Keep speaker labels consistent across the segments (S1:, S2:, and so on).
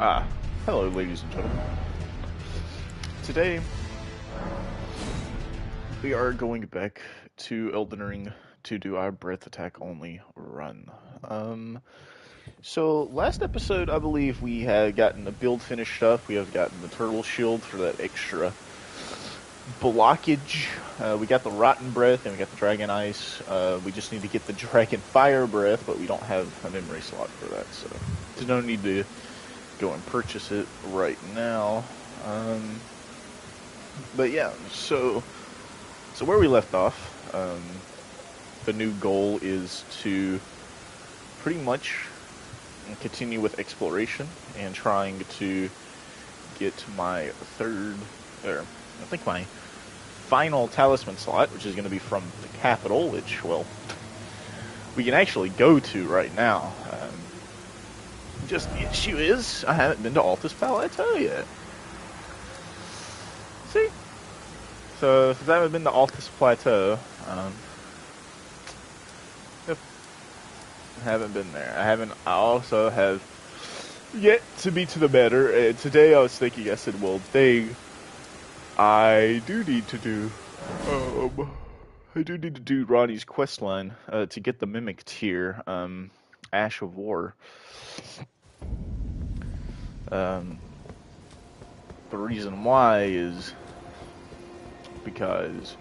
S1: Ah, hello ladies and gentlemen. Today, we are going back to Elden Ring to do our breath attack only run. So last episode, I believe we had gotten the build finished up. We have gotten the turtle shield for that extra blockage. We got the rotten breath and we got the dragon ice. We just need to get the dragon fire breath, but we don't have a memory slot for that, so there's no need to go and purchase it right now. But yeah, so where we left off, the new goal is to pretty much continue with exploration and trying to get my I think my final talisman slot, which is going to be from the capital, which, well, we can actually go to right now. Just the issue is, I haven't been to Altus Plateau yet. See? So, since I haven't been to Altus Plateau, I haven't been there. I also have yet to be to the matter. Today I was thinking, I said, well, dang, I do need to do Ronnie's questline, to get the Mimic tier, Ash of War. The reason why is because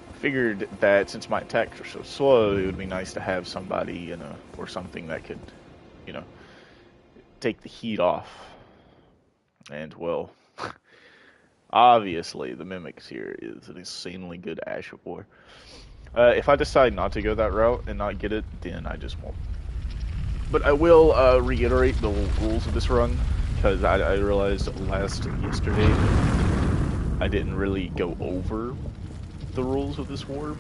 S1: I figured that since my attacks are so slow, it would be nice to have somebody, or something that could, take the heat off. And, well, obviously the Mimics here is an insanely good Ash of War. If I decide not to go that route and not get it, then I just won't. But I will reiterate the rules of this run, because I realized yesterday I didn't really go over the rules of this war.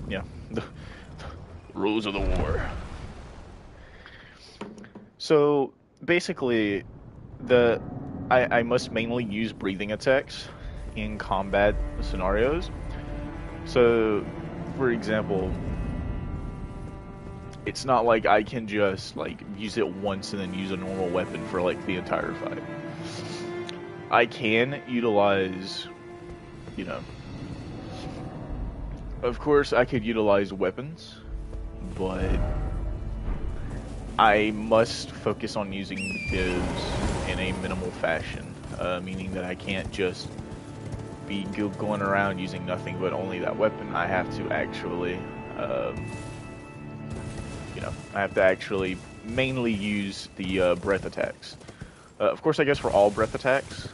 S1: Yeah, the rules of the war. So basically, I must mainly use breathing attacks in combat scenarios. So, for example, it's not like I can just use it once and then use a normal weapon for the entire fight. I can utilize, of course I could utilize weapons, but I must focus on using those in a minimal fashion, meaning that I can't just be going around using nothing but only that weapon. I have to actually, mainly use the breath attacks. Of course, I guess for all breath attacks,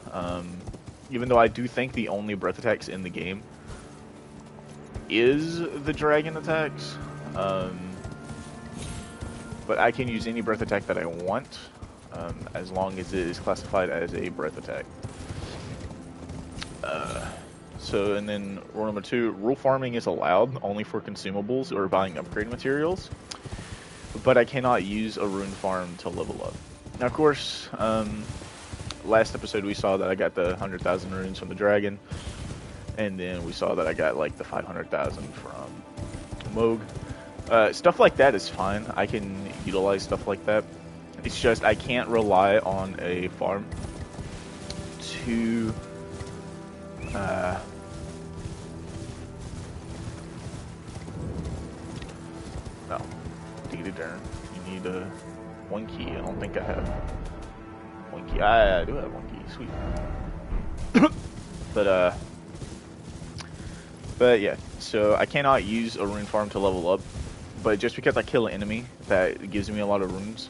S1: even though I do think the only breath attacks in the game is the dragon attacks, but I can use any breath attack that I want, as long as it is classified as a breath attack. And then rule number 2, rule farming is allowed only for consumables or buying upgrade materials, but I cannot use a rune farm to level up. Now, of course, last episode we saw that I got the 100,000 runes from the dragon, and then we saw that I got the 500,000 from Moog. Stuff like that is fine. I can utilize stuff like that. It's just I can't rely on a farm to no. Diggity darn. You need one key. I don't think I have one key. I do have one key. Sweet. But yeah, so I cannot use a rune farm to level up, but just because I kill an enemy that gives me a lot of runes,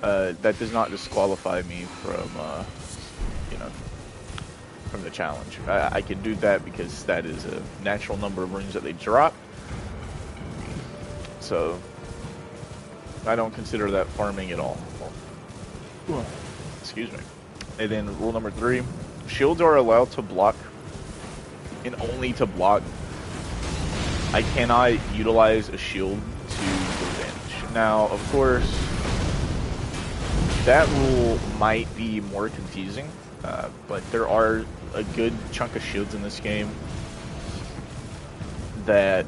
S1: that does not disqualify me from, from the challenge. I can do that because that is a natural number of runes that they drop, so I don't consider that farming at all. Excuse me. And then rule number 3, shields are allowed to block, and only to block. I cannot utilize a shield to do damage. Now, of course, that rule might be more confusing, but there are a good chunk of shields in this game that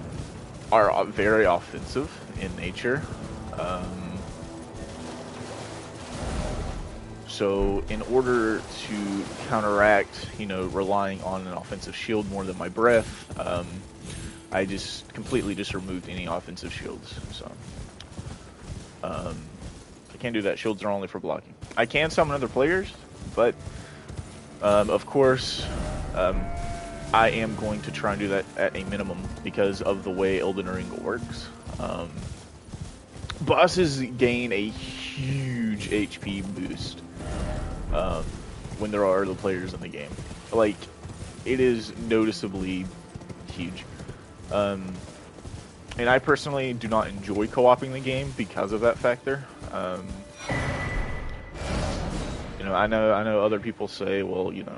S1: are very offensive in nature. so in order to counteract, you know, relying on an offensive shield more than my breath, I just completely just removed any offensive shields. So I can't do that. Shields are only for blocking. I can summon other players, but of course, I am going to try and do that at a minimum because of the way Elden Ring works. Bosses gain a huge HP boost when there are other players in the game. Like, it is noticeably huge. And I personally do not enjoy co-oping the game because of that factor. You know, I know other people say, well, you know,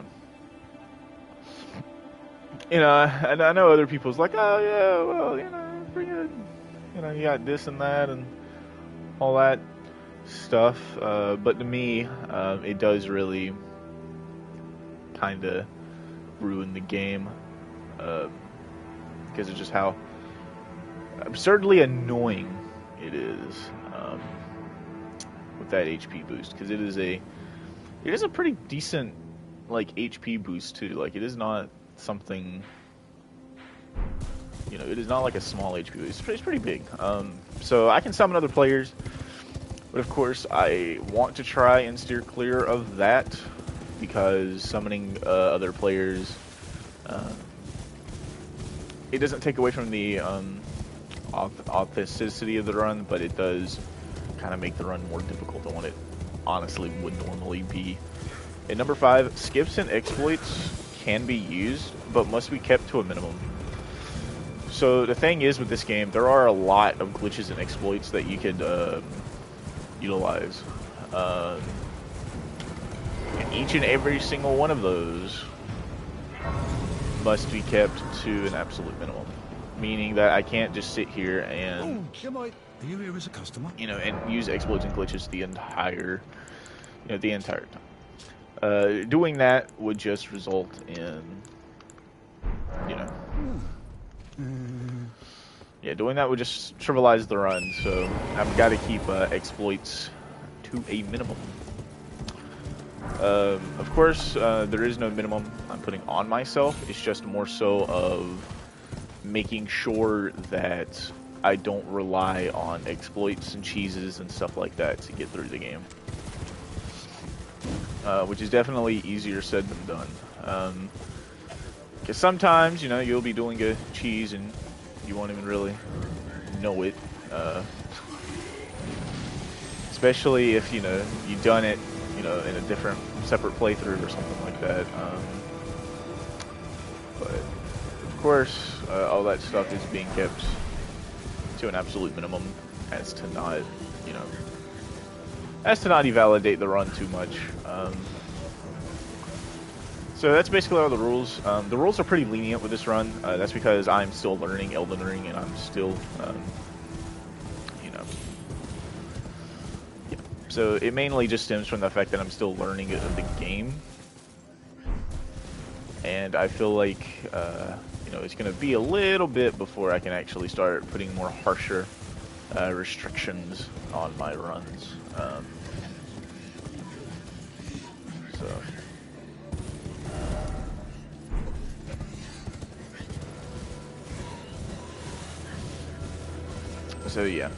S1: I know other people's like, oh yeah, well, you know, pretty good. You know, you got this and that and all that stuff. But to me, it does really kind of ruin the game because of just how absurdly annoying it is with that HP boost. Because it is a pretty decent like HP boost too. Like, it is not something, you know, it is not like a small HP boost. It's pretty big. So I can summon other players, but of course I want to try and steer clear of that because summoning other players, it doesn't take away from the authenticity of the run, but it does kind of make the run more difficult than what it honestly would normally be. At number 5, skips and exploits can be used, but must be kept to a minimum. So the thing is with this game, there are a lot of glitches and exploits that you could utilize. And each and every single one of those must be kept to an absolute minimum. Meaning that I can't just sit here and, you know, and use exploits and glitches the entire time. Doing that would just result in, you know, yeah, doing that would just trivialize the run. So I've got to keep exploits to a minimum. Of course, there is no minimum I'm putting on myself. It's just more so of making sure that I don't rely on exploits and cheeses and stuff like that to get through the game. Which is definitely easier said than done. Because sometimes, you know, you'll be doing a cheese and you won't even really know it. Especially if, you know, you've done it, you know, in a different, separate playthrough or something like that. But, of course, all that stuff is being kept to an absolute minimum as to not, you know, as to not invalidate the run too much. So that's basically all the rules. The rules are pretty lenient with this run. That's because I'm still learning Elden Ring and I'm still, you know, yeah. So it mainly just stems from the fact that I'm still learning the game. And I feel like, you know, it's going to be a little bit before I can actually start putting more harsher restrictions on my runs. So yeah.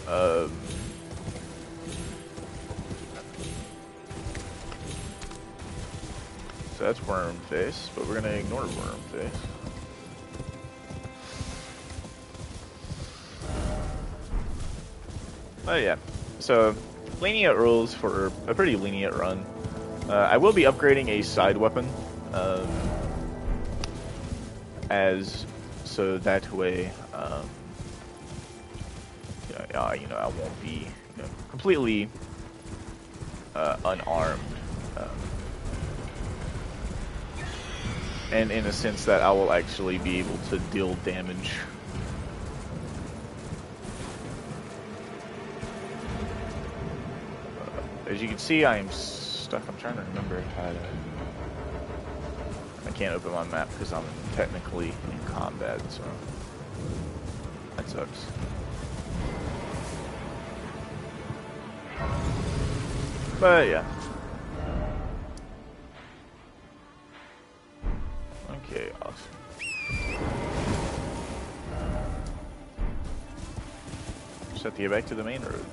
S1: So that's Worm Face, but we're gonna ignore Worm Face. Oh yeah. So lenient rules for a pretty lenient run. I will be upgrading a side weapon, as so that way, you know, I won't be, you know, completely unarmed, and in a sense that I will actually be able to deal damage. As you can see, I am stuck. I'm trying to remember how to... I can't open my map because I'm technically in combat, so that sucks. But yeah. Okay, awesome. Just have to get back to the main road.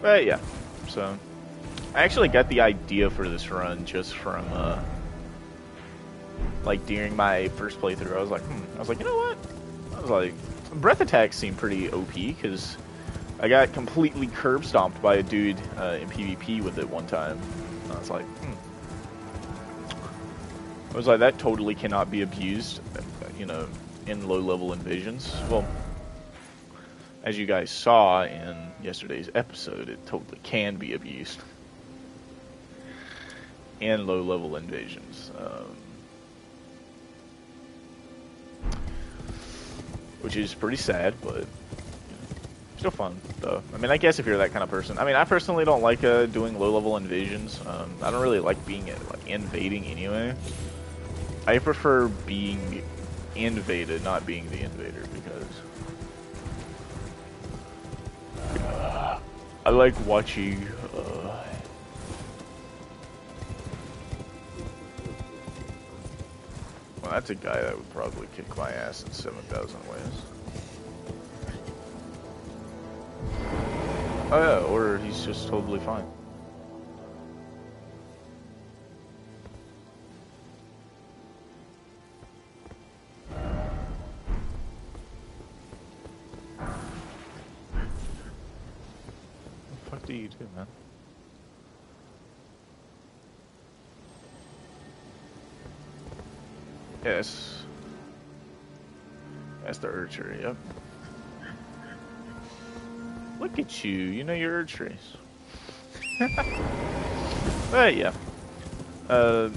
S1: But yeah, so I actually got the idea for this run just from like during my first playthrough. I was like, you know what? I was like, breath attacks seem pretty OP because I got completely curb stomped by a dude in PvP with it one time. And I was like, I was like, that totally cannot be abused, you know, in low-level invasions. Well, as you guys saw in yesterday's episode, it totally can be abused in low-level invasions. Which is pretty sad, but you know, still fun, though. I mean, I guess if you're that kind of person. I mean, I personally don't like doing low-level invasions. I don't really like being like invading anyway. I prefer being invaded, not being the invader, because I like watching. Well, that's a guy that would probably kick my ass in 7,000 ways. Oh yeah, or he's just totally fine. What the fuck do you do, man? Yes. That's the archery, yep. Look at you, you know your archeries. But yeah. I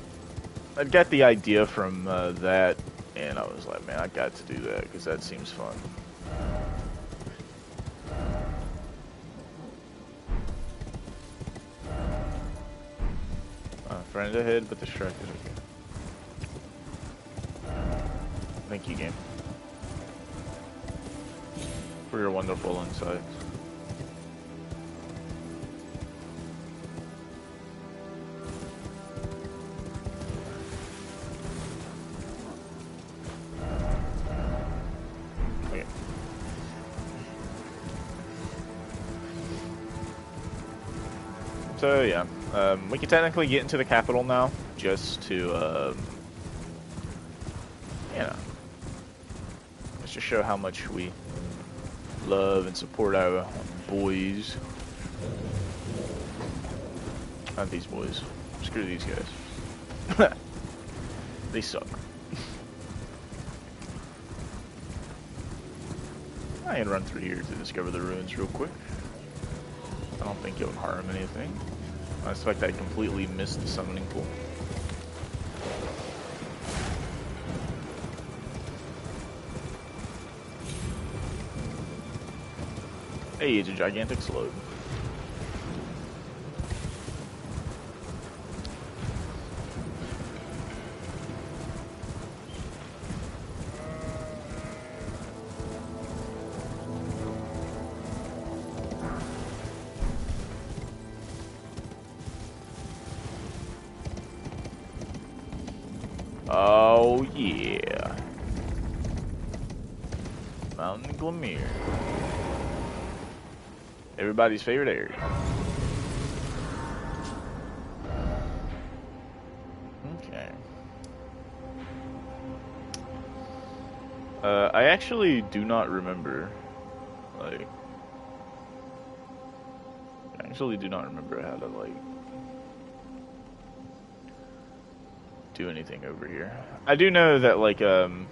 S1: got the idea from that, and I was like, man, I got to do that, because that seems fun. Friend ahead, but distracted. Thank you, game, for your wonderful insights. Okay. So yeah, we can technically get into the capital now, just to, you know, just to show how much we love and support our boys. Not these boys. Screw these guys. They suck. I can run through here to discover the ruins real quick. I don't think it would harm anything. I suspect I completely missed the summoning pool. Hey, it's a gigantic slug. Oh yeah. Mountain Glamere. Everybody's favorite area. Okay. I actually do not remember, like, I actually do not remember how to, like, do anything over here. I do know that, like, you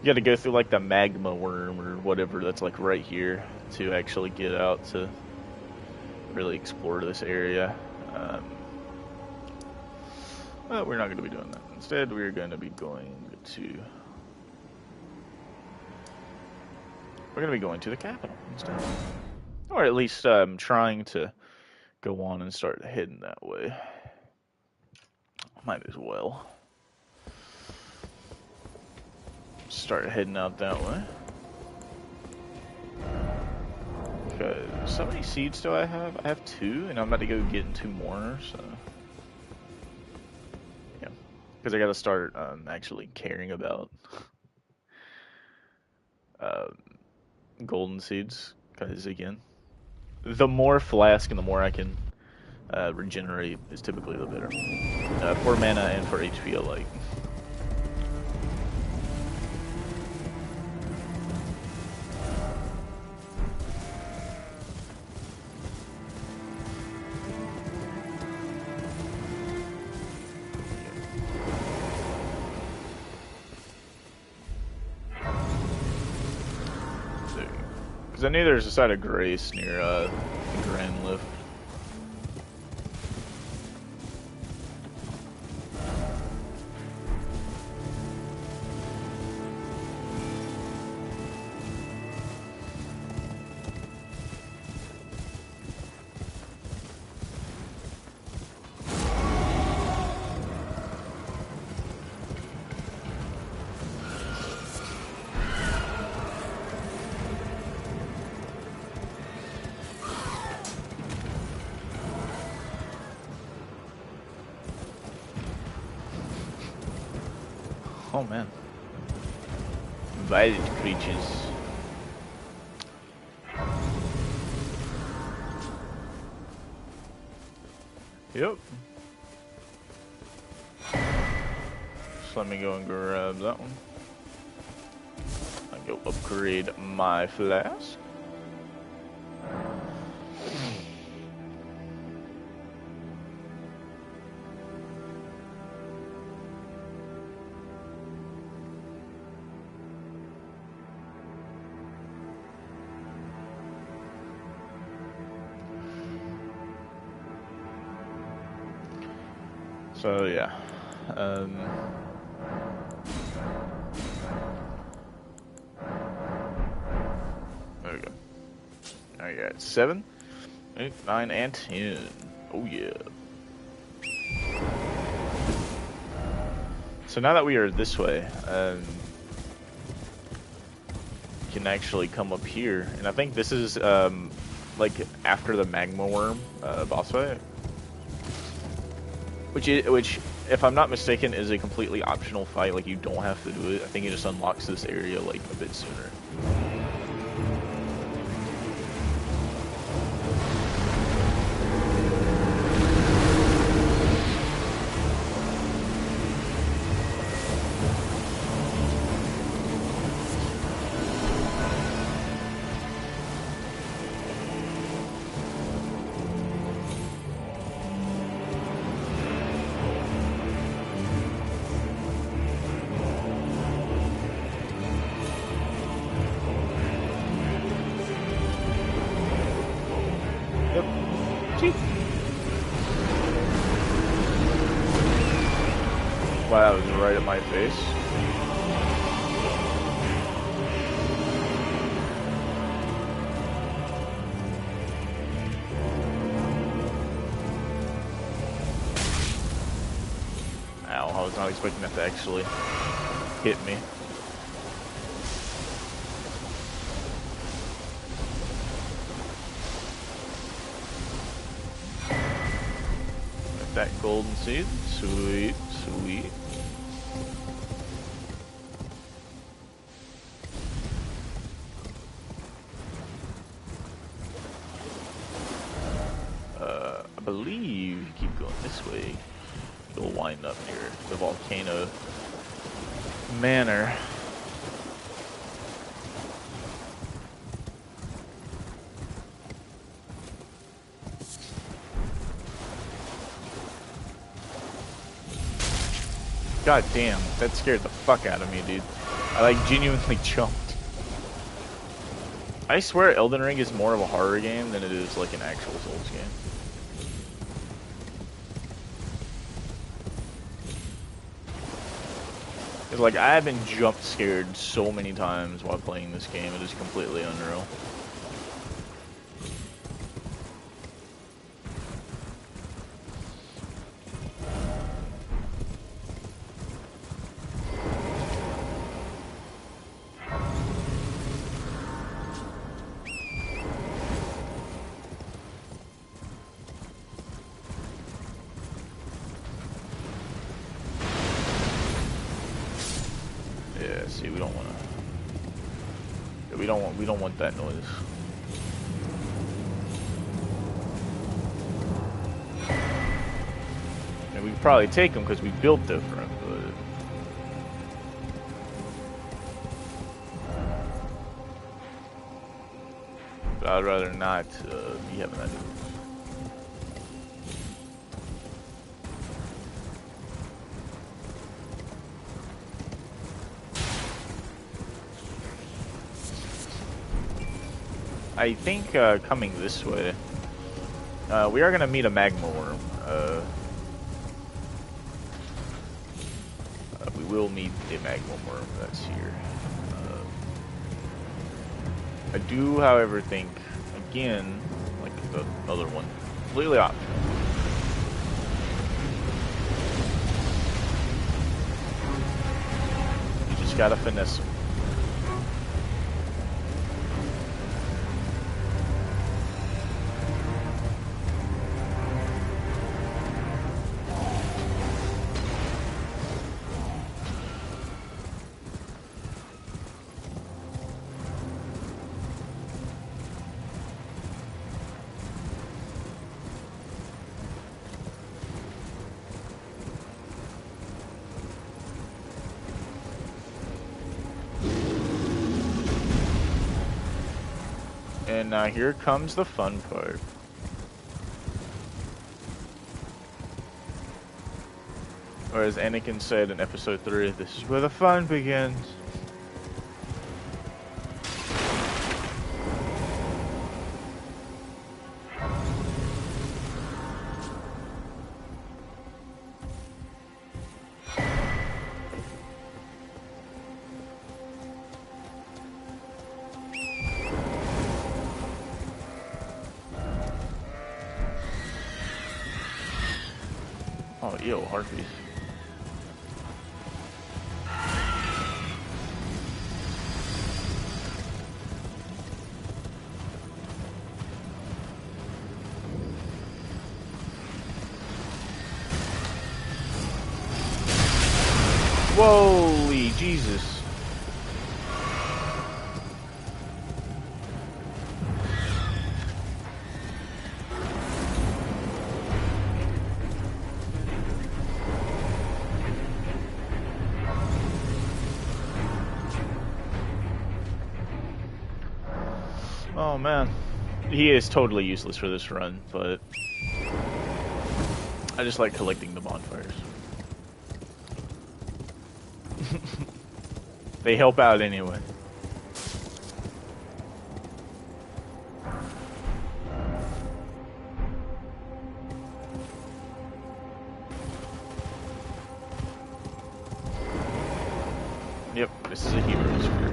S1: gotta go through, like, the magma worm or whatever that's, like, right here to actually get out to really explore this area. But we're not going to be doing that. Instead, we're going to be going to... We're going to be going to the capital instead. Or at least trying to go on and start heading that way. Might as well. Start heading out that way. Cause how many seeds do I have? I have 2, and I'm about to go get 2 more. So yeah, because I got to start actually caring about uh, golden seeds. Because again, the more flask and the more I can regenerate is typically the better. For mana and for HP alike. Because I knew there's a site of grace near Grand Lift. Oh man. Violent creatures. Yep. Just let me go and grab that one. I go upgrade my flask. So yeah, there we go. I got 7, 8, 9, and 10. Oh yeah. So now that we are this way, you can actually come up here, and I think this is like after the magma worm boss fight. Which, if I'm not mistaken, is a completely optional fight. Like, you don't have to do it. I think it just unlocks this area, like, a bit sooner. Wow, that was right at my face. Ow, I was not expecting that to actually hit me. Got that golden seed. Sweet, sweet. I believe you keep going this way, you'll wind up near the volcano manor. God damn, that scared the fuck out of me, dude. I like genuinely jumped. I swear Elden Ring is more of a horror game than it is like an actual Souls game. Cause like I have been jump scared so many times while playing this game, it is completely unreal. we don't want that noise. And we could probably take them because we built different, but I'd rather not be having that. I think coming this way, we are gonna meet a magma worm. We will meet a magma worm that's here. I do, however, think again, like the other one, completely optional. You just gotta finesse them. And now here comes the fun part. Or as Anakin said in episode 3, this is where the fun begins. Oh, ew, harpies. Holy Jesus. Oh man, he is totally useless for this run, but I just like collecting the bonfires. They help out anyway. Yep, this is a hero's grave.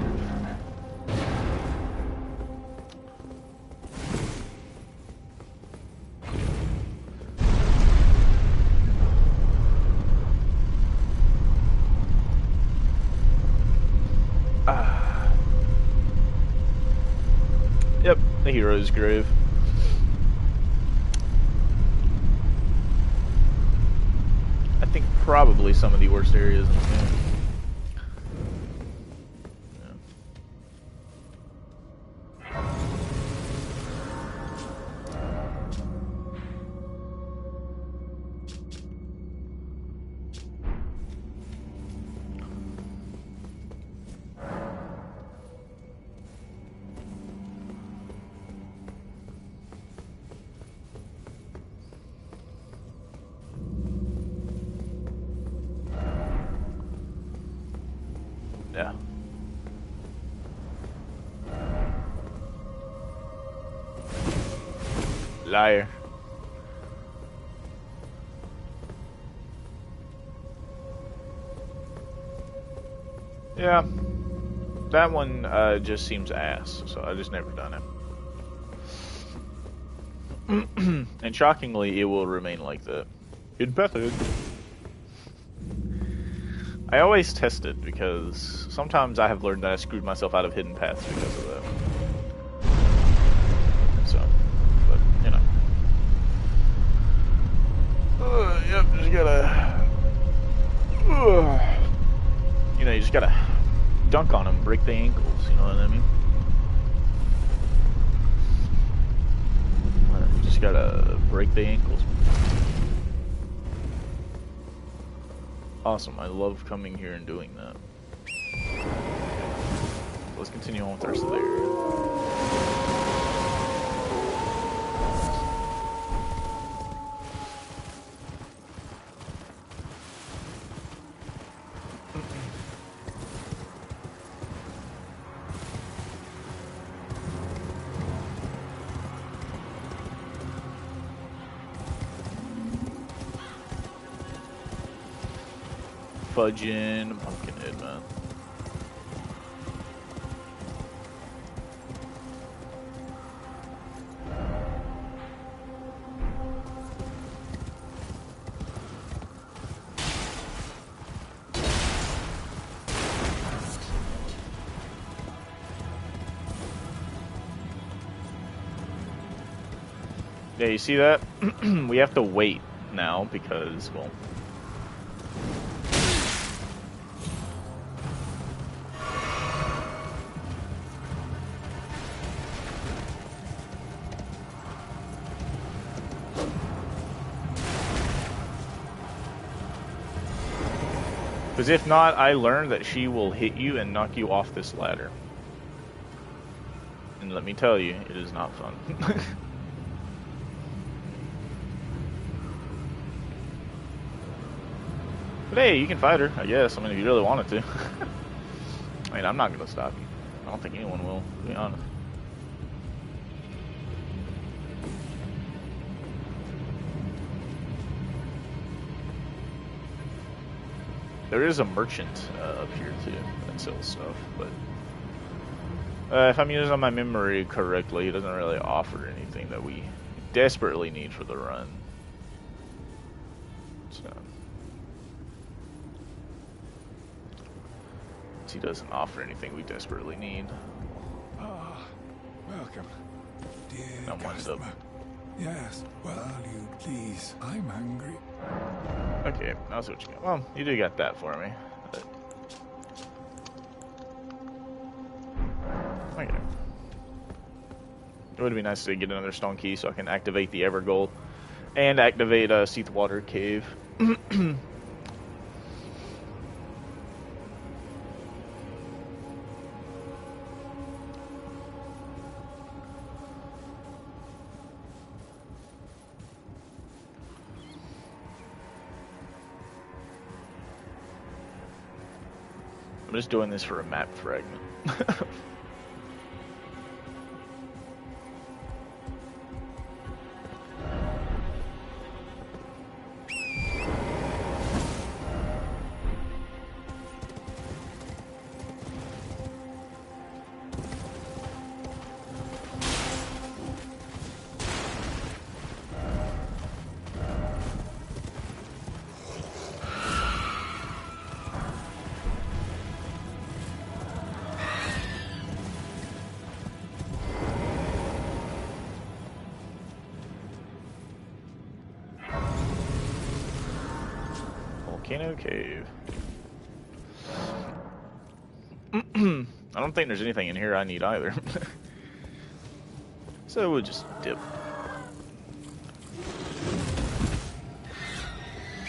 S1: Yep, the hero's grave. I think probably some of the worst areas in the game. Yeah. Liar. Yeah. That one just seems ass, so I just never done it. And shockingly, it will remain like that. Hidden path. I always test it because sometimes I have learned that I screwed myself out of hidden paths because of that. So, but you know, yep, just gotta, you know, you just gotta dunk on them, break the ankles. You know what I mean? gotta break the ankles. Awesome, I love coming here and doing that. Okay. Let's continue on with the rest of the area. Fudging Pumpkinhead, man. Yeah, you see that? We have to wait now because, well... Because if not, I learned that she will hit you and knock you off this ladder. And let me tell you, it is not fun. But hey, you can fight her, I guess. I mean, if you really wanted to. I mean, I'm not going to stop you. I don't think anyone will, to be honest. There is a merchant up here too that sells stuff, but if I'm using my memory correctly, it doesn't really offer anything that we desperately need for the run. So he doesn't offer anything we desperately need.
S2: Ah, welcome, dear
S1: customer.
S2: Yes, well, you please. I'm hungry.
S1: Okay, I'll see what you got. Well, you do got that for me. But... Okay. It would be nice to get another stone key so I can activate the Evergold and activate Seathwater Cave. I'm just doing this for a map fragment. Volcano Cave. I don't think there's anything in here I need either. So we'll just dip.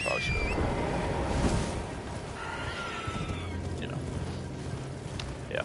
S1: Probably should have. You know. Yeah.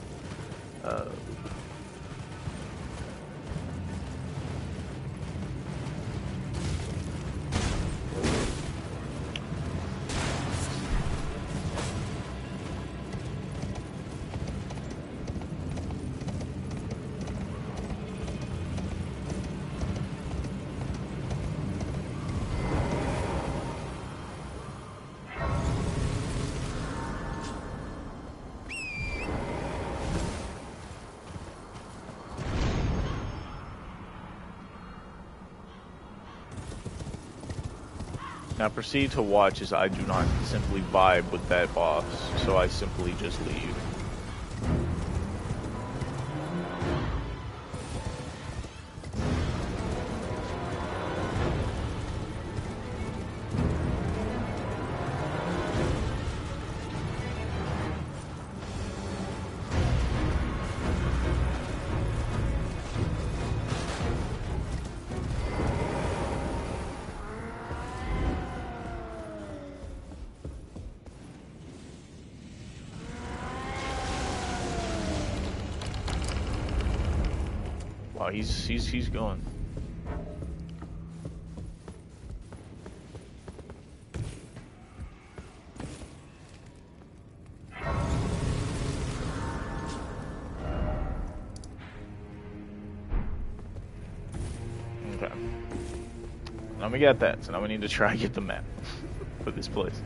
S1: Now proceed to watch as I do not simply vibe with that boss, so I simply just leave. Oh, he's going. Okay. Now we got that, so now we need to try and get the map for this place.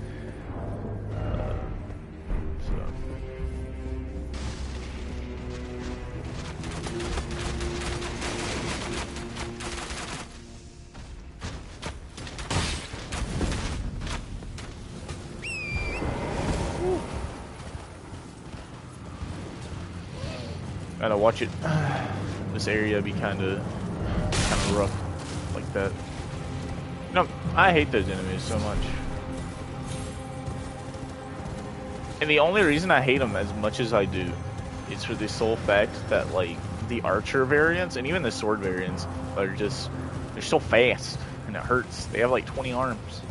S1: Gotta watch it. This area be kind of rough like that. No, I hate those enemies so much. And the only reason I hate them as much as I do is for the sole fact that, like, the archer variants and even the sword variants are just, they're so fast and it hurts. They have like 20 arms.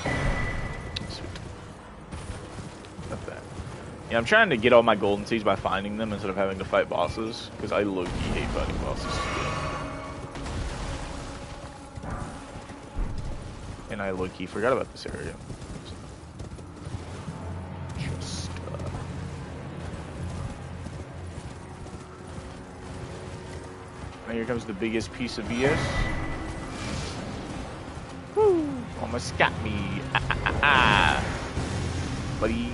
S1: Sweet. Not that. Yeah, I'm trying to get all my golden seeds by finding them instead of having to fight bosses, because I low-key hate fighting bosses. And I low-key forgot about this area. Just, Now here comes the biggest piece of BS. Woo! Almost got me. Buddy.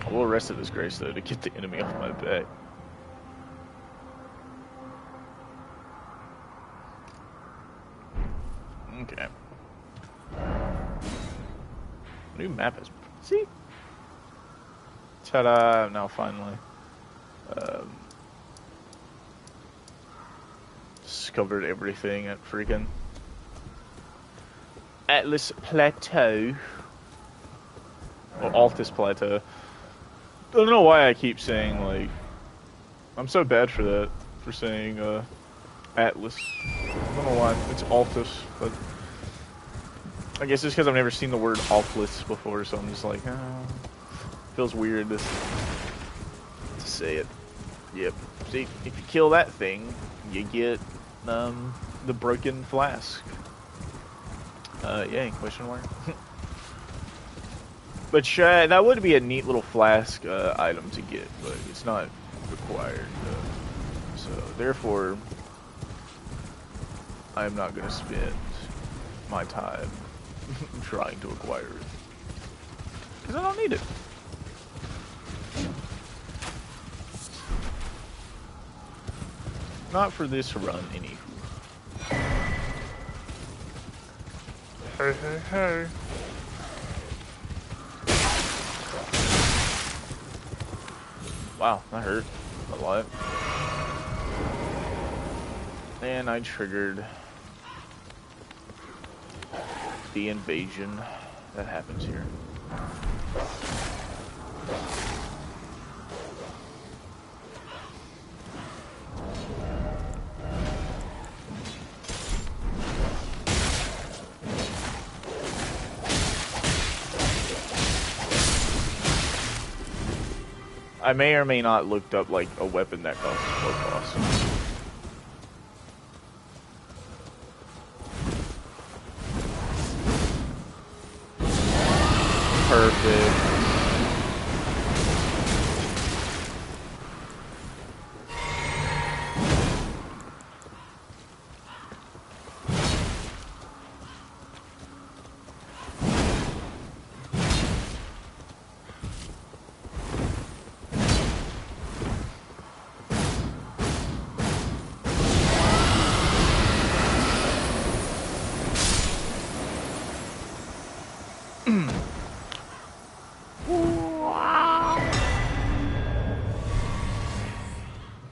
S1: I will rest at this grace though to get the enemy off my back. Okay. New map is, see? Ta-da! Now finally. Discovered everything at freaking Atlas Plateau. Or Altus Plateau. I don't know why I keep saying, like, I'm so bad for that, for saying Atlas. I don't know why. It's Altus, but I guess it's because I've never seen the word Altus before, so I'm just like, feels weird to say it. Yep. See, if you kill that thing, you get the broken flask. Yeah, question mark. But that would be a neat little flask item to get, but it's not required. So therefore, I am not going to spend my time trying to acquire it, because I don't need it. Not for this run, anywho. Hey, hey, hey. Wow, that hurt a lot. And I triggered the invasion that happens here. I may or may not looked up like a weapon that causes slow cost. Perfect.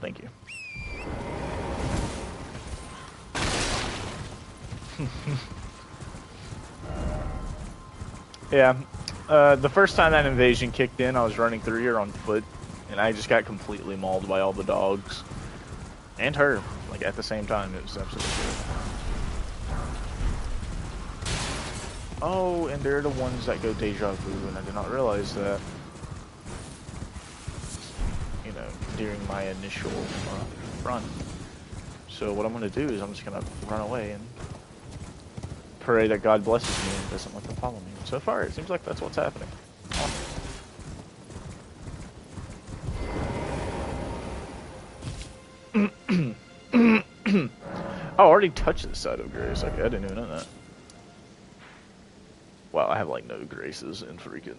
S1: Thank you. Yeah, the first time that invasion kicked in, I was running through here on foot, and I just got completely mauled by all the dogs. And her, like, at the same time. It was absolutely good. Oh, and they're the ones that go deja vu, and I did not realize that. during my initial run. So what I'm going to do is I'm just going to run away and pray that God blesses me and doesn't let them follow me. So far, it seems like that's what's happening. Oh, I already touched the side of grace. Okay, I didn't even know that. Wow, I have like no graces in freaking.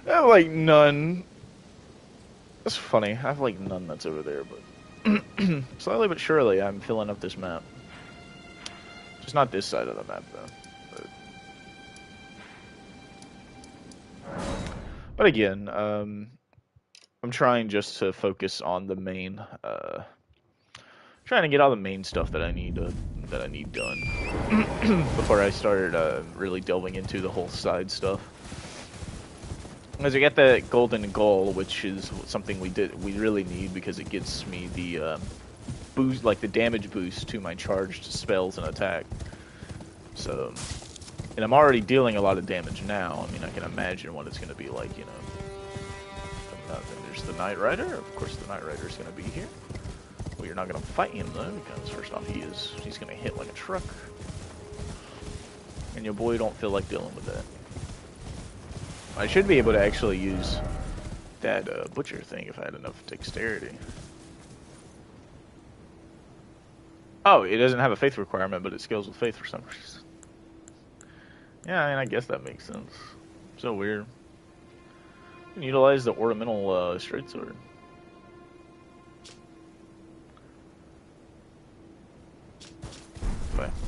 S1: I have like none. That's funny. I have like none that's over there, but slowly but surely I'm filling up this map. Just not this side of the map though. But again, I'm trying just to focus on the main. Trying to get all the main stuff that I need done before I started really delving into the whole side stuff. As I get the golden goal, which is something we really need because it gets me the boost, like the damage boost to my charged spells and attack. So, and I'm already dealing a lot of damage now. I mean, I can imagine what it's going to be like, you know. There's the Knight Rider. Of course, the Knight Rider is going to be here. Well, you're not going to fight him though, because first off, he's going to hit like a truck, and your boy don't feel like dealing with that. I should be able to actually use that butcher thing if I had enough dexterity. Oh, it doesn't have a faith requirement, but it scales with faith for some reason. Yeah, I mean, I guess that makes sense. So weird. You can utilize the ornamental straight sword.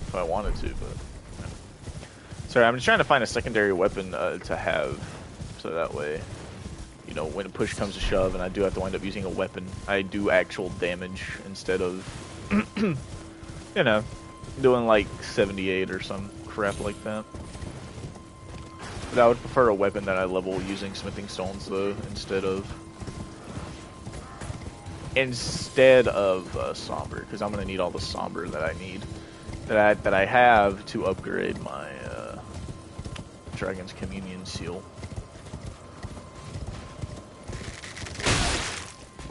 S1: If I wanted to, but yeah. Sorry, I'm just trying to find a secondary weapon to have, so that way, you know, when a push comes to shove and I do have to wind up using a weapon, I do actual damage instead of, you know, doing like 78 or some crap like that. But I would prefer a weapon that I level using smithing stones though, instead of somber, because I'm gonna need all the somber that I need. That I have to upgrade my Dragon's Communion seal.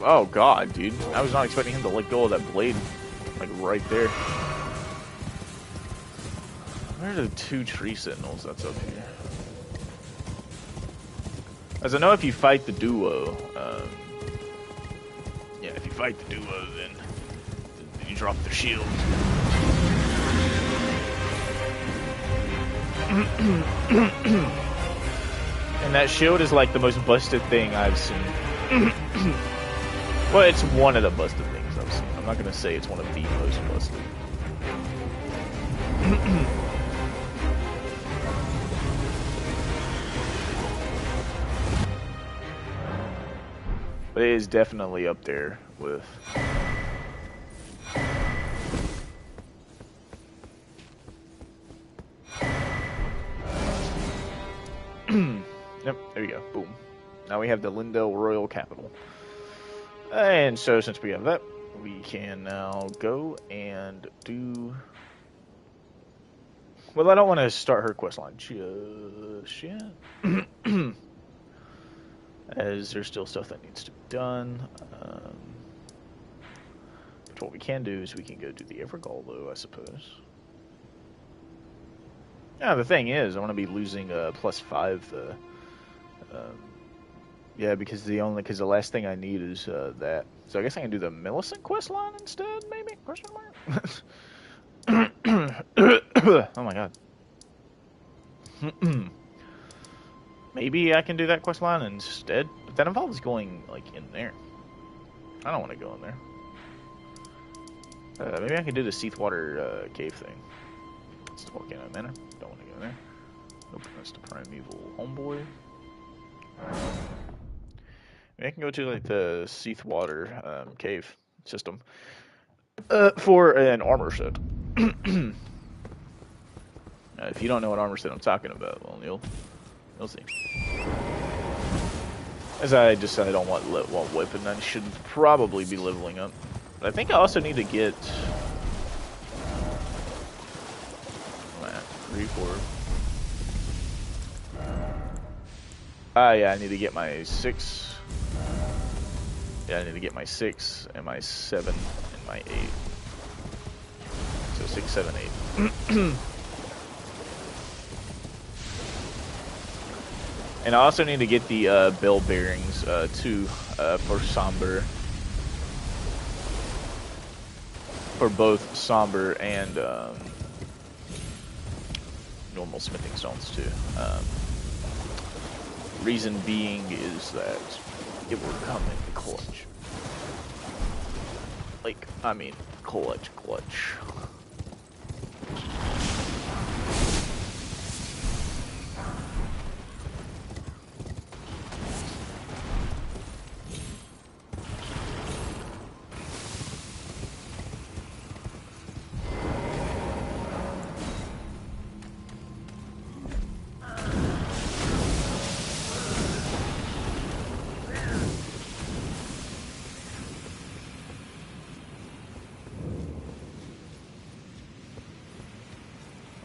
S1: Oh god, dude. I was not expecting him to let go of that blade, like, right there. Where are the 2 tree sentinels that's up here? As I know, if you fight the duo, yeah, if you fight the duo, then you drop their shield. And that shield is like the most busted thing I've seen. Well, it's one of the busted things I've seen. I'm not gonna say it's one of the most busted. But it is definitely up there with... Yep, there we go. Boom. Now we have the Lindell Royal Capital. And so since we have that, we can now go and do... Well, I don't want to start her questline just yet. As there's still stuff that needs to be done. But what we can do is we can go do the Evergall, though, I suppose. Yeah, the thing is, I want to be losing +5. Yeah, because the last thing I need is that. So I guess I can do the Millicent questline instead, maybe? Question mark. Oh my god. Maybe I can do that questline instead, but that involves going like in there. I don't want to go in there. Maybe I can do the Seathwater cave thing. It's the volcano manor. Don't want to go in there. Nope, that's the primeval homeboy. Maybe I can go to like the Seathwater cave system for an armor set. If you don't know what armor set I'm talking about, well, you'll see. As I decided on what weapon I should probably be leveling up. But I think I also need to get 3, 4. Yeah, I need to get my 6 Yeah, I need to get my 6 and my 7 and my 8. So 6, 7, 8. And I also need to get the bell bearings too for Somber. For both Somber and normal smithing stones too. Reason being is that it will come in clutch. Like, I mean, clutch.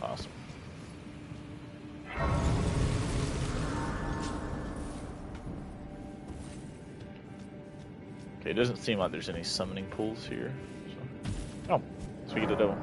S1: Awesome. Okay, it doesn't seem like there's any summoning pools here. So. Oh, so we get a devil.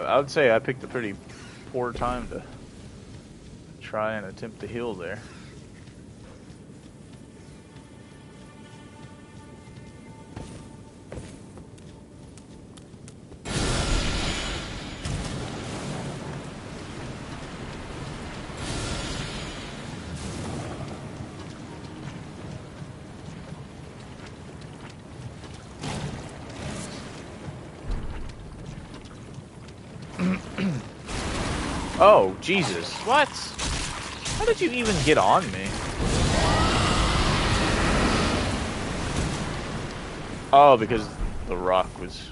S1: I would say I picked a pretty poor time to try and attempt to heal there. Oh, Jesus. What? How did you even get on me? Oh, because the rock was...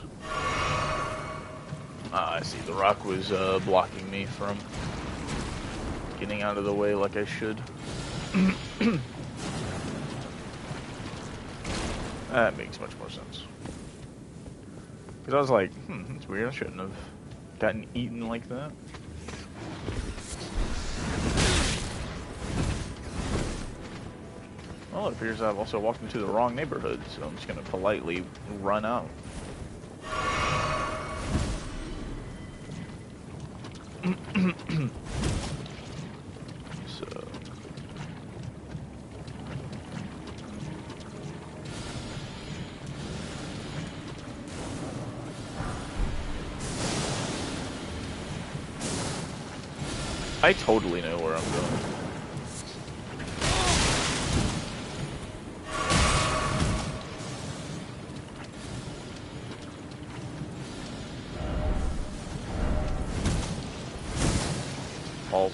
S1: I see. The rock was blocking me from getting out of the way like I should. That makes much more sense. Because I was like, that's weird. I shouldn't have gotten eaten like that. Well, it appears I've also walked into the wrong neighborhood, so I'm just going to politely run out. So... I totally know where I'm going. False.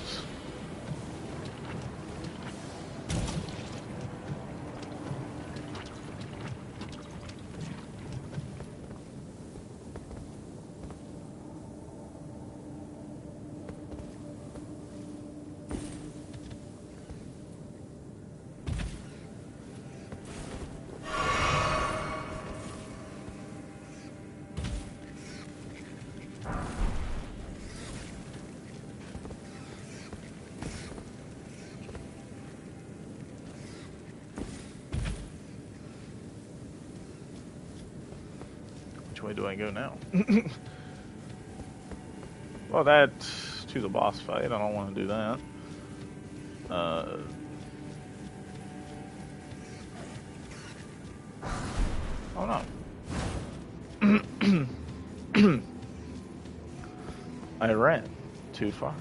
S1: Which way do I go now? Well, that's to the boss fight. I don't want to do that. Oh no. I ran too far.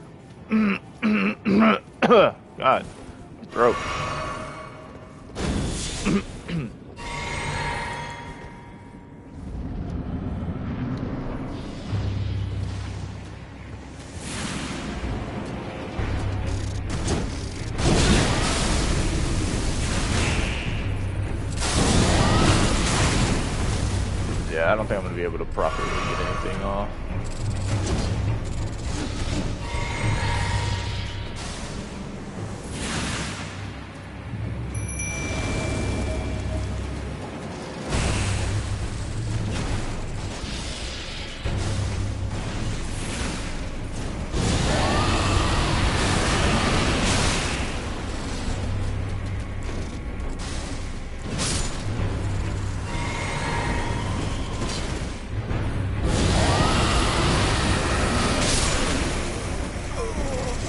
S1: God, my throat. Yeah, I don't think I'm going to be able to properly get anything off.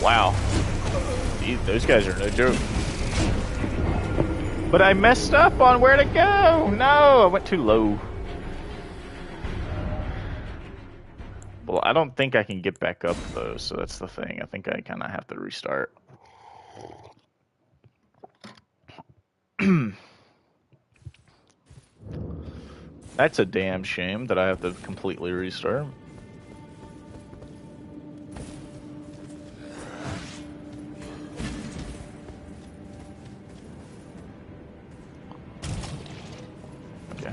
S1: Wow. Those guys are no joke. But I messed up on where to go! No, I went too low. Well, I don't think I can get back up, though, so that's the thing. I think I kind of have to restart. That's a damn shame that I have to completely restart. Okay.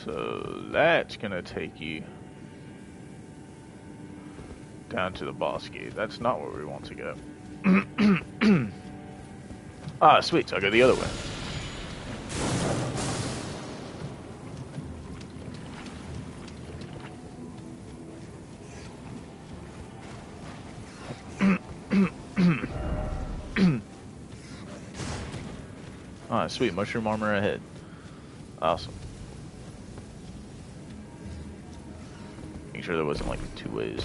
S1: So that's gonna take you down to the boss gate. That's not where we want to go. Ah, sweet, so I'll go the other way. Ah, sweet, mushroom armor ahead. Awesome. Make sure there wasn't like 2 ways.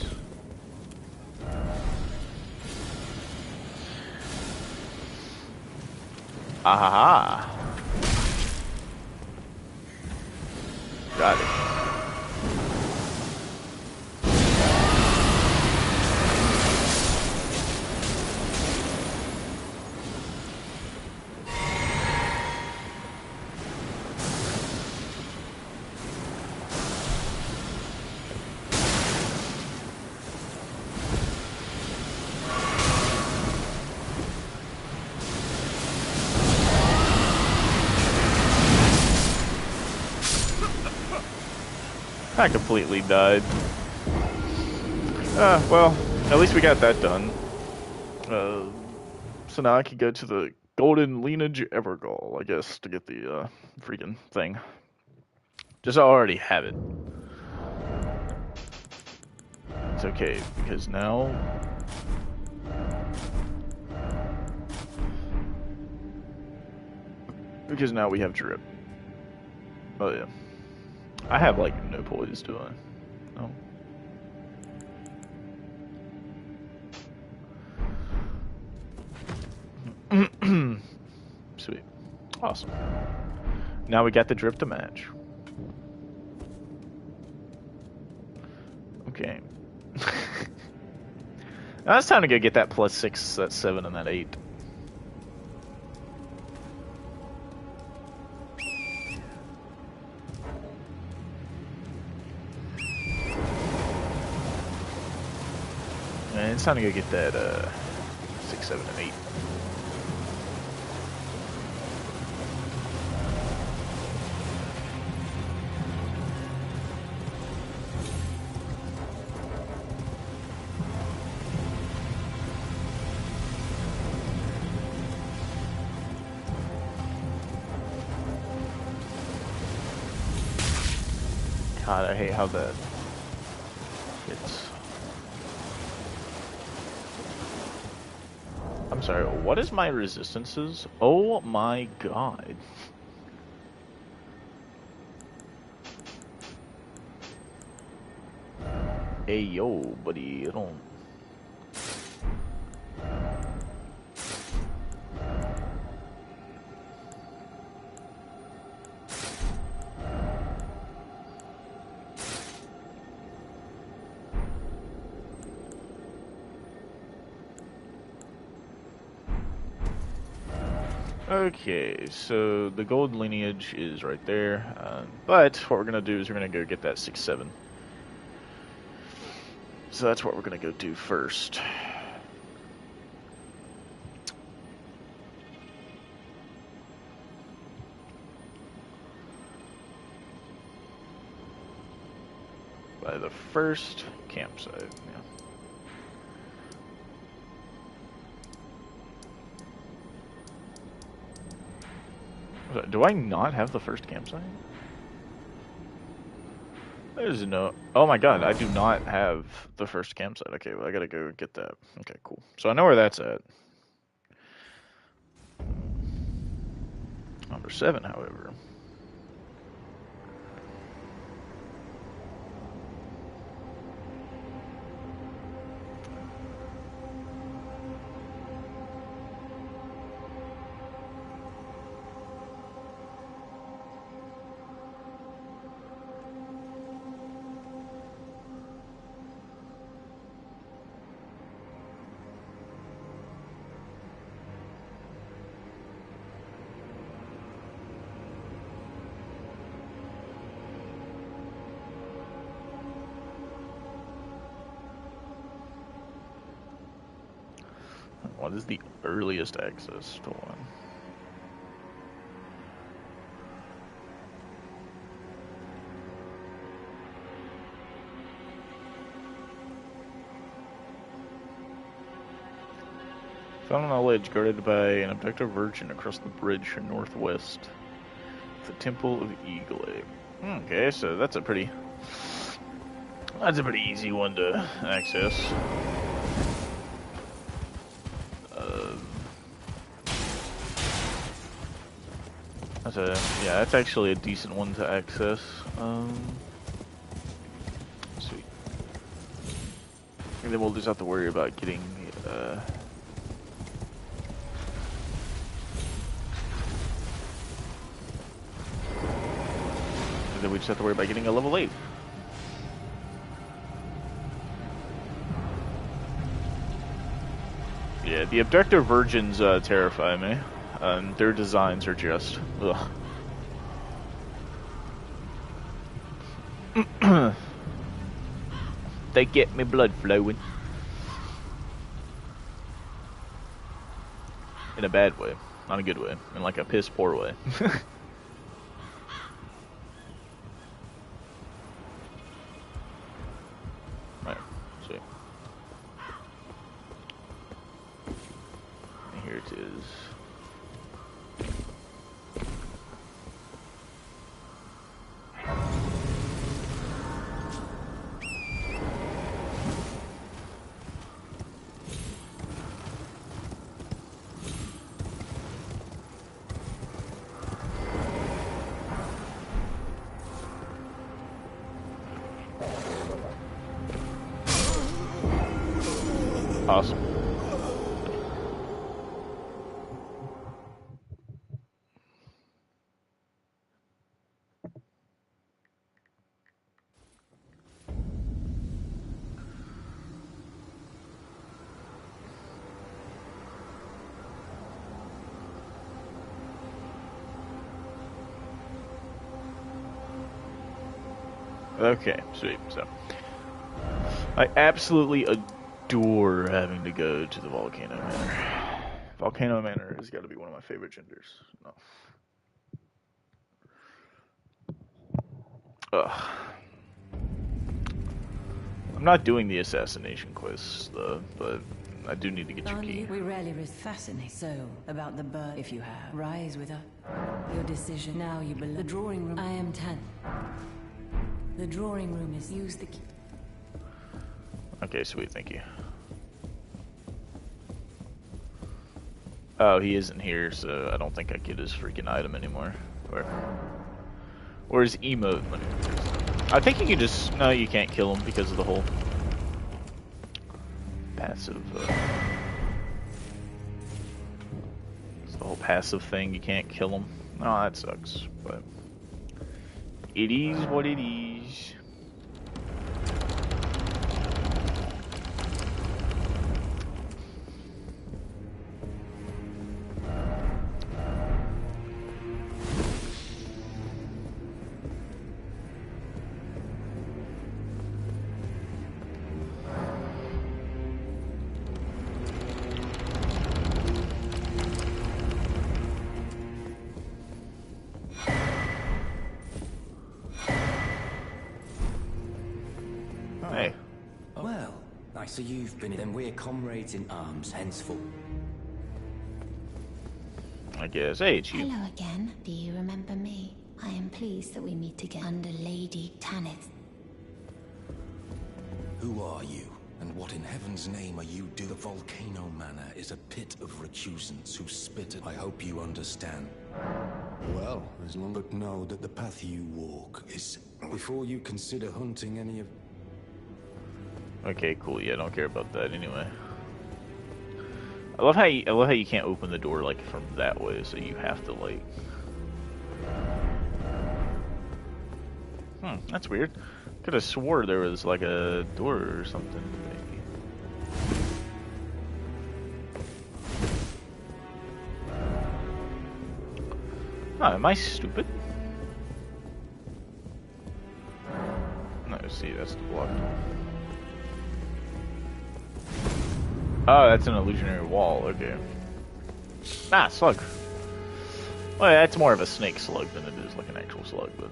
S1: Ahaha. Got it. I completely died. Well, at least we got that done. So now I can go to the Golden Lineage Evergall, I guess, to get the freaking thing. Just I already have it. It's okay, because now... Because now we have drip. Oh yeah. I have like no poise, do I? No. Sweet. Awesome. Now we got the drip to match. Okay. Now it's time to go get that +6, that 7, and that 8. And it's time to go get that 6, 7, and 8. God, I hate how that hits. sorry, what is my resistances? Oh my god. Hey yo, buddy, I don't... Okay, so the gold lineage is right there, but what we're going to do is we're going to go get that 6-7. So that's what we're going to go do first. By the first campsite, yeah. Do I not have the first campsite? There's no... Oh my god, I do not have the first campsite. Okay, well I gotta go get that. Okay, cool. So I know where that's at. Number 7, however. What is the earliest access to one? Found on a ledge guarded by an abductive virgin across the bridge northwest. The Temple of Eagle Egg. Okay, so that's a pretty easy one to access. That's actually a decent one to access. Sweet. And then we'll just have to worry about getting and then we just have to worry about getting a level 8. Yeah, the abductor virgins terrify me. Their designs are just... ugh. They get me blood flowing. In a bad way. Not a good way. In like a piss poor way. Right, see. Here it is. Awesome. Okay, sweet. So, I absolutely adore having to go to the Volcano Manor. Volcano Manor has got to be one of my favorite genders. No. Ugh. I'm not doing the assassination quests, though, but I do need to get your key.
S3: We rarely fascinate so about the bird. If you have, rise with us. Your decision. Now you belong. The drawing room. I am 10. The drawing room is use the key.
S1: Okay, sweet, thank you. Oh, he isn't here, so I don't think I get his freaking item anymore. Or his emote. I think you can just... No, you can't kill him because of the whole passive... it's the whole passive thing. You can't kill him. Oh, that sucks. But it is what it is. Hey.
S4: Well, so you've been... Then we're comrades in arms henceforth.
S1: I guess. Hey, it's you.
S5: Hello again. Do you remember me? I am pleased that we meet again under Lady Tanith.
S4: Who are you? And what in heaven's name are you doing? The Volcano Manor is a pit of recusants who spit at... I hope you understand. Well, as long as you know that the path you walk is... Before you consider hunting any of...
S1: Okay, cool. Yeah, I don't care about that anyway. I love how you can't open the door like from that way, so you have to like. That's weird. Could have swore there was like a door or something. Maybe. Oh, am I stupid? No, see, that's the block. Oh, that's an illusionary wall, okay. Ah, slug. Well, yeah, that's more of a snake slug than it is like an actual slug, but...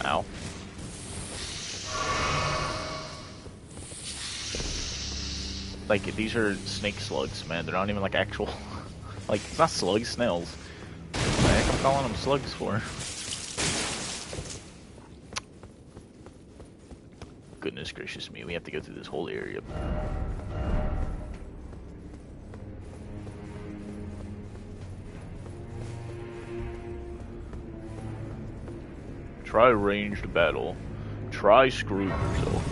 S1: Ow. Like, these are snake slugs, man. They're not even like actual... like, it's not slugs, snails. What the heck I'm calling them slugs for? Goodness gracious me, we have to go through this whole area. Try ranged battle. Try screwing yourself.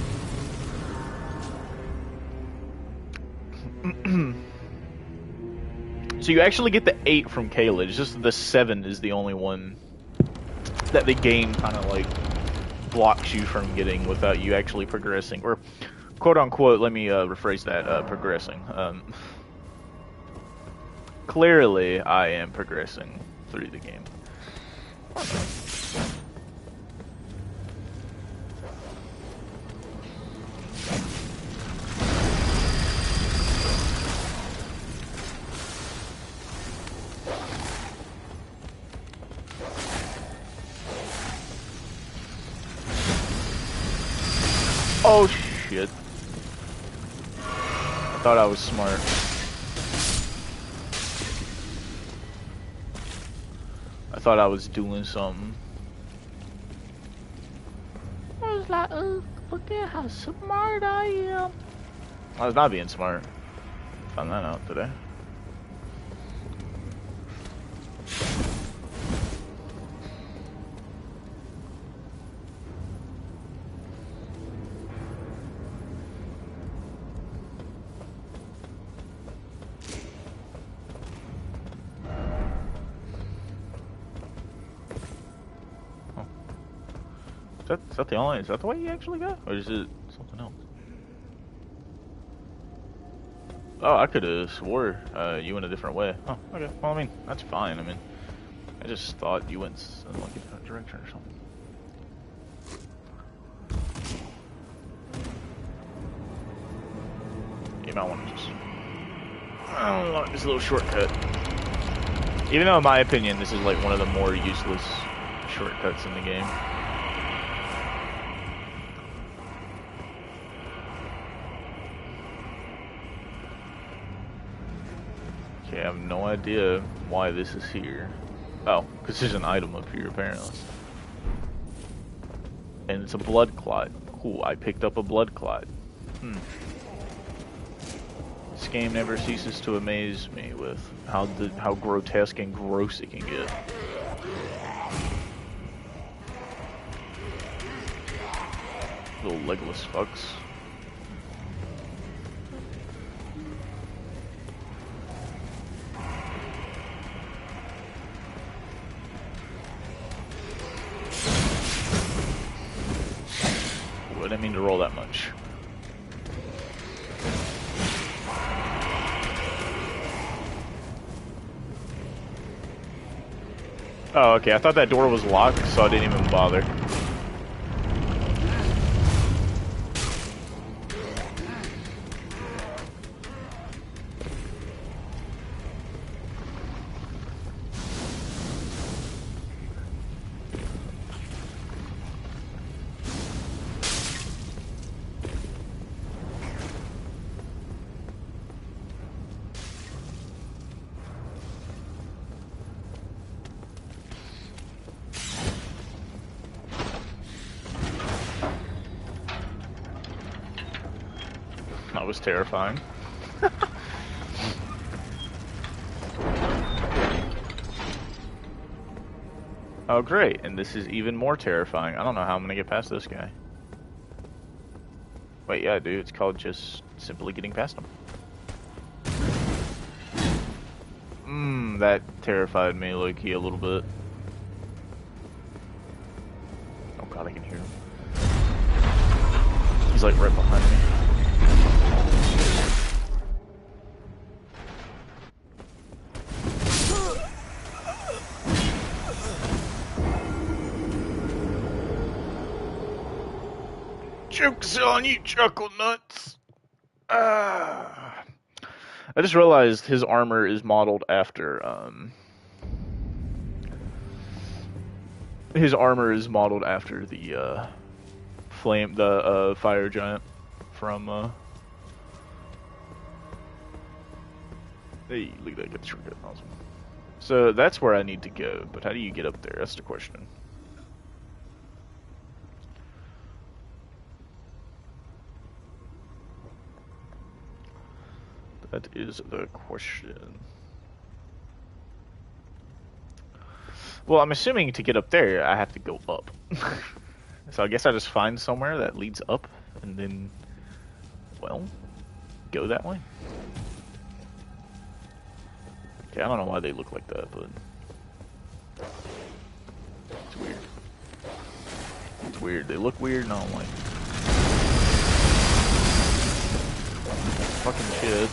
S1: So you actually get the 8 from Kayla. It's just the 7 is the only one that the game kind of like blocks you from getting without you actually progressing. Or, quote unquote, let me rephrase that, progressing. Clearly, I am progressing through the game. Oh shit. I thought I was smart. I thought I was doing something. I was like, oh, look at how smart I am. I was not being smart. Found that out today. Is that the only? Is that the way you actually go, or is it something else? Oh, I could have swore you went a different way. Oh, okay. Well, I mean, that's fine. I mean, I just thought you went in like a different direction or something. You might want to just I don't want this little shortcut. Even though, in my opinion, this is like one of the more useless shortcuts in the game. Okay, I have no idea why this is here. Oh, because there's an item up here, apparently. And it's a blood clot. Cool, I picked up a blood clot. This game never ceases to amaze me with how grotesque and gross it can get. Little legless fucks. I didn't mean to roll that much. Oh, okay. I thought that door was locked, so I didn't even bother. That was terrifying. Oh great, and this is even more terrifying. I don't know how I'm gonna get past this guy. Wait, yeah, dude, it's called just simply getting past him. That terrified me, low-key, a little bit. Oh god, I can hear him. He's like right behind me. Joke's on you, chuckle nuts. I just realized his armor is modeled after the fire giant from hey, look at that, get the shortcut. Awesome. So that's where I need to go, but how do you get up there? That's the question. That is the question. Well, I'm assuming to get up there, I have to go up. So I guess I just find somewhere that leads up, and then, well, go that way. Okay, I don't know why they look like that, but it's weird. It's weird. They look weird, and I don't like it. Fucking shit.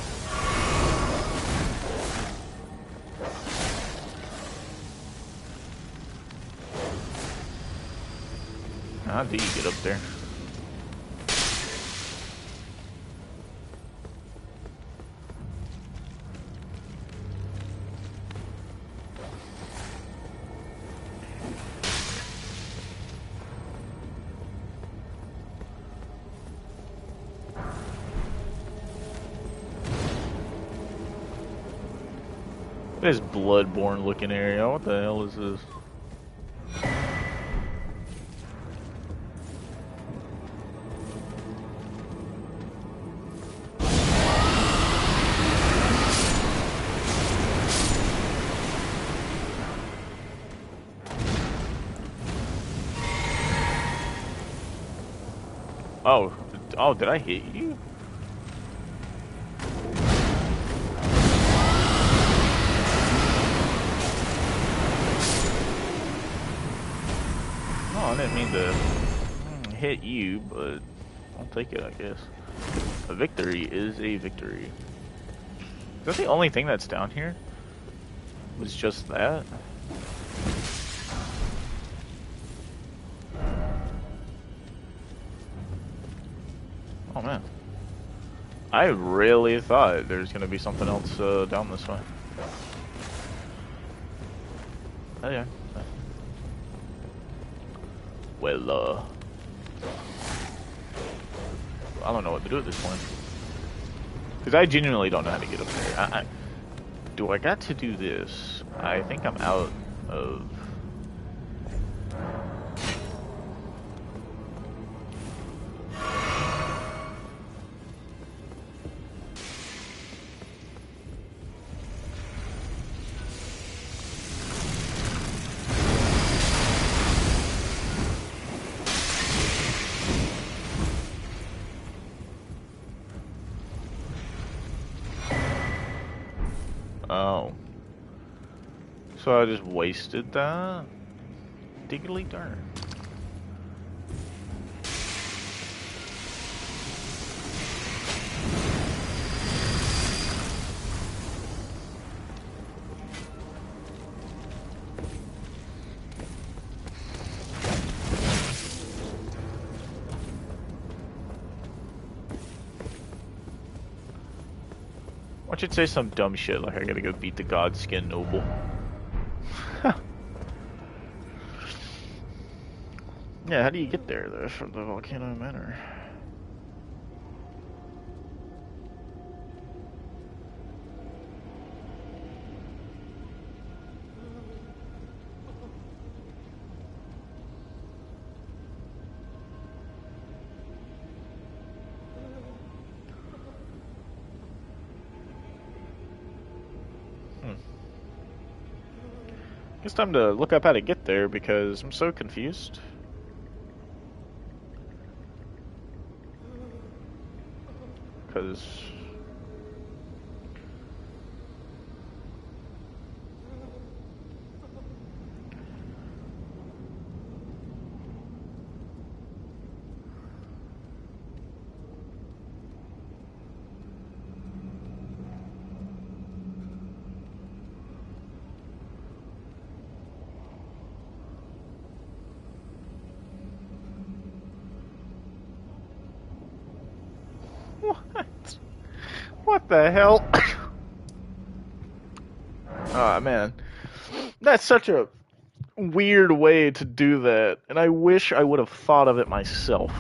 S1: How do you get up there? This bloodborne looking area. What the hell is this? Oh, did I hit you? Oh, I didn't mean to hit you, but I'll take it, I guess. A victory is a victory. Is that the only thing that's down here? Was just that? Oh man. I really thought there's gonna be something else down this way. Oh yeah. Well, I don't know what to do at this point. Because I genuinely don't know how to get up there. Do I got to do this? I think I'm out of... Oh. So I just wasted that? Diggly darn. Watch it say some dumb shit like I gotta go beat the Godskin Noble. Yeah, how do you get there though from the Volcano Manor? It's time to look up how to get there because I'm so confused. Because... What the hell? Ah, man. That's such a weird way to do that, and I wish I would have thought of it myself.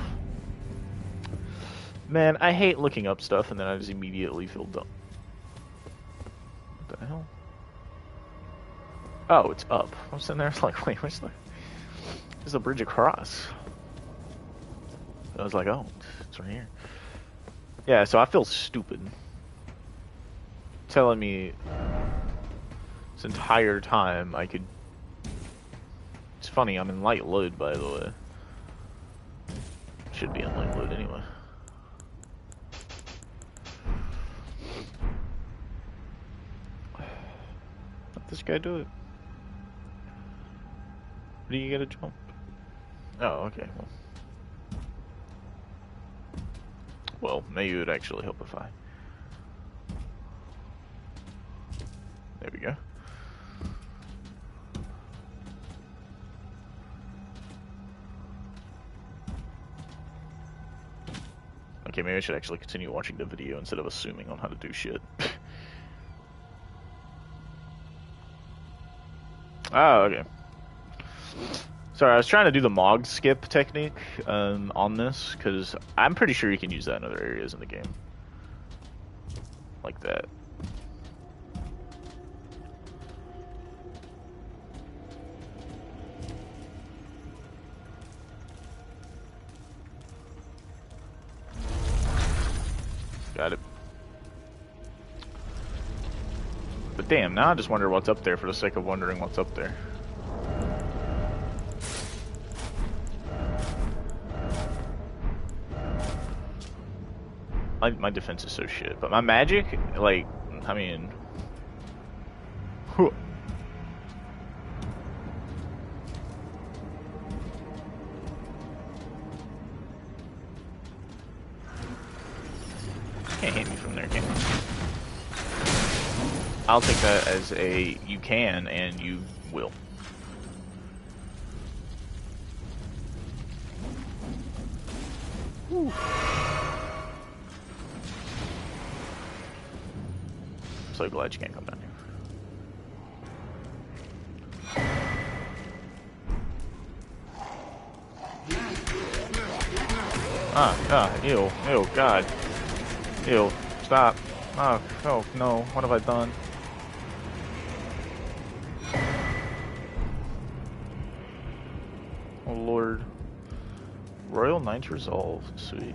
S1: Man, I hate looking up stuff and then I just immediately feel dumb. What the hell? Oh, it's up. I'm sitting there like, wait, there's a bridge across. I was like, oh, it's right here. Yeah, so I feel stupid. Telling me this entire time I could... It's funny, I'm in light load, by the way. Should be in light load anyway. Let this guy do it. Do you get a jump? Oh, okay. Well, maybe it would actually help if I... There we go. Okay, maybe I should actually continue watching the video instead of assuming on how to do shit. Oh, okay. Sorry, I was trying to do the Mog skip technique on this, because I'm pretty sure you can use that in other areas in the game. Like that. Got it. But damn, now I just wonder what's up there for the sake of wondering what's up there. My defense is so shit, but my magic, like, I mean... Whew. Can't hit me from there, can you? I'll take that as a you can and you will. Whew. so glad you can't come down here. Ew, God. Ew, stop. Oh, no, what have I done? Oh, Lord. Royal Knights resolved, sweet.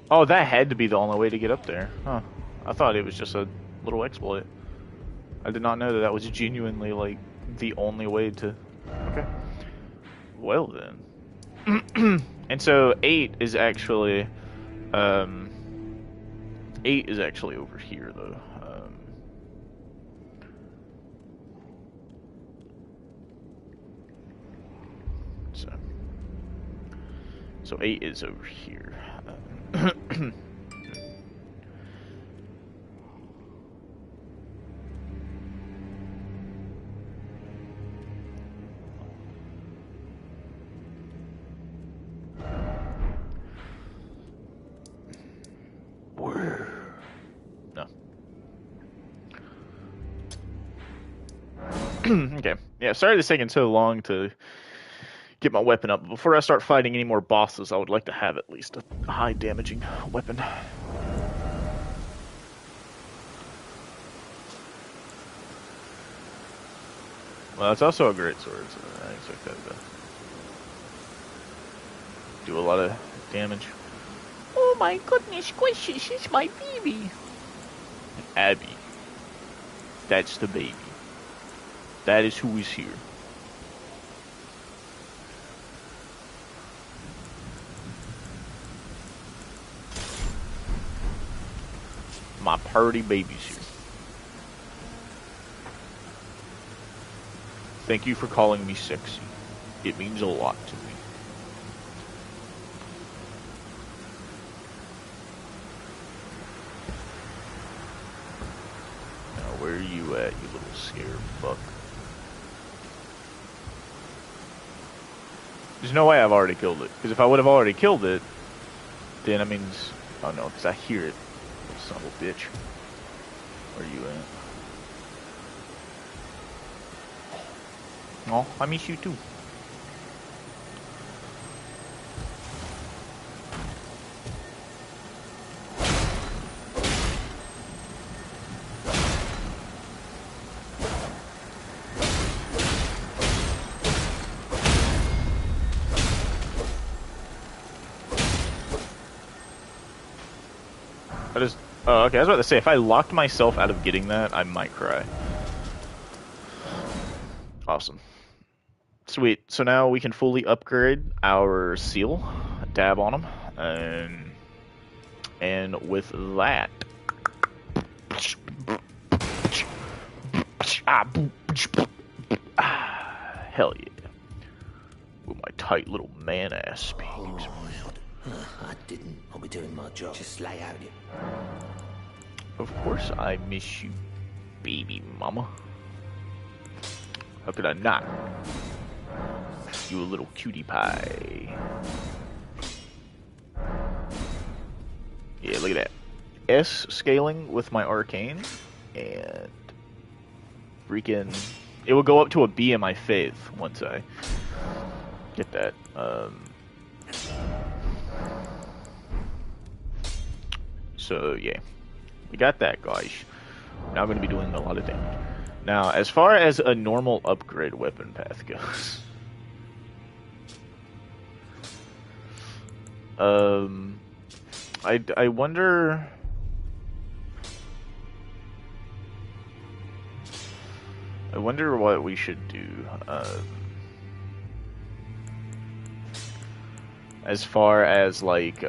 S1: Oh, that had to be the only way to get up there. Huh. I thought it was just a little exploit. I did not know that that was genuinely, like, the only way to... Okay. Well, then. And so, 8 is actually... 8 is actually over here, though. So 8 is over here. No. Okay. Yeah, sorry this taking so long to get my weapon up. Before I start fighting any more bosses, I would like to have at least a high damaging weapon. Well, it's also a great sword, so I expect that to do a lot of damage. Oh my goodness gracious, it's my baby! Abby. That's the baby. That is who is here. My purty baby's here. Thank you for calling me sexy. It means a lot to me. Now, where are you at, you little scared fuck? There's no way I've already killed it. Because if I would have already killed it, then that means... Oh no, because I hear it. Son of a bitch. Where are you at? Oh, I miss you too. I just... Oh, okay, I was about to say, if I locked myself out of getting that, I might cry. Awesome. Sweet. So now we can fully upgrade our seal. Dab on them. And with that... Hell yeah. With my tight little man-ass speaks.
S6: I didn't. I'll be doing my job. Just lay out it.
S1: Of course I miss you, baby mama. How could I not? You a little cutie pie. Yeah, look at that. S scaling with my arcane, and freaking... It will go up to a B in my faith once I get that. So, yeah. We got that, guys. Now I'm going to be doing a lot of damage. Now, as far as a normal upgrade weapon path goes... I wonder... I wonder what we should do. As far as, like,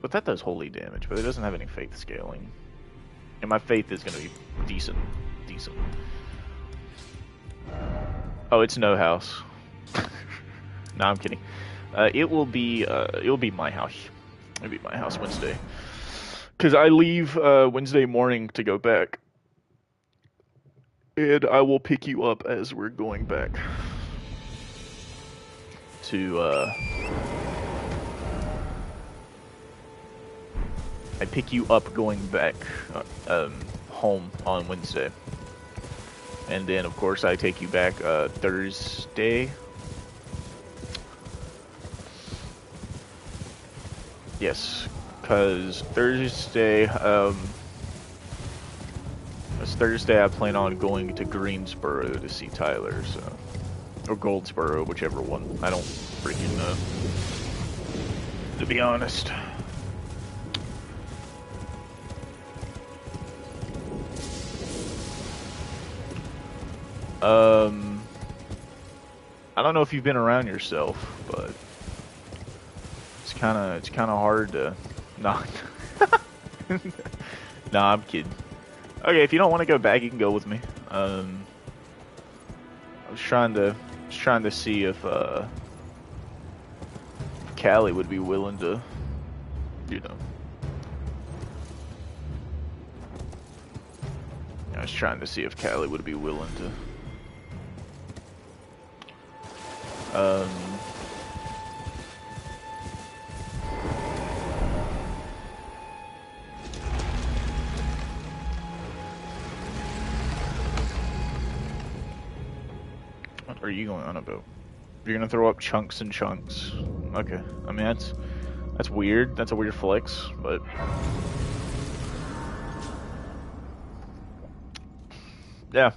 S1: But that does holy damage, but it doesn't have any faith scaling. And my faith is going to be decent. Decent. Oh, it's no house. No, I'm kidding. It'll be my house. It'll be my house Wednesday. Because I leave Wednesday morning to go back. And I will pick you up as we're going back to, I pick you up going back, home on Wednesday. And then, of course, I take you back, Thursday. Yes, because Thursday, it's Thursday I plan on going to Greensboro to see Tyler, so. Or Goldsboro, whichever one. I don't freaking know, to be honest. I don't know if you've been around yourself, but it's kind of hard to not. Nah, I'm kidding. Okay, if you don't want to go back, you can go with me. I was trying to see if Callie would be willing to, you know. I was trying to see if Callie would be willing to. What are you going on about? You're gonna throw up chunks and chunks. Okay, I mean that's weird. That's a weird flex, but yeah.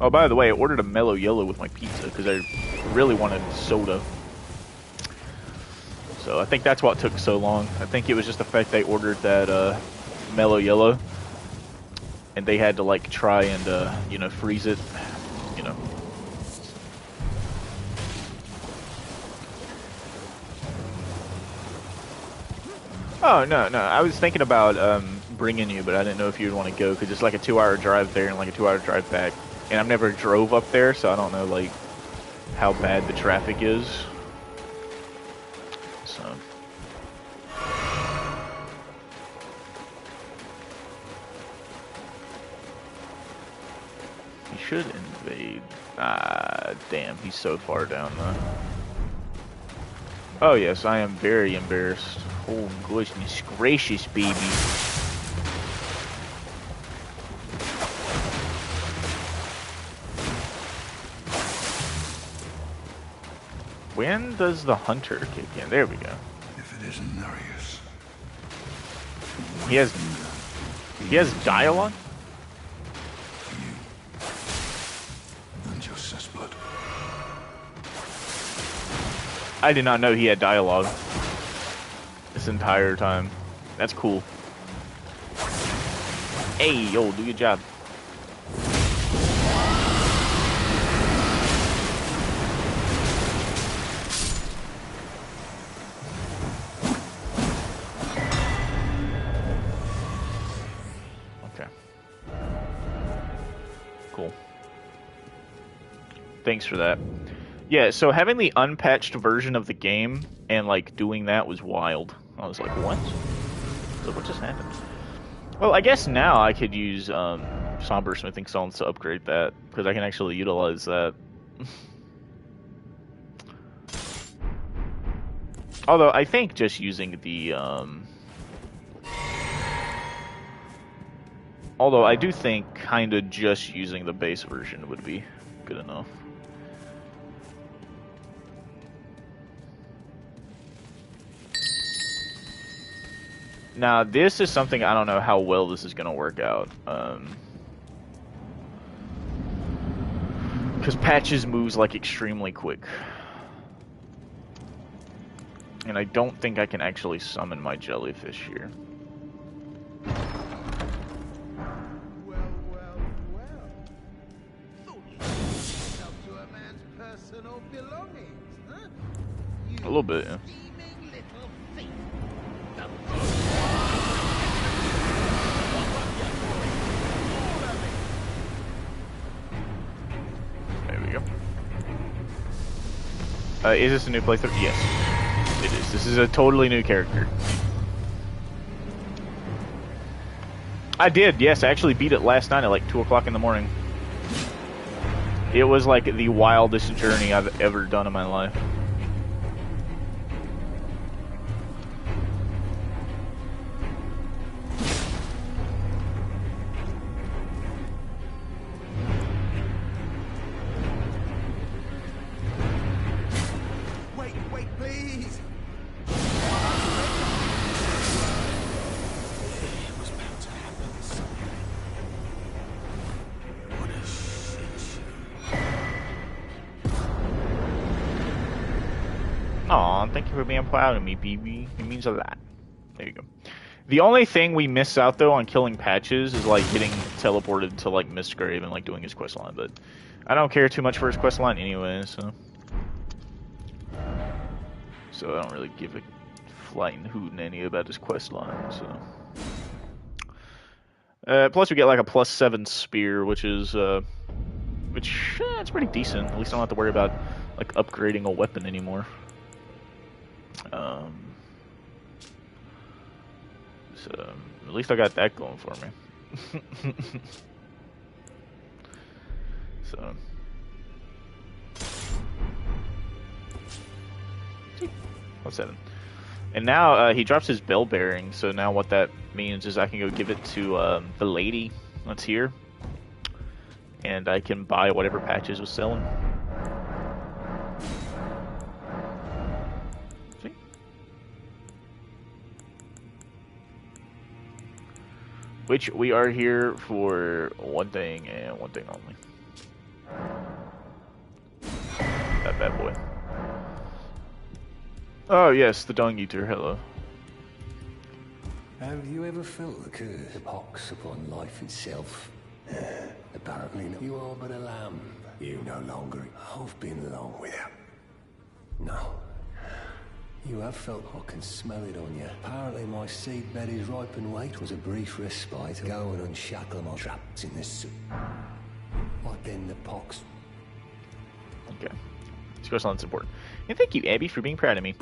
S1: Oh, by the way, I ordered a mellow yellow with my pizza because I really wanted soda. So I think that's what took so long. I think it was just the fact they ordered that mellow yellow, and they had to like try and you know, freeze it, you know. Oh no, I was thinking about bringing you, but I didn't know if you'd want to go because it's like a 2-hour drive there and like a 2-hour drive back. And I've never drove up there, so I don't know like how bad the traffic is. So he should invade. Ah, damn, he's so far down though. Oh yes, I am very embarrassed. Oh goodness gracious, baby. When does the hunter kick in? There we go.
S2: If it isn't Nereus.
S1: He has dialogue?
S2: You and your cessblood.
S1: I did not know he had dialogue this entire time. That's cool. Hey, yo, do your job. Thanks for that. Yeah, so having the unpatched version of the game and like doing that was wild. I was like, what? What just happened? Well, I guess now I could use Somber Smithing Stones to upgrade that because I can actually utilize that. Although I think just using the although I do think kind of just using the base version would be good enough. Now, this is something I don't know how well this is going to work out. Because Patches moves like extremely quick. And I don't think I can actually summon my jellyfish here. A little bit, yeah. There we go. Is this a new playthrough? Yes, it is. This is a totally new character. I did, yes. I actually beat it last night at like 2 o'clock in the morning. It was like the wildest journey I've ever done in my life.
S2: Wait, please!
S4: It was bound to happen. What a shit show.
S1: Aw, thank you for being proud of me, BB. It means a lot. There you go. The only thing we miss out, though, on killing Patches is, like, getting teleported to, like, Mistgrave and, like, doing his questline, but I don't care too much for his questline anyway, so... So I don't really give a flying hootenanny about his questline, so... Plus we get, like, a +7 spear, which is, it's pretty decent. At least I don't have to worry about, like, upgrading a weapon anymore. So, at least I got that going for me. So. +7. And now he drops his bell bearing, so now what that means is I can go give it to the lady that's here. And I can buy whatever Patches was selling. Which we are here for one thing and one thing only. That bad boy. Oh yes, the dung eater, hello.
S7: Have you ever felt the curse of pox upon life itself? Apparently not. You are but a lamb. You no longer. I've been long without. No. You have felt I can smell it on you. Apparently my seedbed is ripe and wait was a brief respite. Go and unshackle my traps in this soup. What then the pox?
S1: Okay. This questline's important. And thank you, Abby, for being proud of me.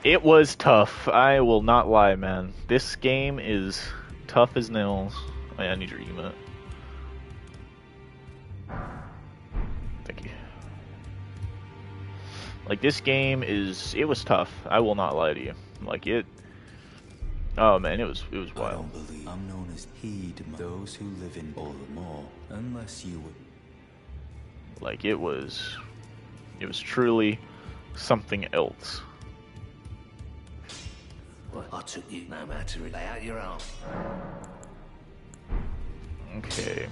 S1: It was tough. I will not lie, man. This game is tough as nails. Oh, yeah, I need your emote. Thank you. Like, this game is... It was tough. I will not lie to you. Like, it... Oh, man, it was wild.
S4: I don't believe I'm known as heed those who live in Baltimore, unless you would.
S1: Like, it was truly something else.
S6: Well, I took you no matter to lay out your arm.
S1: Okay.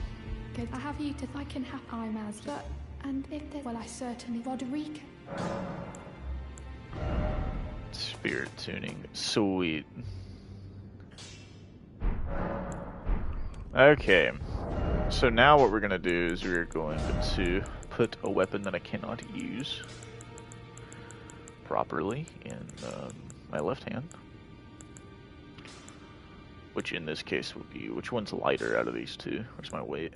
S8: Good. I have you to I can have I'm as but and if there well I certainly Roderick.
S1: Spirit tuning. Sweet. Okay. So now what we're going to do is we're going to put a weapon that I cannot use properly in my left hand. Which in this case will be... Which one's lighter out of these two? Where's my weight?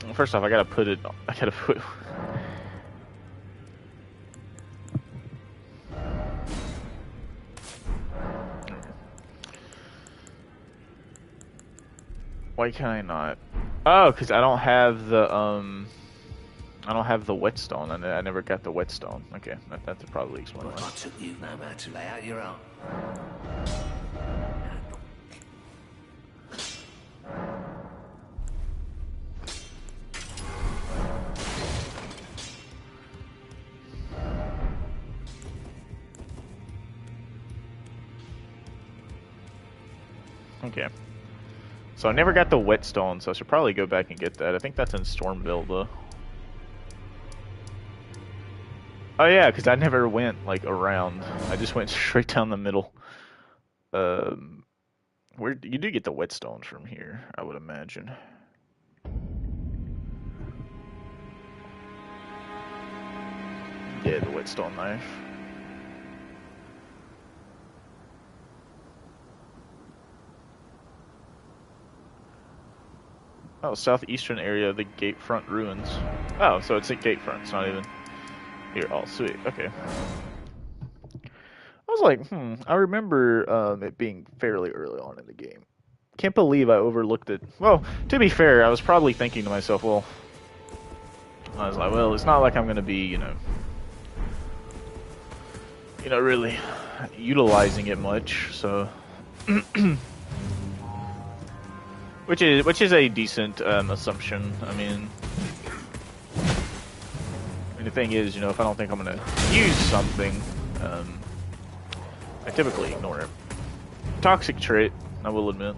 S1: Well, first off, I gotta put... Why can I not? Oh, because I don't have the whetstone. I never got the whetstone. Okay, that's probably explain
S6: Well,
S1: why.
S6: I took you no matter to lay out your arm.
S1: Okay. So I never got the whetstone, so I should probably go back and get that. I think that's in Stormville, though. Oh yeah, because I never went, like, around. I just went straight down the middle. Where you do get the whetstone from here, I would imagine. Yeah, the whetstone knife. Oh, southeastern area of the Gatefront ruins. Oh, so it's at Gatefront. It's not even here. Oh, sweet. Okay. I was like, I remember it being fairly early on in the game. Can't believe I overlooked it. Well, to be fair, I was probably thinking to myself, well, I was like, well, it's not like I'm going to be, really utilizing it much, so which is a decent assumption. I mean, the thing is, if I don't think I'm going to use something, I typically ignore it. Toxic trait, I will admit.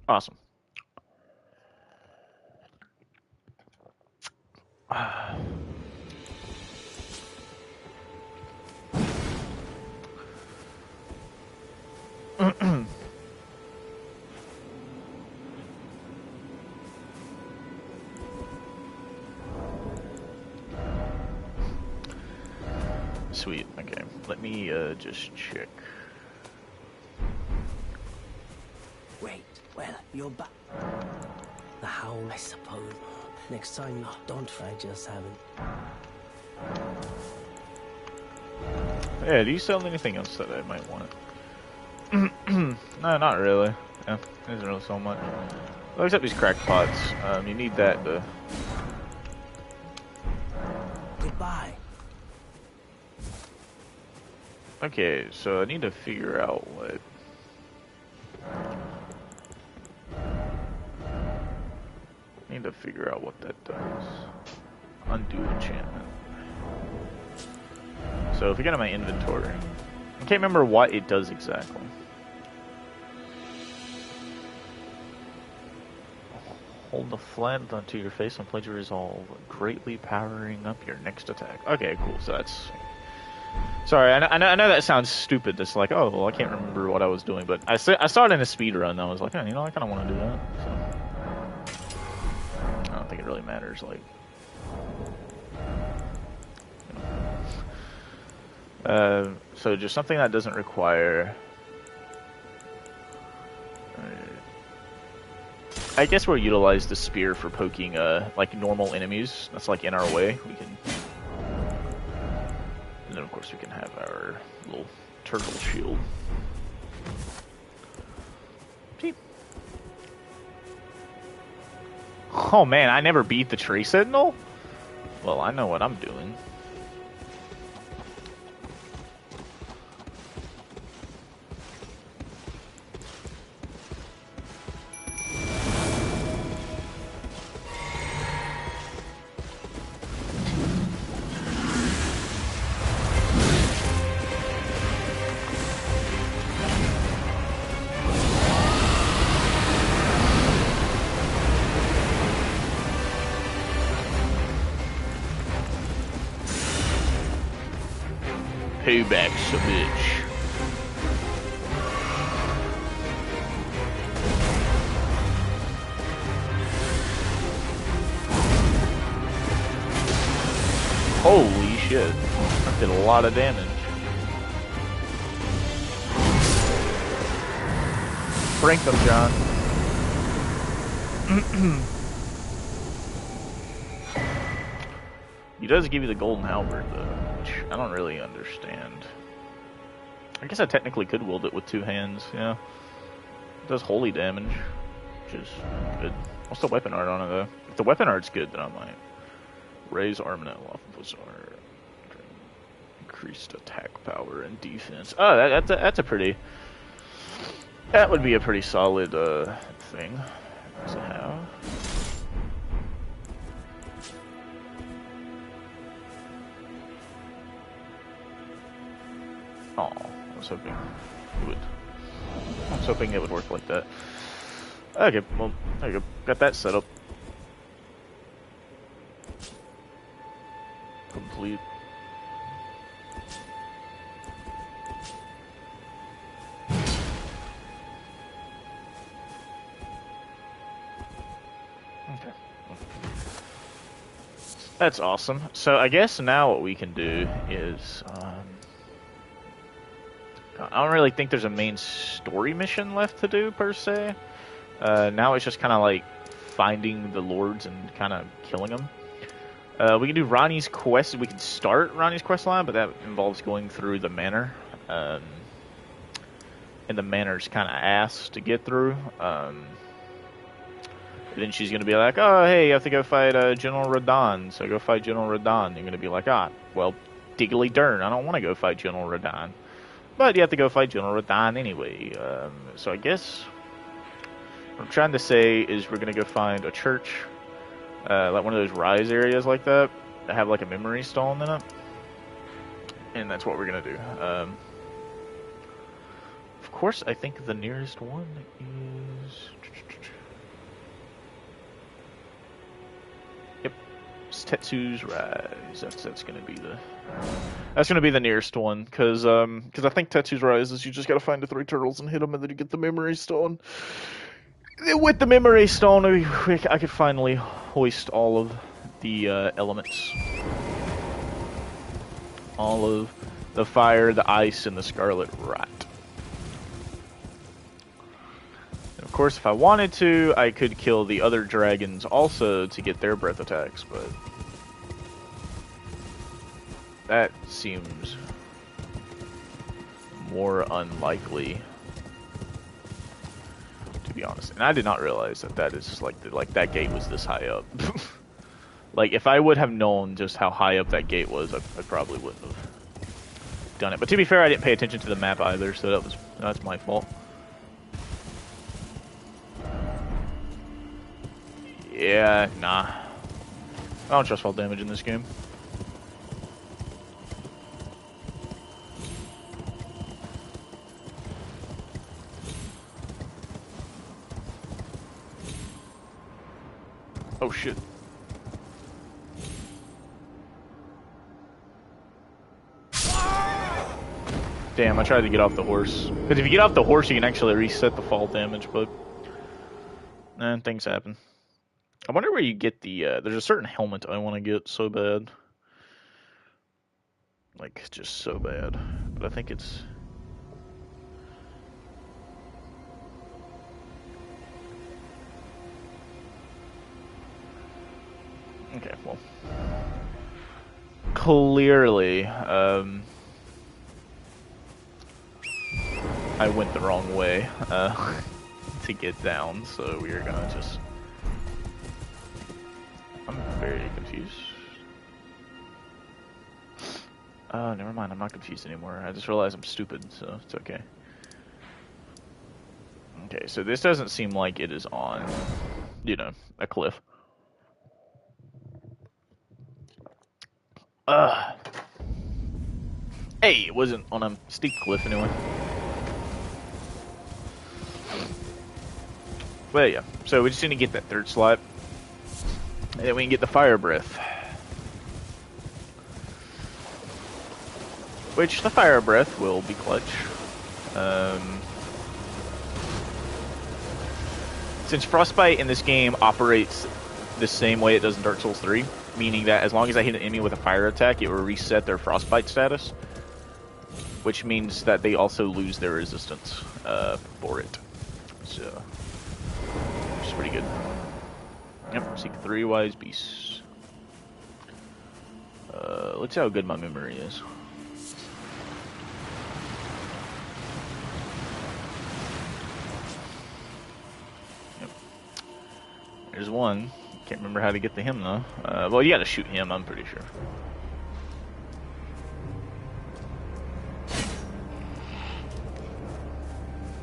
S1: Awesome. Sweet. Okay. Let me just check.
S9: Wait. Well, you're back. The howl, I suppose. Next time you don't try, just haven't.
S1: Yeah, do you sell anything else that I might want? No, not really. Yeah, it isn't really so much. Well, except these crackpots. You need that to...
S9: Goodbye.
S1: Okay, so I need to figure out what... that does. Undo enchantment. So if we get in my inventory... I can't remember what it does exactly. Hold the flat onto your face and pledge your resolve, greatly powering up your next attack. Okay, cool. So that's... Sorry, I know that sounds stupid. It's like, oh, well, I can't remember what I was doing, but I saw it in a speed run. And I was like, oh, I kind of want to do that. So, I don't think it really matters. Like, so just something that doesn't require. I guess we'll utilize the spear for poking like normal enemies. That's like in our way. We can. And then, of course, we can have our little turtle shield. Cheap. Oh man, I never beat the Tree Sentinel? Well, I know what I'm doing. Payback's a bitch. Holy shit. That did a lot of damage. Break them, John. He does give you the golden halberd, though, which I don't really understand. I guess I technically could wield it with two hands, yeah. It does holy damage, which is good. What's the weapon art on it, though? If the weapon art's good, then I might. Raise armament, lawful art. Increased attack power and defense. Oh, that's a pretty... That would be a pretty solid thing to have. Oh, I was hoping it would. I was hoping it would work like that. Okay, well, there you go. Got that set up. Complete. Okay. That's awesome. So I guess now what we can do is, I don't really think there's a main story mission left to do, per se. Now it's just kind of like finding the lords and kind of killing them. We can do Ronnie's quest. We can start Ronnie's quest line, but that involves going through the manor. And the manor's kind of ass to get through. Then she's going to be like, oh, hey, you have to go fight General Radon. So go fight General Radon. You're going to be like, well, diggly darn, I don't want to go fight General Radon. But you have to go fight General Radon anyway. So I guess what I'm trying to say is we're going to go find a church, like one of those rise areas like that have like a memory stone in it. And that's what we're going to do. Of course, I think the nearest one is... Yep, it's Tetsu's Rise. That's going to be the nearest one, because I think Tetsu's Rise is you just got to find the 3 turtles and hit them, and then you get the memory stone. With the memory stone, I could finally hoist all of the elements. All of the fire, the ice, and the scarlet rot. And of course, if I wanted to, I could kill the other dragons also to get their breath attacks, but that seems more unlikely, to be honest. And I did not realize that is like that gate was this high up. Like, if I would have known just how high up that gate was, I probably wouldn't have done it. But to be fair, I didn't pay attention to the map either, so that's my fault. Yeah, nah. I don't trust fall damage in this game. Oh shit. Damn, I tried to get off the horse. Because if you get off the horse, you can actually reset the fall damage, but... things happen. I wonder where you get the... there's a certain helmet I want to get so bad. Like, just so bad. But I think it's... Okay, well... Clearly, I went the wrong way to get down, so we are gonna just... I'm very confused. Never mind, I'm not confused anymore. I just realized I'm stupid, so it's okay. Okay, so this doesn't seem like it is on, you know, a cliff. Hey, it wasn't on a steep cliff anyway. Well, yeah. So we just need to get that third slot, and then we can get the fire breath. Which the fire breath will be clutch. Since frostbite in this game operates the same way it does in Dark Souls 3, meaning that as long as I hit an enemy with a fire attack, it will reset their frostbite status, which means that they also lose their resistance for it. So, which is pretty good. Yep, seek 3 wise beasts. Let's see how good my memory is. Yep. There's one. Can't remember how to get to him though. Well, you gotta shoot him, I'm pretty sure.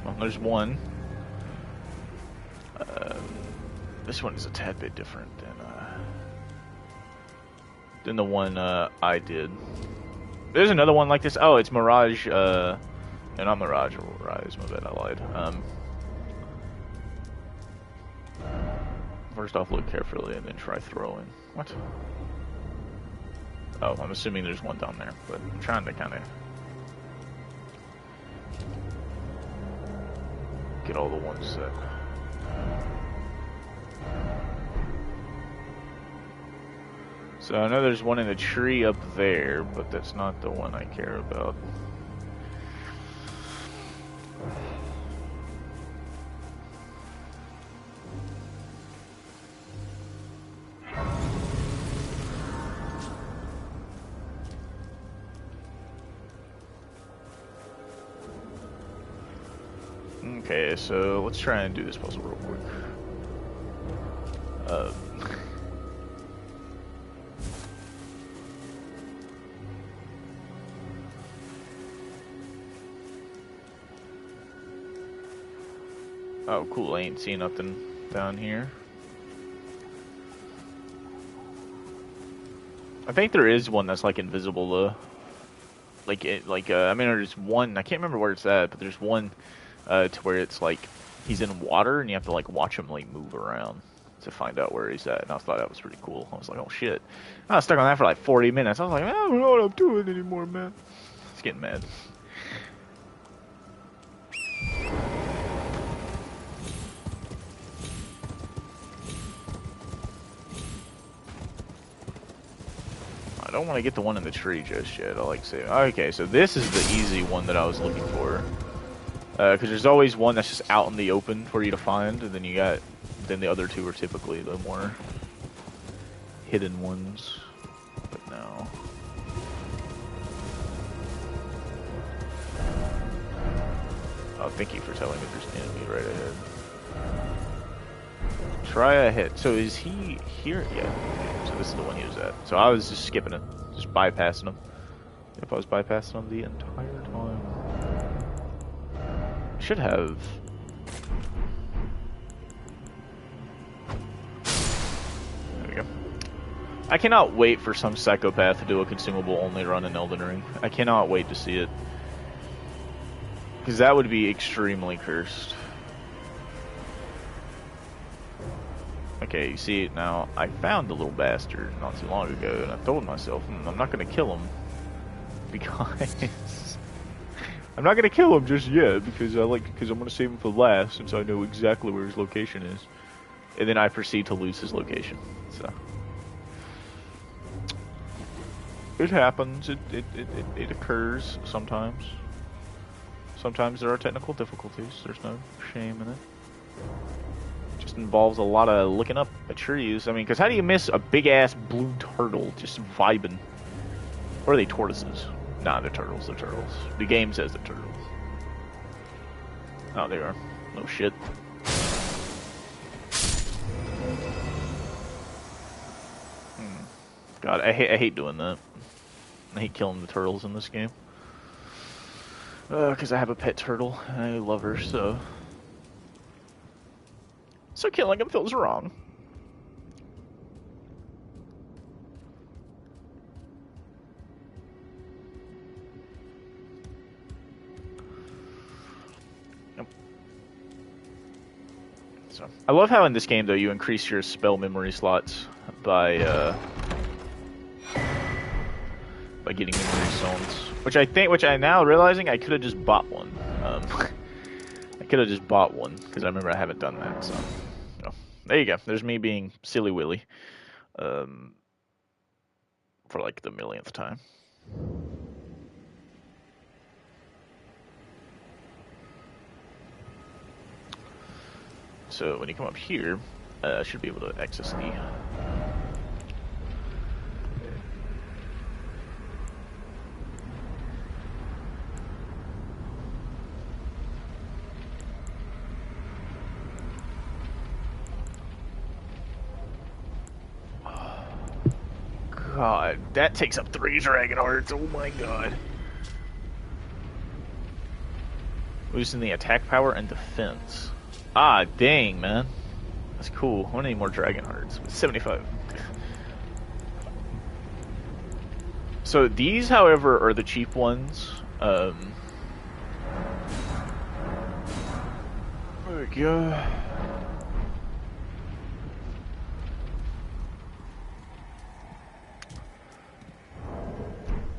S1: Well, there's one. This one is a tad bit different than the one I did. There's another one like this. Oh, it's Mirage. No, not Mirage. Rise. My bad. I lied. First off, look carefully and then try throwing. What? Oh, I'm assuming there's one down there, but I'm trying to kind of get all the ones that... So I know there's one in a tree up there, but that's not the one I care about. Okay, so let's try and do this puzzle real quick. Oh, cool. I ain't seeing nothing down here. I think there is one that's like invisible though. I mean, there's one. I can't remember where it's at, but there's one to where it's like he's in water and you have to like watch him like move around to find out where he's at. And I thought that was pretty cool. I was like, oh shit. I was stuck on that for like 40 minutes. I was like, I don't know what I'm doing anymore, man. It's getting mad. I don't want to get the one in the tree just yet. I like saying, okay, so this is the easy one that I was looking for. Because there's always one that's just out in the open for you to find, and then the other two are typically the more hidden ones. But no. Oh, thank you for telling me there's an enemy right ahead. Try ahead. So is he here? Yeah. Okay. So this is the one he was at. So I was just skipping it. Just bypassing him. If I was bypassing him the entire time. Should have. There we go. I cannot wait for some psychopath to do a consumable only run in Elden Ring. I cannot wait to see it. Because that would be extremely cursed. Okay, you see, now, I found the little bastard not too long ago, and I told myself, I'm not going to kill him. Because... I'm not going to kill him just yet, because I'm going to save him for last, since I know exactly where his location is. And then I proceed to lose his location, so... It happens, it occurs sometimes. Sometimes there are technical difficulties, there's no shame in it. Just involves a lot of looking up at trees. I mean, because how do you miss a big-ass blue turtle just vibing? Or are they tortoises? Nah, they're turtles, they're turtles. The game says they're turtles. Oh, they are. No shit. God, I hate doing that. I hate killing the turtles in this game. Because I have a pet turtle, and I love her, so... So killing him feels wrong. Yep. So I love how in this game though you increase your spell memory slots by getting memory stones, which I now realizing I could have just bought one. I could have just bought one because I remember I haven't done that. So. There you go. There's me being silly willy, for like the millionth time. So when you come up here, I should be able to access the. God, that takes up 3 dragon hearts. Oh my god. Boosting the attack power and defense. Ah, dang, man. That's cool. I need more dragon hearts. 75. So these, however, are the cheap ones. There we go.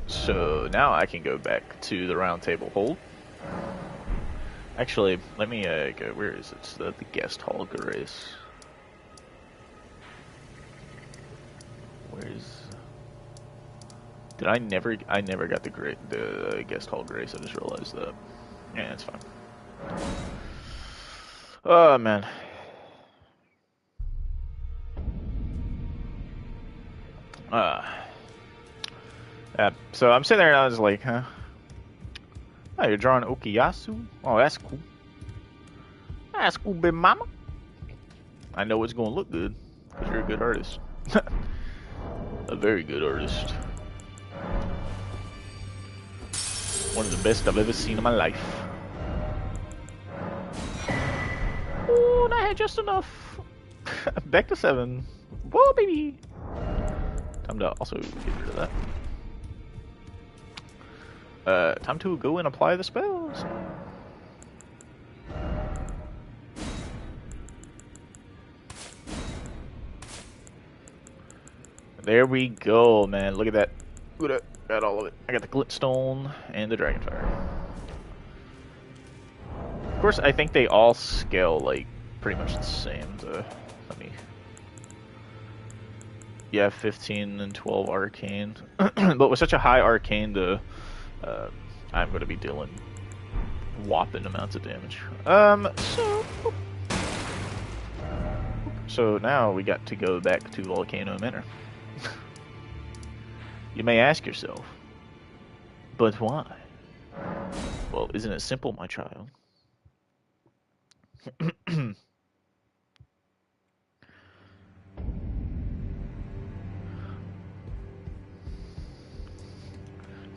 S1: So now I can go back to the round table hold. Actually, let me go. Where is it? It's the guest hall grace. Where's? Did I never got the guest hall grace. I just realized that. Yeah, it's fine. Oh man. So I'm sitting there and I was like, huh? Oh, you're drawing Okuyasu? Oh, that's cool. That's cool, baby mama. I know it's gonna look good because you're a good artist. A very good artist. One of the best I've ever seen in my life. Oh, I had just enough. Back to 7. Whoa, baby. Time to also get rid of that. Time to go and apply the spells. There we go, man. Look at that. Look at that. Got all of it. I got the glitstone and the dragonfire. Of course, I think they all scale like pretty much the same. Let me. Yeah, 15 and 12 arcane. But with such a high arcane, I'm going to be dealing whopping amounts of damage. So now we got to go back to Volcano Manor. You may ask yourself, but why? Well, isn't it simple, my child?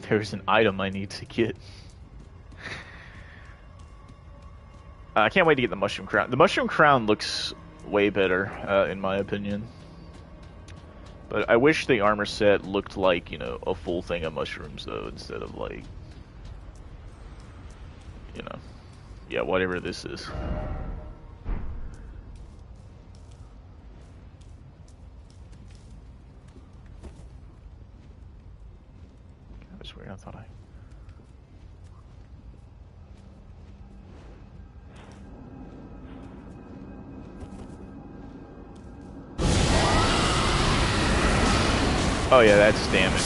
S1: There's an item I need to get. I can't wait to get the mushroom crown. The mushroom crown looks way better, in my opinion. But I wish the armor set looked like, you know, a full thing of mushrooms, though, instead of, like, you know, yeah, whatever this is. That was weird, I thought Oh yeah, that's damage.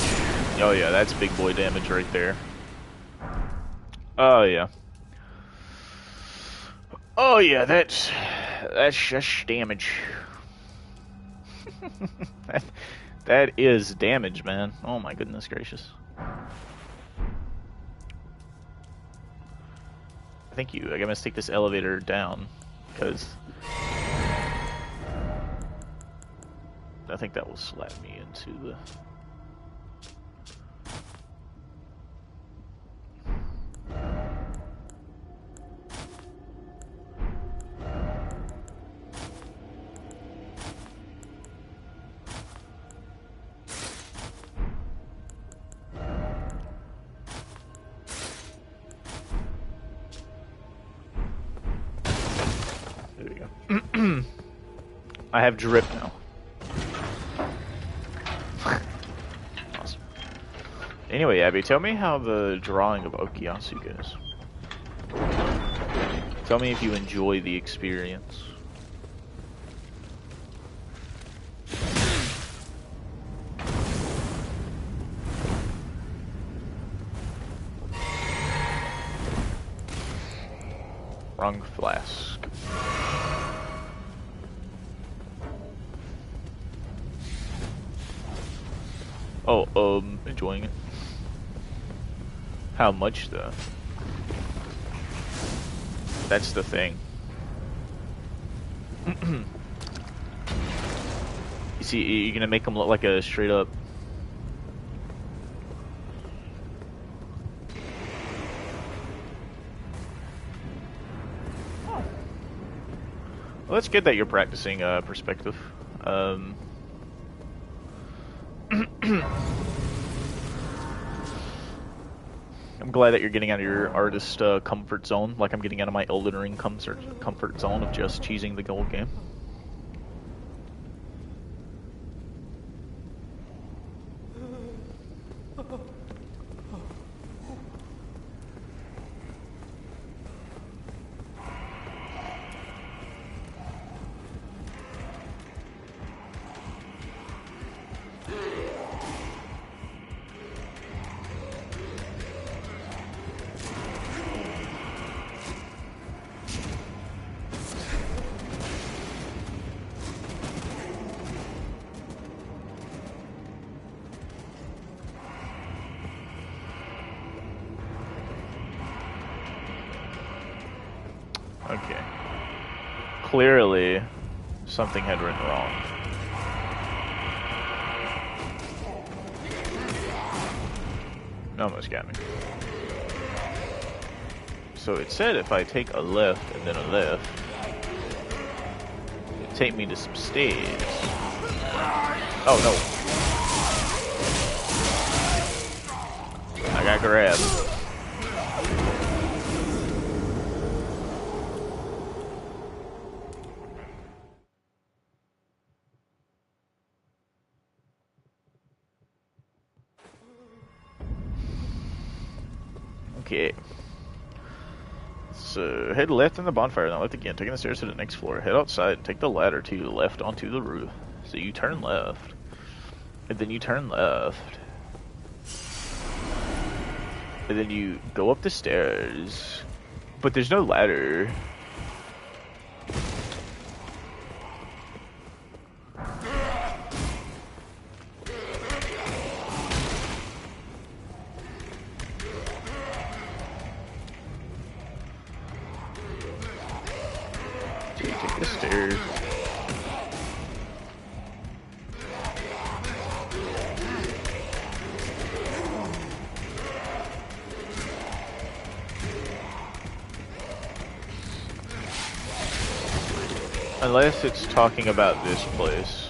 S1: Oh yeah, that's big boy damage right there. Oh yeah. Oh yeah, that's just damage. that is damage, man. Oh my goodness gracious. Thank you. I must take this elevator down because I think that will slap me into the... There we go. I have drip now. Awesome. Anyway, Abby, tell me how the drawing of Okiasu goes. Tell me if you enjoy the experience. Wrong flask. Oh, enjoying it. How much though? That's the thing. You see, you're gonna make them look like a straight up. Well, that's good that you're practicing perspective. I'm glad that you're getting out of your artist comfort zone, like I'm getting out of my Elden Ring comfort zone of just cheesing the gold game. Okay. clearly something had went wrong. Almost got me. So it said if I take a left and then a left, it'd take me to some stairs. Oh no. I got grabbed. Okay. So, head left in the bonfire, then left again, taking the stairs to the next floor. Head outside and take the ladder to the left onto the roof. So you turn left, and then you turn left, and then you go up the stairs, but there's no ladder. Take the stairs. Unless it's talking about this place.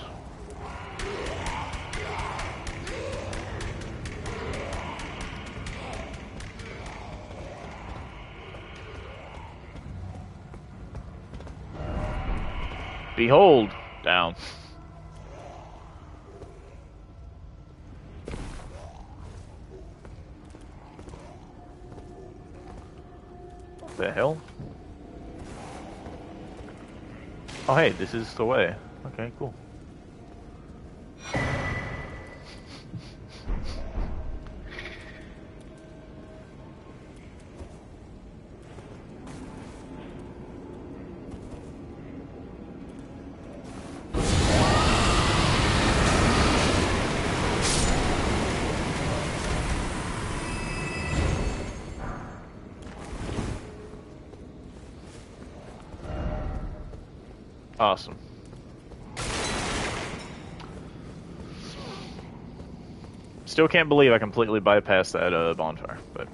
S1: Behold, down. What the hell? Oh hey, this is the way. Okay, cool. Awesome. Still can't believe I completely bypassed that bonfire, but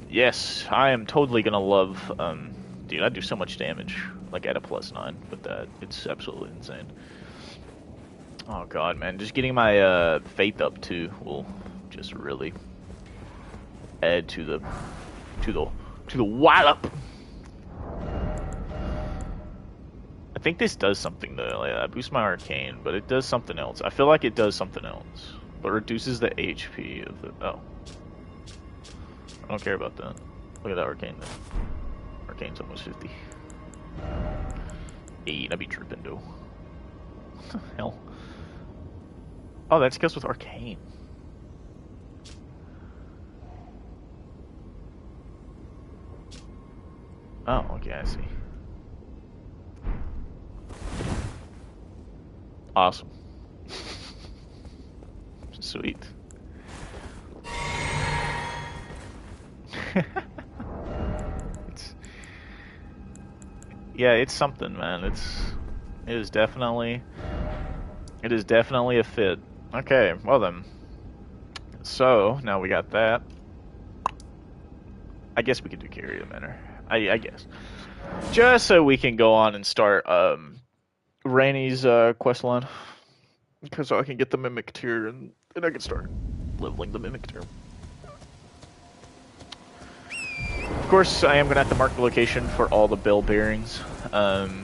S1: yes, I am totally gonna love. Dude, I do so much damage, like at a +9 with that. It's absolutely insane. Oh god, man, just getting my faith up too will just really add to the wallop. I think this does something though. Like, I boost my arcane, but it does something else. I feel like it does something else, but reduces the HP of the. Oh, I don't care about that. Look at that arcane. Then. Arcane's almost 50. Hey, that'd be tripping though. What the hell? Oh, that's goes with arcane. Oh, okay, I see. Awesome. Sweet. Yeah, it's something, man. It is definitely a fit. Okay, well then. So now we got that. I guess we could do carry the manor. I guess. Just so we can go on and start Rainey's quest line, because I can get the mimic tier and I can start leveling the mimic tier. Of course, I am gonna have to mark the location for all the bell bearings. The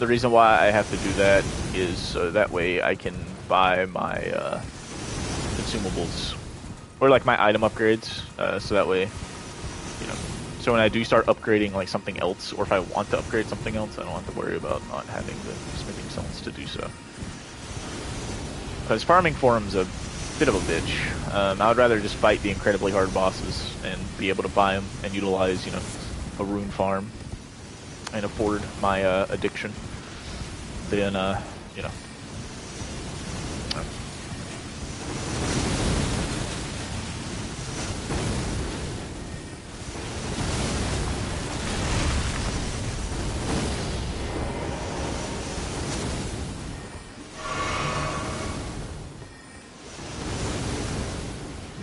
S1: reason why I have to do that is so that way I can buy my consumables or like my item upgrades. So that way, you know. So when I do start upgrading like something else, or if I want to upgrade something else, I don't have to worry about not having the smithing stones to do so. Because farming for them's a bit of a bitch. I would rather just fight the incredibly hard bosses and be able to buy them and utilize, you know, a rune farm and afford my addiction than, you know.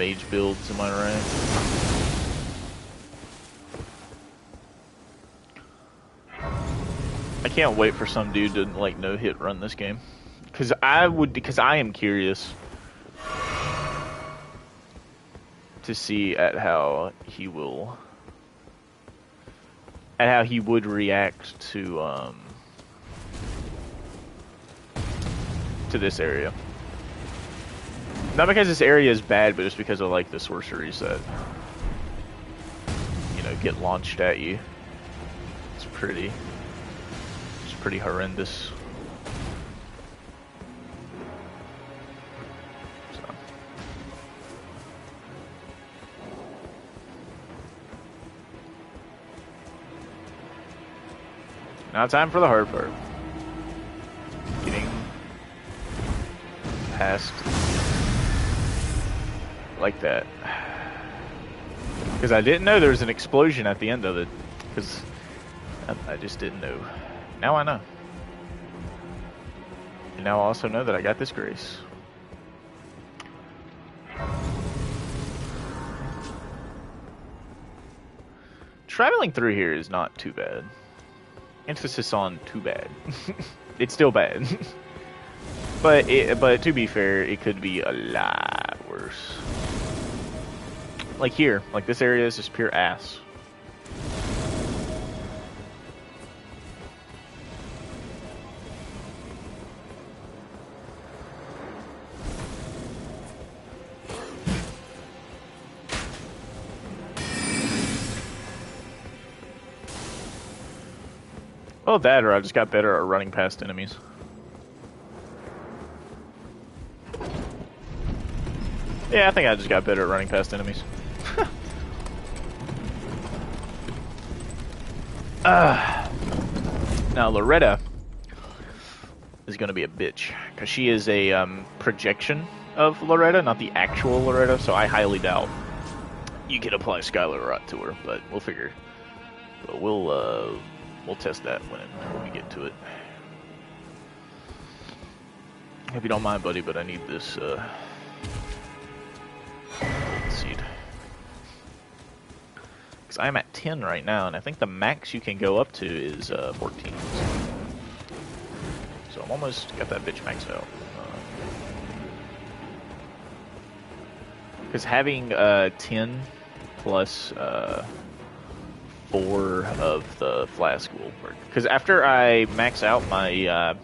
S1: mage builds, am I right? I can't wait for some dude to like no hit run this game. Because I am curious to see at how he would react to this area. Not because this area is bad, but just because of like the sorceries that, you know, get launched at you. It's pretty horrendous. So. Now time for the hard part. Getting past like that. Because I didn't know there was an explosion at the end of it. Because I just didn't know. Now I know. And now I also know that I got this grace. Traveling through here is not too bad. Emphasis on too bad. It's still bad. But to be fair, it could be a lot worse. Like here, like this area is just pure ass. Well, that or I just got better at running past enemies. Yeah, I think I just got better at running past enemies. Now Loretta is going to be a bitch because she is a projection of Loretta, not the actual Loretta. So I highly doubt you can apply Skylar Rot to her, but we'll figure. But we'll test that when we get to it. If you don't mind, buddy, but I need this golden seed. Because I'm at 10 right now, and I think the max you can go up to is 14. So I'm almost got that bitch maxed out. Because having 10 plus 4 of the flask will work. Because after I max out my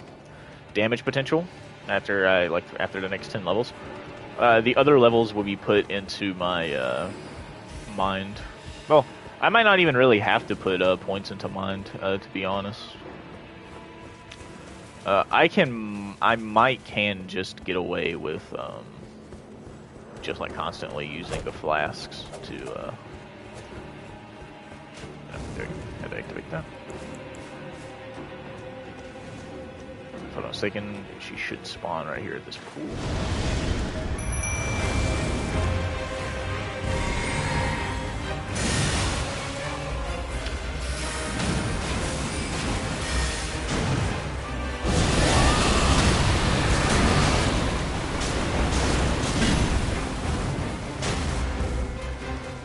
S1: damage potential, after the next 10 levels, the other levels will be put into my mind. Well, I might not even really have to put points into mind, to be honest. I might just get away with just like constantly using the flasks to had to activate that. If I'm not mistaken, she should spawn right here at this pool.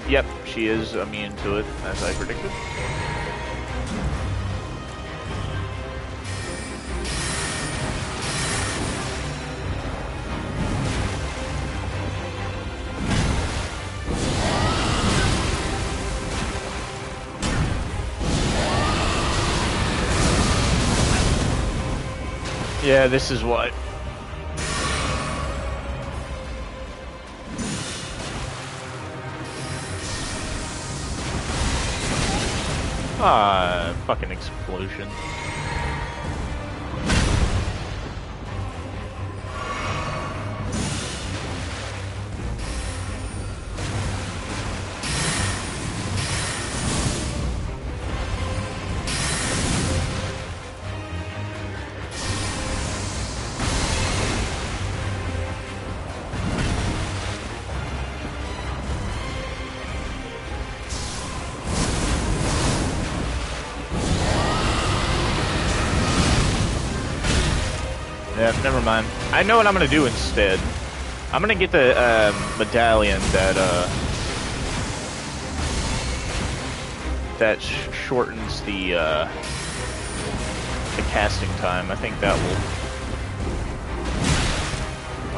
S1: Yep, she is immune to it, as I predicted. Yeah, this is what. Fucking explosion. Yeah, never mind. I know what I'm gonna do instead. I'm gonna get the medallion that shortens the casting time. I think that will.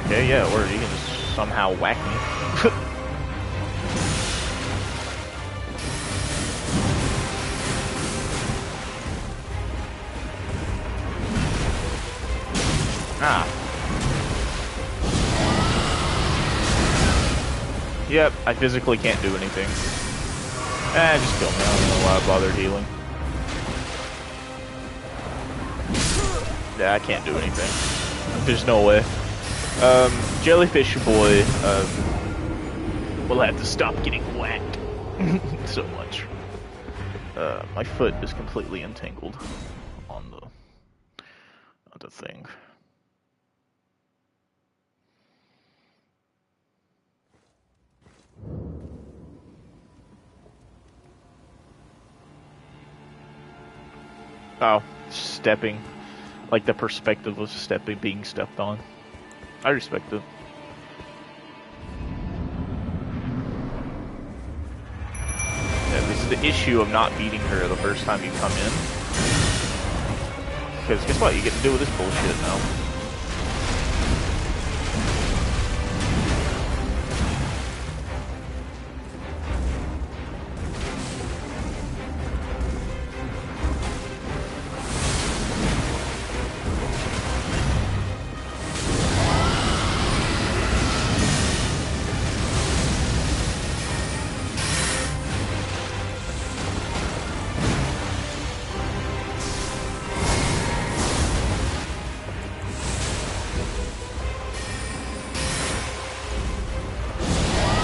S1: Okay, yeah, or you can just somehow whack me. Ah. Yep, I physically can't do anything. Just kill me. I don't know why I bothered healing. Yeah, I can't do anything. There's no way. Jellyfish boy, will have to stop getting whacked so much. My foot is completely entangled on the thing. Oh, stepping. Like the perspective of stepping, being stepped on. I respect it. Yeah, this is the issue of not beating her the first time you come in. Because guess what? You get to deal with this bullshit now.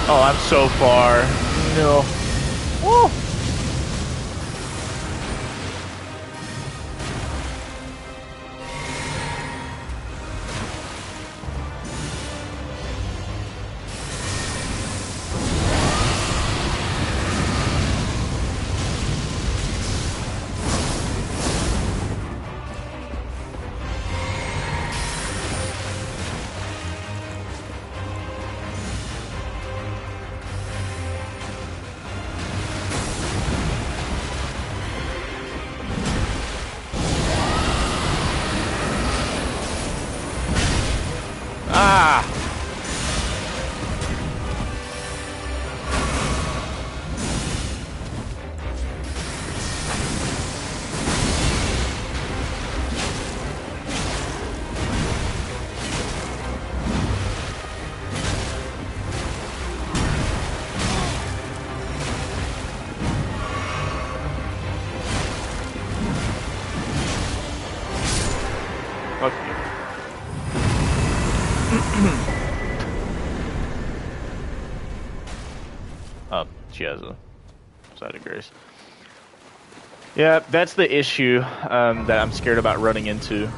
S1: Oh, I'm so far. No. Woo! Ah! Fuck you. Oh, she has a side of grace. Yeah, that's the issue that I'm scared about running into,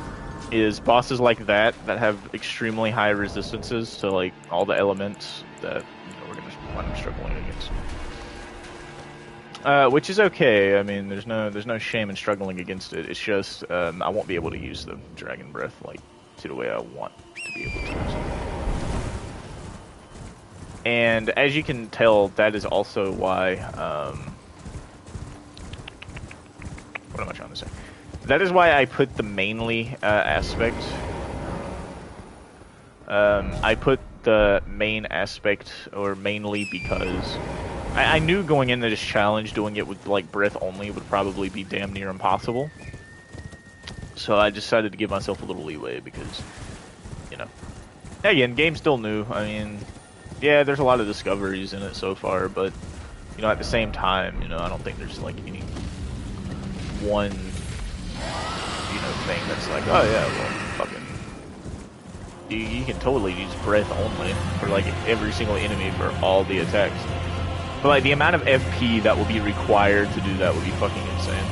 S1: is bosses like that have extremely high resistances to like all the elements that we're gonna wind up struggling against. Which is okay. I mean, there's no shame in struggling against it. It's just I won't be able to use the dragon breath like to the way I want to be able to use it. And as you can tell, that is also why, what am I trying to say? That is why I put the mainly aspect. I put the main aspect, or mainly because I knew going into this challenge, doing it with like breath only would probably be damn near impossible. So I decided to give myself a little leeway because, you know, again, game's still new. I mean, yeah, there's a lot of discoveries in it so far, but, you know, at the same time, you know, I don't think there's, like, any one, you know, thing that's like, oh, yeah, well, fucking, you can totally use breath only for, like, every single enemy for all the attacks. But, like, the amount of FP that will be required to do that would be fucking insane.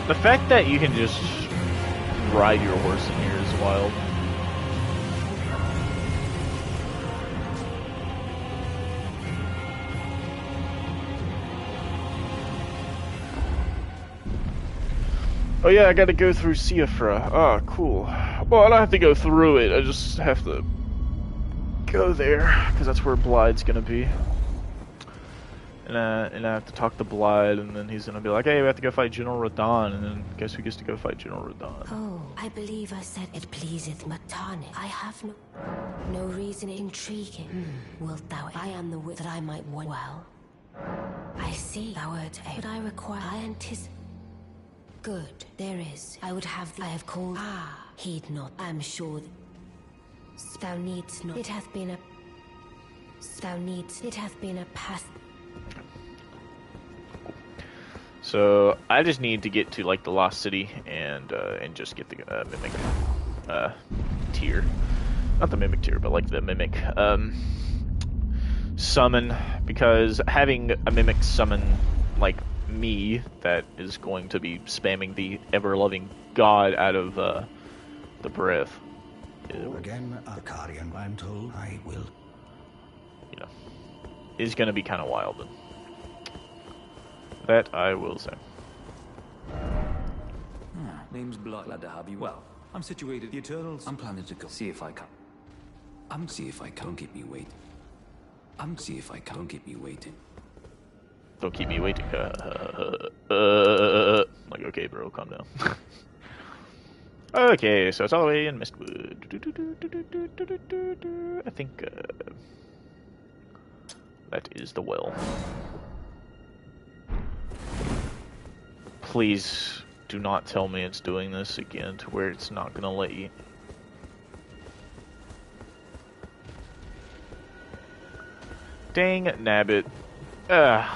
S1: The fact that you can just ride your horse in here is wild. Oh yeah, I gotta go through Siofra. Ah, cool. Well, I don't have to go through it, I just have to go there, because that's where Blide's gonna be. And I have to talk to Blide, and then he's gonna be like, hey, we have to go fight General Radahn, and then guess who gets to go fight General Radahn?
S5: Oh, I believe I said it pleaseth Matane. I have no reason intriguing. Wilt thou? I am the wit that I might want. Well, I see thou art a, but I require. I anticipate. Good, there is. I would have. I have called. Ah, heed not. I am sure. Thou needst not. It hath been a. Thou needst. It hath been a past.
S1: So I just need to get to like the Lost City and just get the mimic tier, not the mimic tier, but like the mimic summon, because having a mimic summon like me that is going to be spamming the ever-loving god out of the breath.
S10: Again, Akarian, I'm told I will.
S1: You know, is going to be kind of wild. And that I will say.
S11: Name's Blood. Glad to have you. Well, I'm situated. The Eternals. I'm planning to go. See if I can. See if I can. Don't keep me waiting. See if I can. Don't keep me waiting.
S1: Don't keep me waiting. Like, okay, bro, calm down. Okay, so it's all the way in Mistwood. I think that is the well. Please do not tell me it's doing this again to where it's not gonna let you. Dang nabbit. Yeah,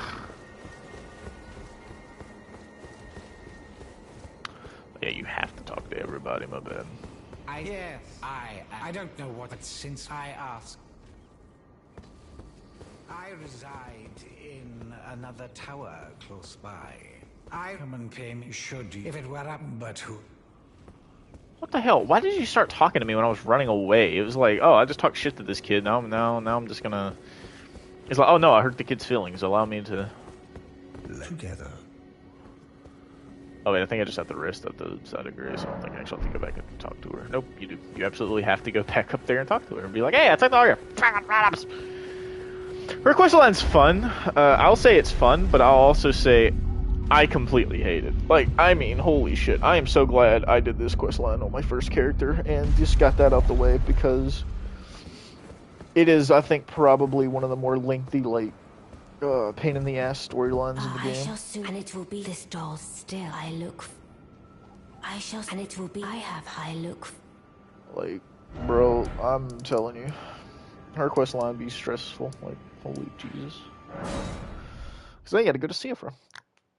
S1: you have to talk to everybody, my bad.
S10: I don't know what, but since I asked, I reside in another tower close by. I come and pay me should you, if it were up, but who?
S1: What the hell? Why did you start talking to me when I was running away? It was like, oh, I just talked shit to this kid. Now I'm just gonna. It's like, oh no, I hurt the kid's feelings. Allow me to.
S10: Together.
S1: Oh wait, I think I just have to rest at the side of Grace. I don't think I actually have to go back and talk to her. Nope, you do. You absolutely have to go back up there and talk to her and be like, hey, I took all your write-ups. Her quest line's fun. I'll say it's fun, but I'll also say I completely hate it. Like, I mean, holy shit. I am so glad I did this quest line on my first character and just got that out the way, because it is, I think, probably one of the more lengthy, like, pain in the ass storylines in the game.
S5: I shall soon, and it will be this doll still. I look. I shall, and it will be. I have high look.
S1: Like, bro, I'm telling you, her quest line be stressful. Like, holy Jesus. Because I got to go to Siofra,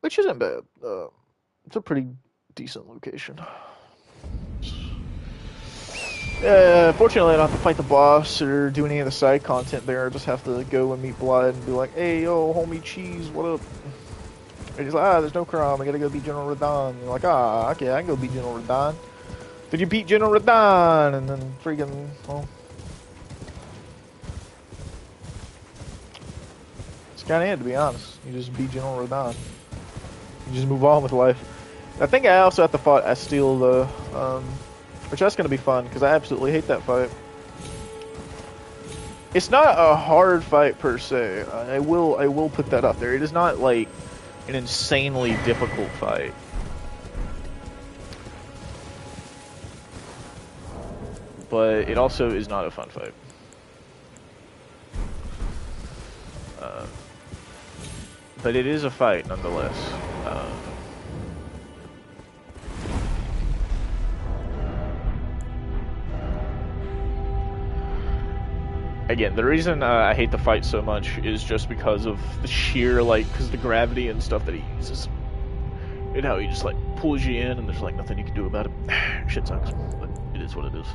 S1: which isn't bad. It's a pretty decent location. Fortunately, I don't have to fight the boss or do any of the side content there. I just have to go and meet Blood and be like, hey, yo, homie Cheese, what up? And he's like, there's no crime. I gotta go beat General Radahn. And you're like, okay, I can go beat General Radahn. Did you beat General Radahn? And then freaking, well, it's kind of it, to be honest. You just beat General Radahn. You just move on with life. I think I also have to fight Astil, though. Which that's going to be fun, because I absolutely hate that fight. It's not a hard fight, per se. I will put that up there. It is not, like, an insanely difficult fight. But it also is not a fun fight. But it is a fight, nonetheless. Again, the reason I hate the fight so much is just because of the sheer, like, because the gravity and stuff that he uses. And how he just, like, pulls you in and there's, like, nothing you can do about it. Shit sucks, but it is what it is.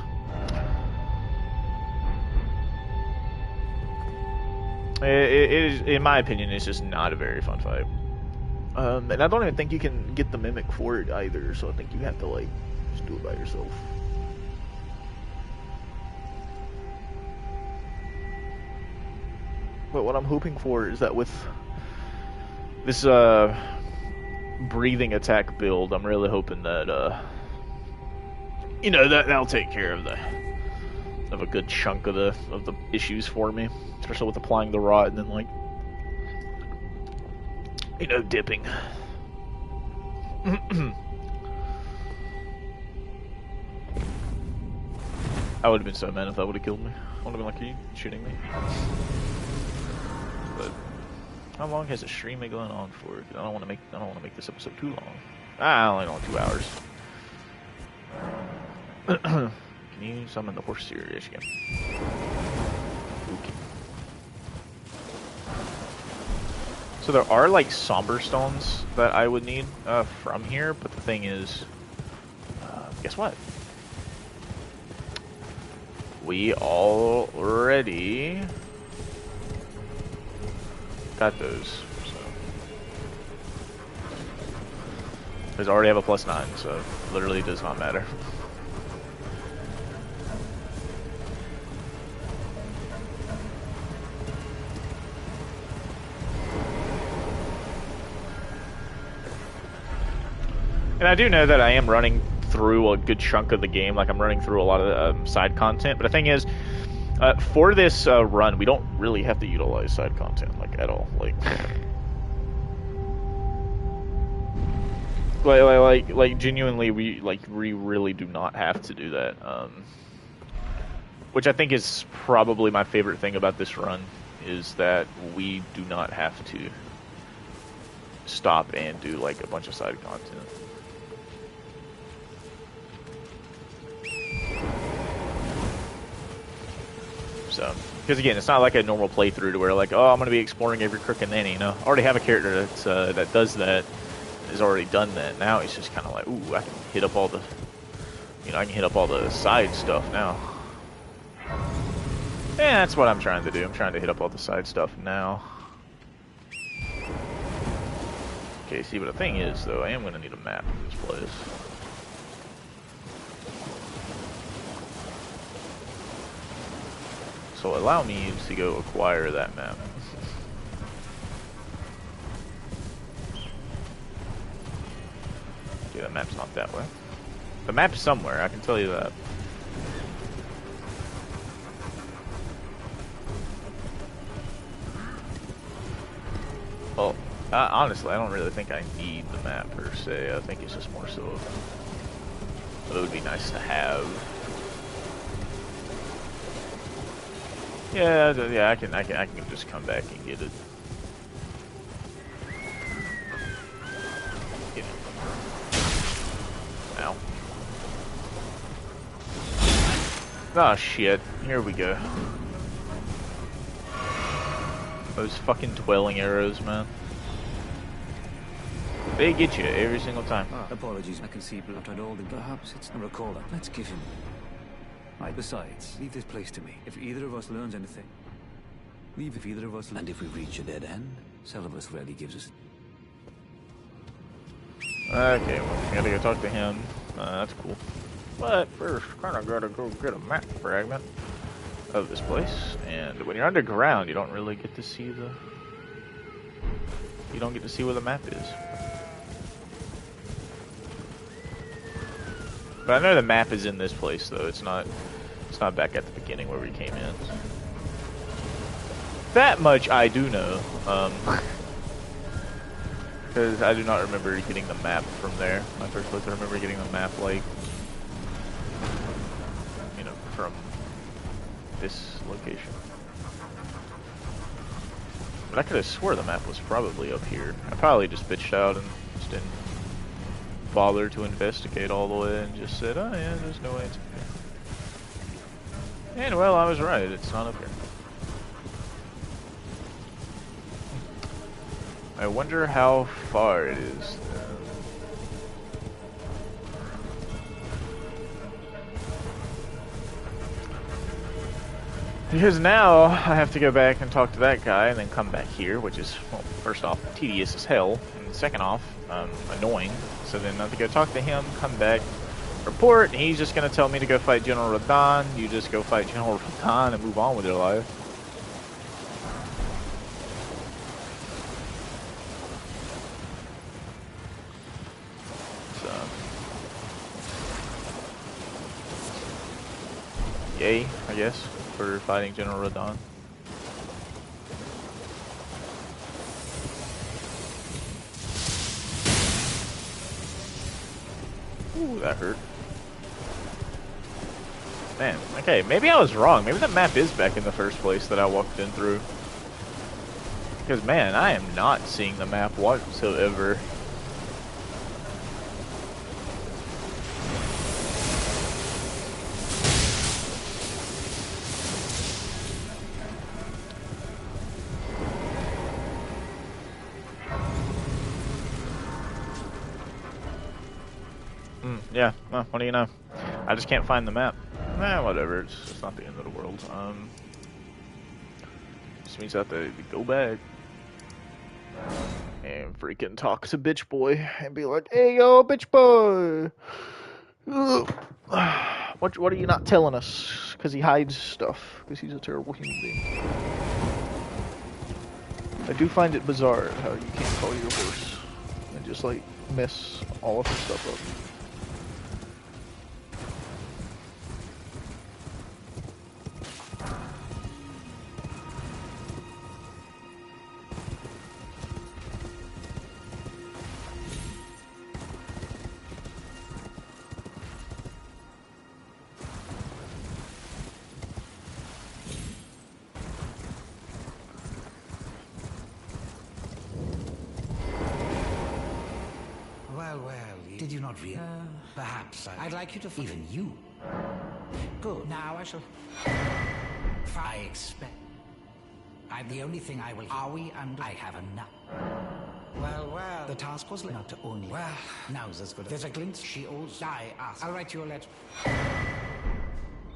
S1: It is, in my opinion, it's just not a very fun fight. And I don't even think you can get the Mimic for it either, so I think you have to, like, just do it by yourself. But what I'm hoping for is that with this breathing attack build, I'm really hoping that you know, that'll take care of a good chunk of the issues for me, especially with applying the rot and then, like, you know, dipping. I would have been so mad if that would have killed me. I would have been like, are you shooting me? But how long has the stream been going on for? I don't want to make this episode too long. Only on 2 hours. Can you summon the horse here? Yes, you can. Okay. So there are like somber stones that I would need from here, but the thing is, guess what? We already got those. So. Those already have a +9, so literally does not matter. And I do know that I am running through a good chunk of the game, like I'm running through a lot of side content, but the thing is, for this run, we don't really have to utilize side content, like, at all. Like genuinely, we really do not have to do that. Which I think is probably my favorite thing about this run, is that we do not have to stop and do like a bunch of side content. So, because again, it's not like a normal playthrough to where like, oh, I'm going to be exploring every crook and nanny, you know. I already have a character that's, that does that, has already done that. Now it's just kind of like, ooh, I can hit up all the, you know, I can hit up all the side stuff now. Yeah, that's what I'm trying to do. I'm trying to hit up all the side stuff now. Okay, see, but the thing is, though, I am going to need a map for this place. So allow me to go acquire that map. Okay, that map's not that way. The map's somewhere, I can tell you that. Well, honestly, I don't really think I need the map per se. I think it's just more so it would be nice to have. Yeah, I can just come back and get it. Get it. Ow. Oh shit, here we go. Those fucking dwelling arrows, man. They get you every single time.
S11: Apologies, I can see blood at Elden. Perhaps it's a recorder. Let's give him. Besides, leave this place to me. If either of us learns anything, leave if either of us. And if we reach a dead end, Celibus rarely gives us.
S1: Okay, well, we gotta go talk to him. That's cool. But first, kinda gotta go get a map fragment of this place. And when you're underground, you don't really get to see the. You don't get to see where the map is. But I know the map is in this place, though. It's not back at the beginning where we came in. That much I do know. Because I do not remember getting the map from there. My first place, I remember getting the map, like, you know, from this location. But I could have swore the map was probably up here. I probably just bitched out and just didn't bother to investigate all the way and just said, oh yeah, there's no way it's up here. And well, I was right, it's not up here. I wonder how far it is. Because now I have to go back and talk to that guy and then come back here, which is, well, first off, tedious as hell, and second off, annoying. So then I have to go talk to him, come back, report, and he's just going to tell me to go fight General Radon. You just go fight General Radon and move on with your life. Yay, I guess, for fighting General Radon. Ooh, that hurt. Man, okay, maybe I was wrong. Maybe the map is back in the first place that I walked in through. Because, man, I am not seeing the map whatsoever. Yeah, well, what do you know? I just can't find the map. Nah, whatever. It's not the end of the world. Just means I have to go back and freaking talk to bitch boy and be like, "Hey, yo, bitch boy, what are you not telling us?" Because he hides stuff. Because he's a terrible human being. I do find it bizarre how you can't call your horse and just like mess all of her stuff up.
S10: Did you not realize? Perhaps I'd like you to... Even you. Good. Now I shall... I expect... I'm the only thing I will... Are we under... I have enough. Well, the task was not to only... Well, now's as good as... There's a glint she owes... I ask. I'll write you a letter.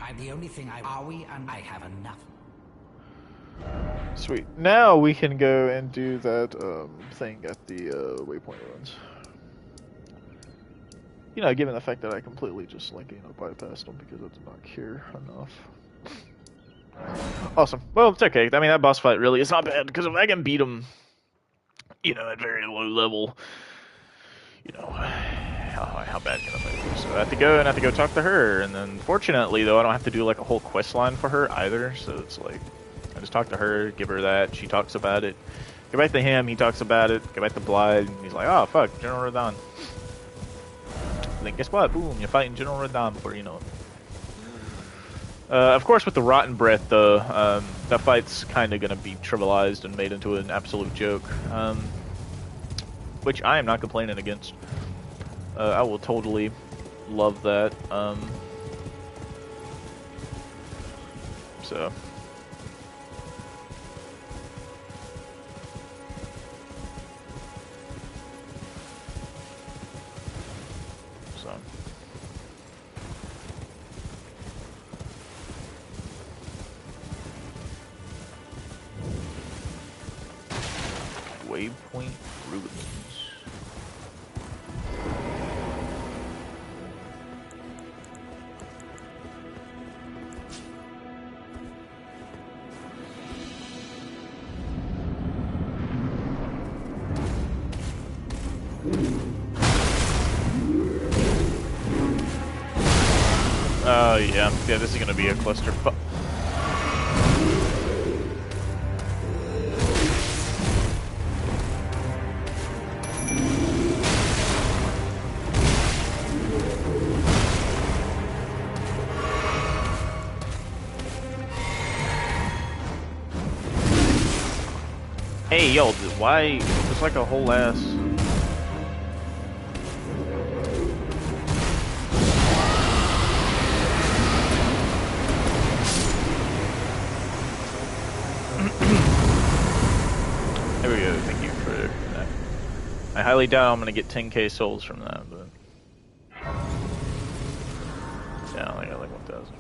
S10: I'm the only thing I... Are we and I have enough.
S1: Sweet. Now we can go and do that thing at the waypoint runs. You know, given the fact that I completely just, like, you know, bypassed them because I did not care enough. Awesome. Well, it's okay. I mean, that boss fight really is not bad, because if I can beat him, you know, at very low level, you know, how bad can the fight be? So I have to go talk to her, and then, fortunately, though, I don't have to do, like, a whole quest line for her either, so it's like, I just talk to her, give her that, she talks about it, go back to him, he talks about it, go back to Blythe, and he's like, oh, fuck, General Radon. Then guess what? Boom, you're fighting General Radon before you know it. Of course, with the Rotten Breath, though, that fight's kind of going to be trivialized and made into an absolute joke. Which I am not complaining against. I will totally love that. So... Waypoint Ruins. Oh yeah, this is gonna be a clusterfuck. Hey, yo, why? There's like a whole ass... There we go, thank you for that. I highly doubt I'm gonna get 10k souls from that, but... Yeah, I got like 1,000.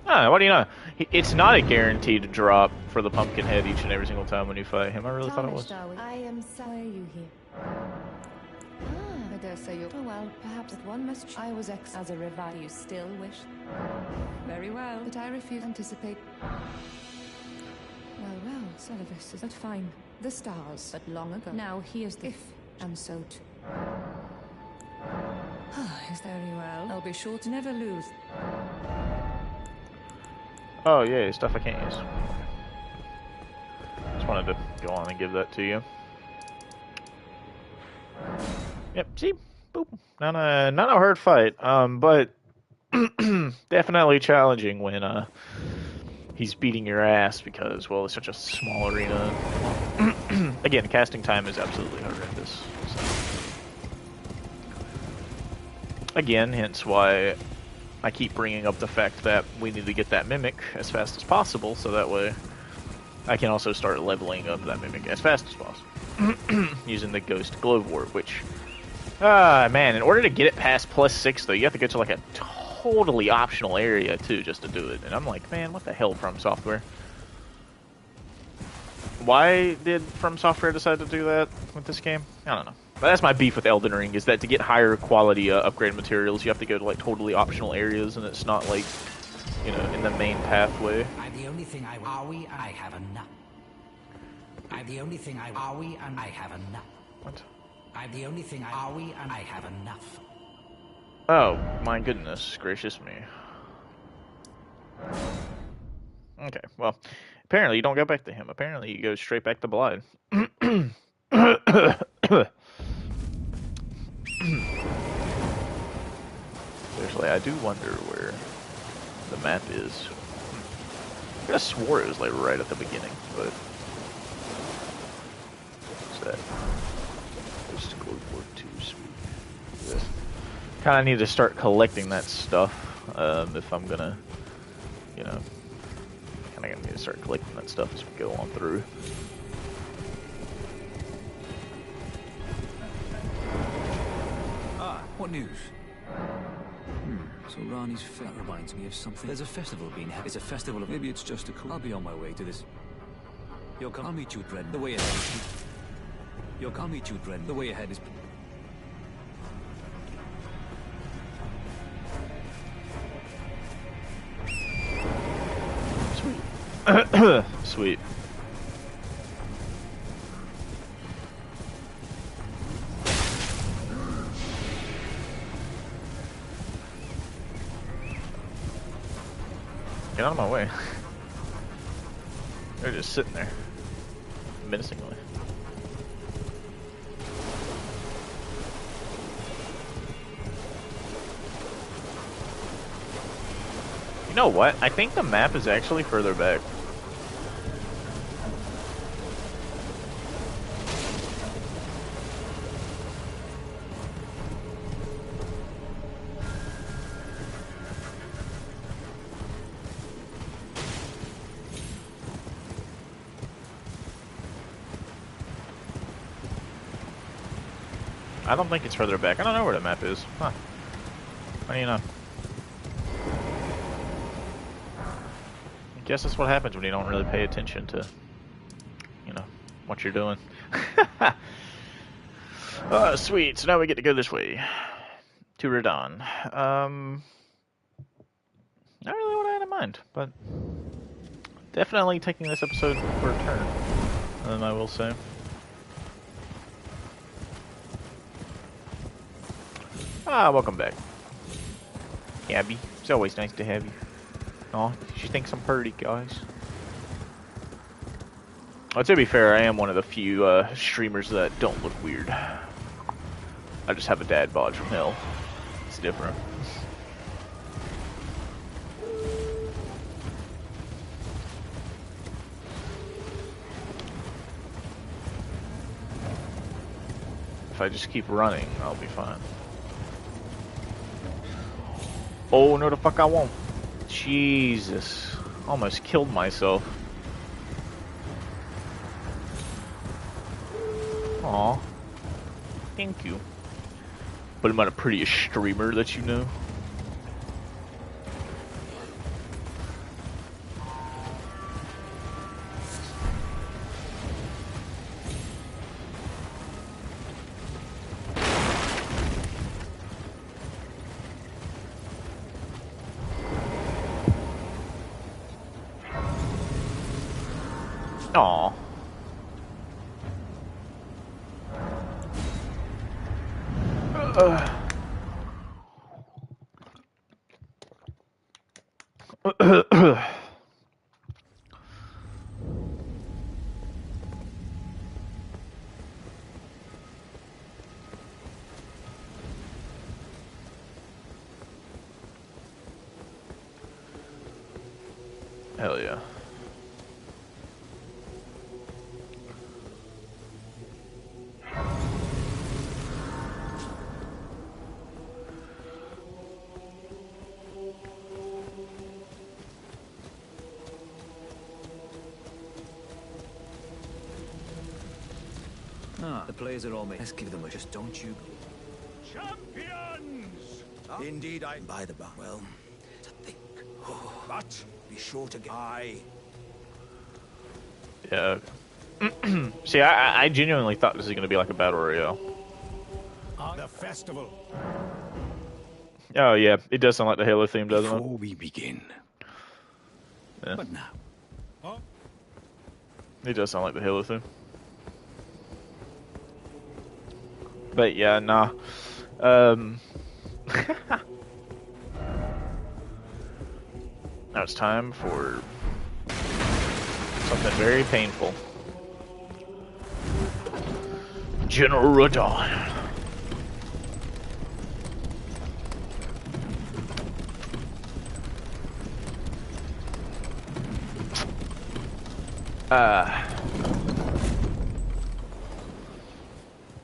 S1: Ah, what do you know? It's not a guaranteed drop for the pumpkin head each and every single time when you fight him. I really thought it was.
S12: I am sorry you here. I dare say you. Oh well, perhaps if one must. I was as a revive. You still wish? Very well, but I refuse to anticipate. Well, Solidus is but fine. The stars, but long ago. Now here's the if, and so too. Is very well. I'll be sure to never lose.
S1: Oh, yeah, stuff I can't use. Just wanted to go on and give that to you. Yep, see? Boop. Not a hard fight, but definitely challenging when he's beating your ass because, well, it's such a small arena. Again, casting time is absolutely horrendous. So. Again, hence why I keep bringing up the fact that we need to get that Mimic as fast as possible, so that way I can also start leveling up that Mimic as fast as possible. Using the Ghost Glowwort, which... man, in order to get it past +6, though, you have to go to, like, a totally optional area, too, just to do it. And I'm like, man, what the hell, From Software? Why did From Software decide to do that with this game? I don't know. But that's my beef with Elden Ring, is that to get higher quality upgrade materials, you have to go to, like, totally optional areas, and it's not, like, you know, in the main pathway.
S10: I'm the only thing are we, and I have enough. I'm the only thing are we, and I have enough.
S1: What?
S10: I'm the only thing are we, and I have enough.
S1: Oh, my goodness gracious me. Okay, well, apparently you don't go back to him. Apparently you go straight back to Blood. Seriously, I do wonder where the map is. I could have swore it was like right at the beginning, but... What's that? Just go for 2, sweet. Yes. Kinda need to start collecting that stuff, if I'm gonna, you know... Kinda gonna need to start collecting that stuff as we go on through.
S11: Ah, what news? So Rani's that reminds me of something. There's a festival being held. It's a festival of... Maybe it's just a cool... I'll be on my way to this. I'll meet you, Dread. The way ahead is... I'll meet you, Dread. The way ahead is...
S1: Sweet. Sweet. Get out of my way. They're just sitting there. Menacingly. You know what? I think the map is actually further back. I don't think it's further back. I don't know where the map is. Huh. How do you know? I guess that's what happens when you don't really pay attention to, you know, what you're doing. Oh, sweet. So now we get to go this way. To Radon. Not really what I had in mind, but definitely taking this episode for a turn, I will say. Ah, welcome back. Abby, it's always nice to have you. Aw, she thinks I'm pretty, guys. Well, to be fair, I am one of the few streamers that don't look weird. I just have a dad bod from hell. It's different. If I just keep running, I'll be fine. Oh, no the fuck I won't. Jesus. Almost killed myself. Aw. Thank you. But am I the prettiest streamer that you know? Aw. Hell yeah.
S11: Ah, the players are all made. Let's give them a just don't you.
S13: Champions! Indeed, I by the bar. Well, to think. But be sure to get
S1: Yeah. See, I genuinely thought this was going to be like a battle royale.
S13: the festival.
S1: Oh yeah, it does sound like the Halo theme, doesn't it?
S13: Before we begin.
S1: Yeah.
S13: But now.
S1: It does sound like the Halo theme. But yeah, nah. Now it's time for something very painful. General Radon.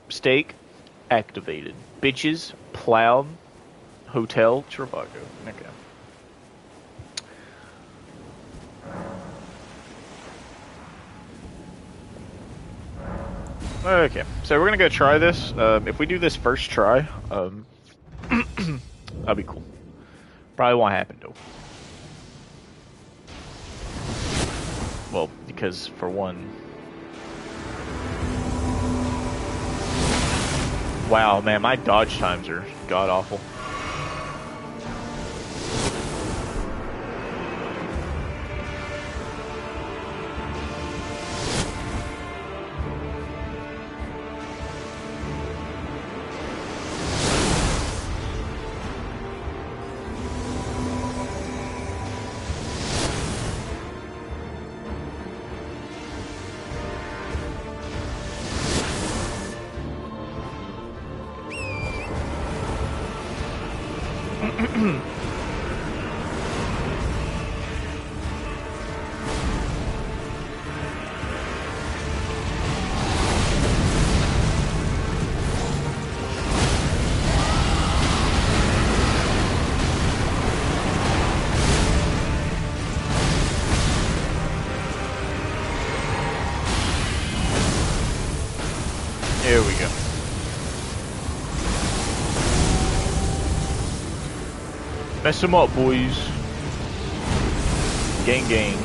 S1: Stake activated. Bitches plowed. Hotel Trivago. Okay. Okay, so we're gonna go try this. If we do this first try, that'll be cool. Probably won't happen though. Well, because for one, wow, man, my dodge times are god awful. Here we go. Mess them up, boys. Gang, gang.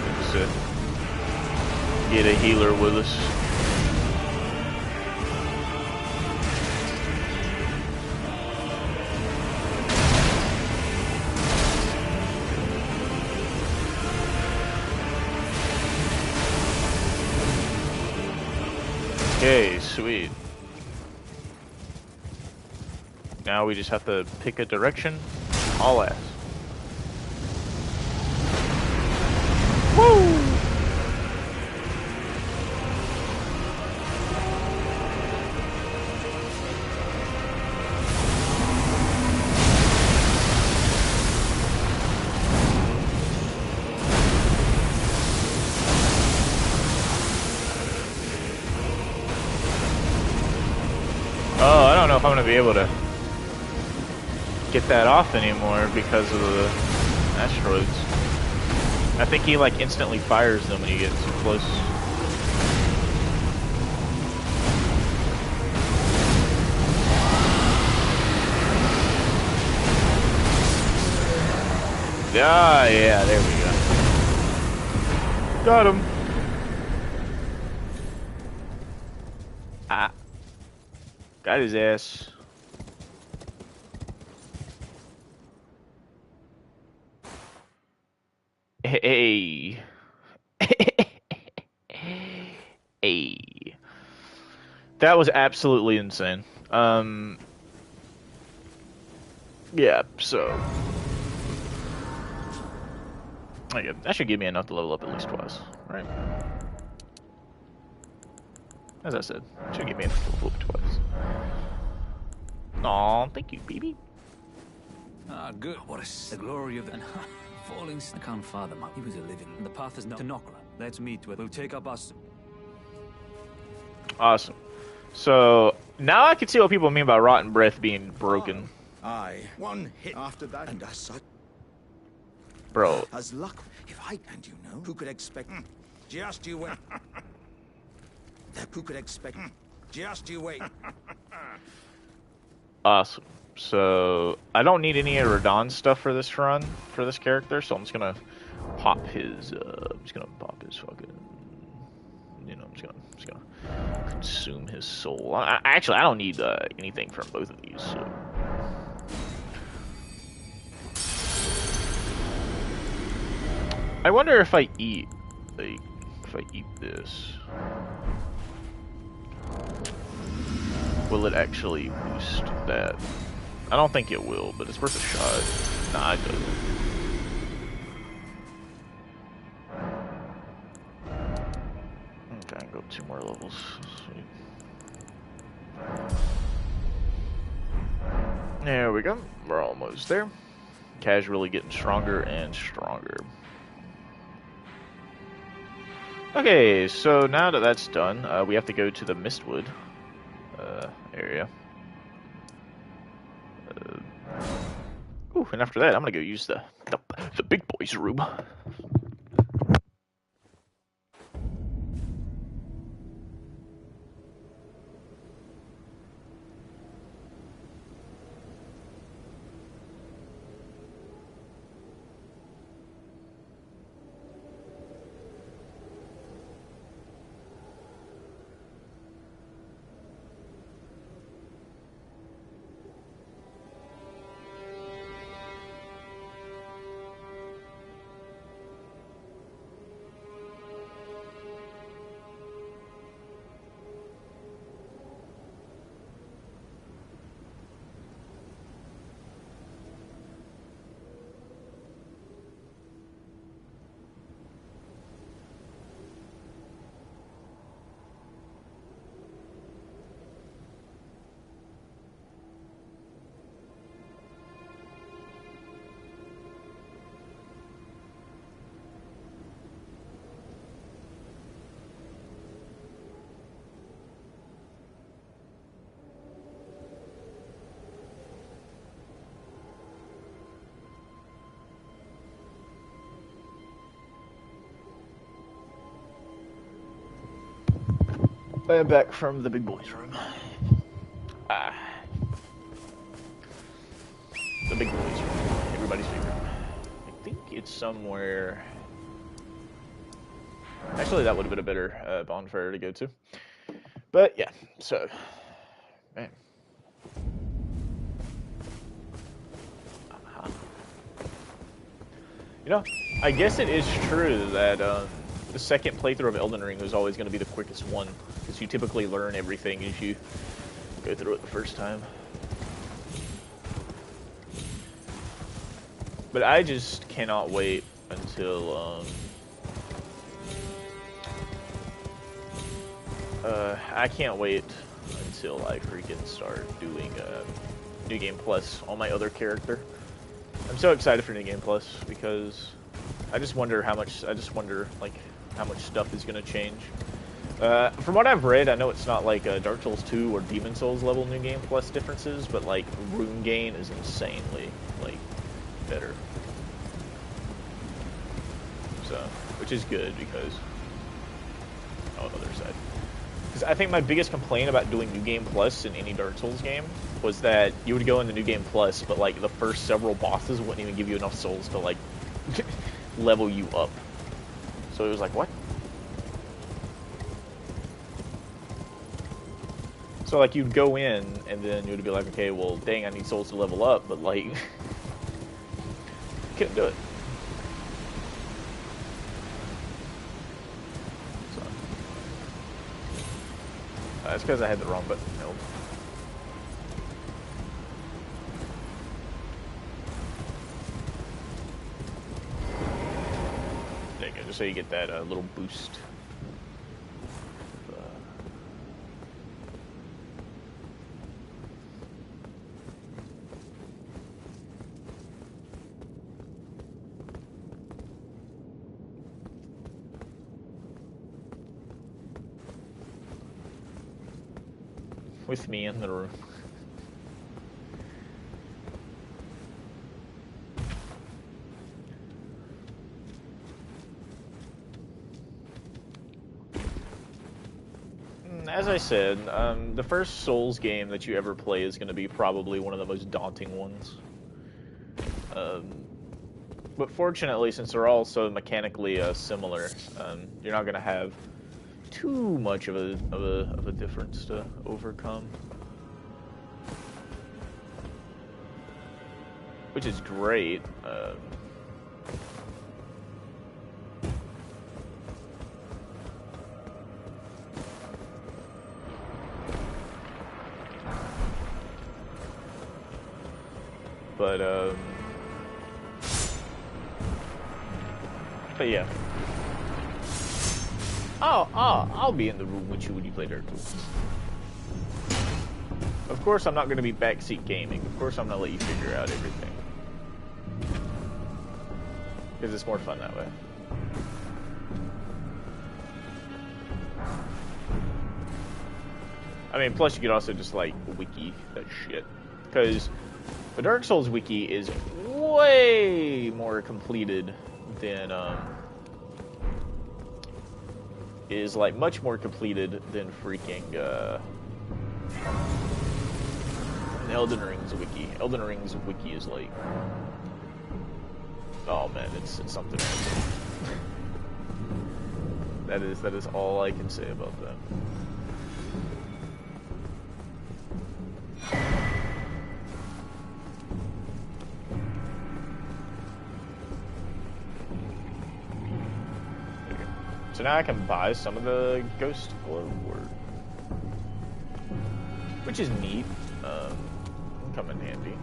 S1: That's it. Get a healer with us. Okay, sweet. Now we just have to pick a direction. All ass. Woo! Oh, I don't know if I'm gonna be able to get that off anymore because of the asteroids. I think he like instantly fires them when you get too close. Ah, yeah, there we go. Got him. Ah. Got his ass. Hey. Hey. That was absolutely insane. Yeah, so. Okay, that should give me enough to level up at least twice, right? As I said, should give me enough to level up twice. Aw, thank you, baby.
S11: Ah, good. The glory of the falling. I can't fathom how he was a living. And the path is not to Nokra. Let's meet where we'll take up us.
S1: Awesome. So now I can see what people mean by rotten breath being broken.
S13: Aye, one hit after that, and as such,
S1: Bro.
S13: as luck, if I and you know, who could expect? Just you wait. Who could expect? Just you wait.
S1: Awesome. So I don't need any Radon stuff for this run for this character, so I'm just gonna pop his. Fucking. You know, I'm just gonna consume his soul. Actually, I don't need anything from both of these. So. I wonder if I eat, like, if I eat this, will it actually boost that? I don't think it will, but it's worth a shot. Nah, it doesn't. Okay, I can go 2 more levels. Sweet. There we go. We're almost there. Casually getting stronger and stronger. Okay, so now that that's done, we have to go to the Mistwood area. Ooh, and after that, I'm gonna go use the big boys room. I am back from the big boys room. The big boys room. Everybody's favorite. I think it's somewhere. Actually, that would have been a better bonfire to go to. But yeah, so. Man. You know, I guess it is true that the second playthrough of Elden Ring is always going to be the quickest one, because you typically learn everything as you go through it the first time. But I just cannot wait until I can't wait until I freaking start doing New Game Plus on my other character. I'm so excited for New Game Plus because I just wonder how much stuff is going to change. From what I've read, I know it's not like Dark Souls 2 or Demon Souls level New Game Plus differences, but like Rune gain is insanely like better. So, which is good because on the other side. Because I think my biggest complaint about doing New Game Plus in any Dark Souls game was that you would go into New Game Plus, but like the first several bosses wouldn't even give you enough souls to like level you up. So it was like, what? So like you'd go in and then you'd be like, okay, well, dang, I need souls to level up, but like, couldn't do it. So that's because I had the wrong button held. There you go, just so you get that little boost. with me in the room. As I said, the first Souls game that you ever play is going to be probably one of the most daunting ones. But fortunately, since they're all so mechanically similar, you're not going to have too much of a difference to overcome. Which is great. But yeah. I'll be in the room with you when you play Dark Souls. Of course, I'm not going to be backseat gaming. Of course, I'm going to let you figure out everything. Because it's more fun that way. I mean, plus you could also just, like, wiki that shit. Because the Dark Souls wiki is way more completed than, is, like, much more completed than freaking, Elden Ring's wiki. Elden Ring's wiki is, like, oh man, it's something else. That is all I can say about that. So now I can buy some of the Ghost Glow Word, which is neat. Come in handy.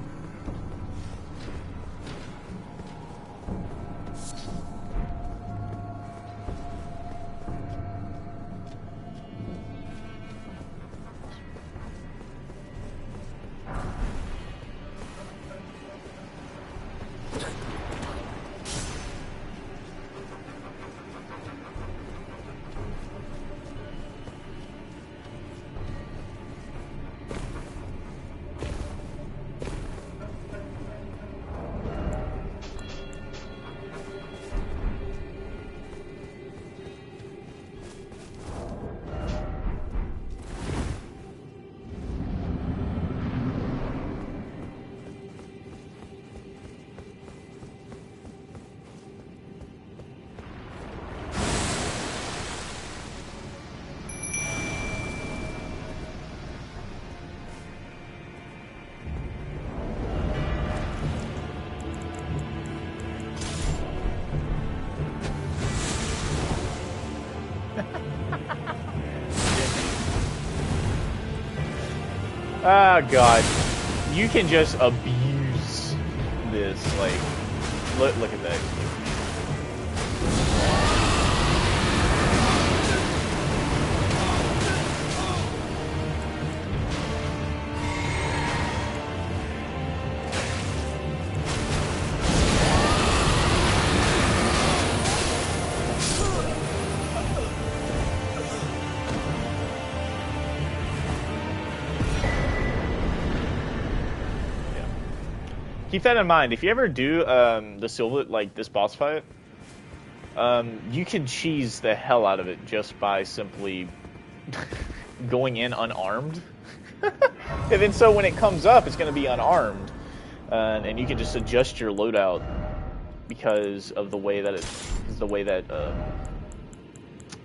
S1: Ah, God. You can just abuse this, like, look at that. Keep that in mind. If you ever do the Silver, like this boss fight, you can cheese the hell out of it just by simply going in unarmed. And then so when it comes up, it's going to be unarmed, and you can just adjust your loadout because of the way that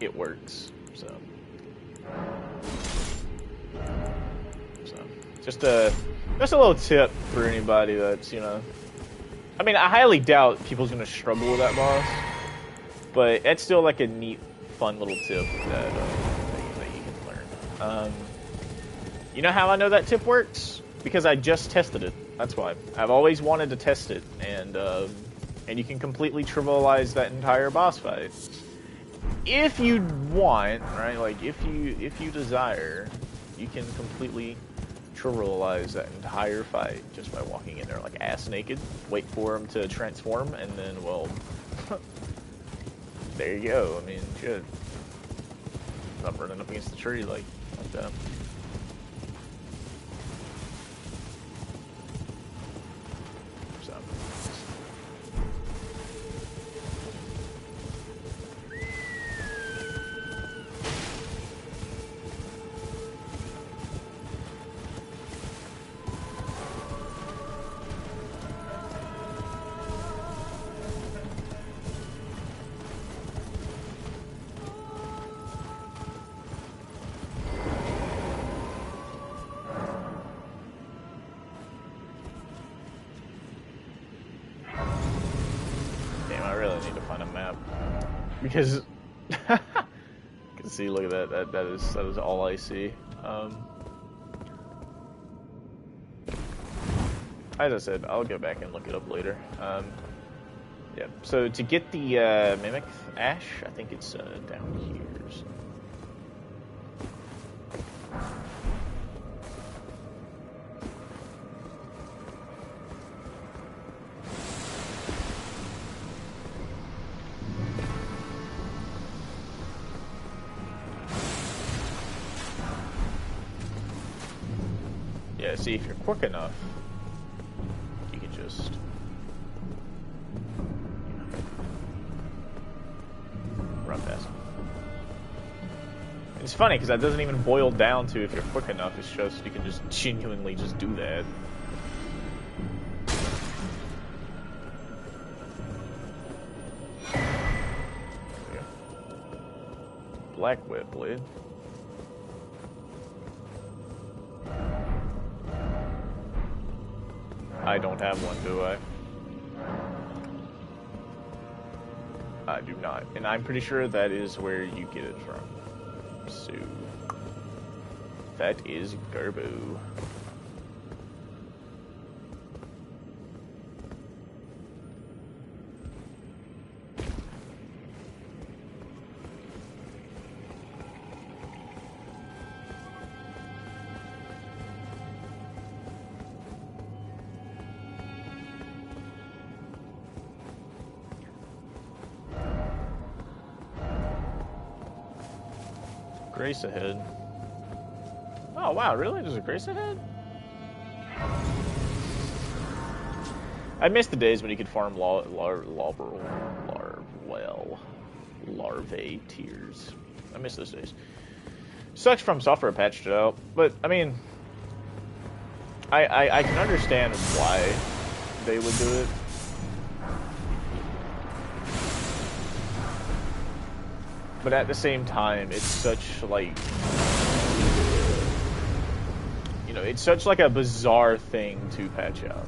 S1: it works. So just a little tip for anybody that's, you know, I mean, I highly doubt people's going to struggle with that boss, but it's still like a neat, fun little tip that you can learn. You know how I know that tip works? Because I just tested it. That's why. I've always wanted to test it, and you can completely trivialize that entire boss fight. If you want, right? Like, if you desire, you can completely trivialize that entire fight just by walking in there like ass naked, wait for him to transform, and then, well, there you go. I mean, shit. I'm running up against the tree like that. really need to find a map because you can see. Look at that. That is all I see. As I said, I'll go back and look it up later. Yeah. So to get the mimic ash, I think it's down here. Yeah, see, if you're quick enough, you can just... run past them. It's funny, because that doesn't even boil down to if you're quick enough, it's just, you can just genuinely just do that. Black whip blade. I don't have one, do I? I do not. And I'm pretty sure that is where you get it from. So, that is Garbo. Grace ahead. Oh wow, really? There's a Grace ahead? I miss the days when you could farm larvae tears. I miss those days. Sucks From Software patched it out, but I mean, I can understand why they would do it. But at the same time, it's such like, you know, it's such like a bizarre thing to patch out.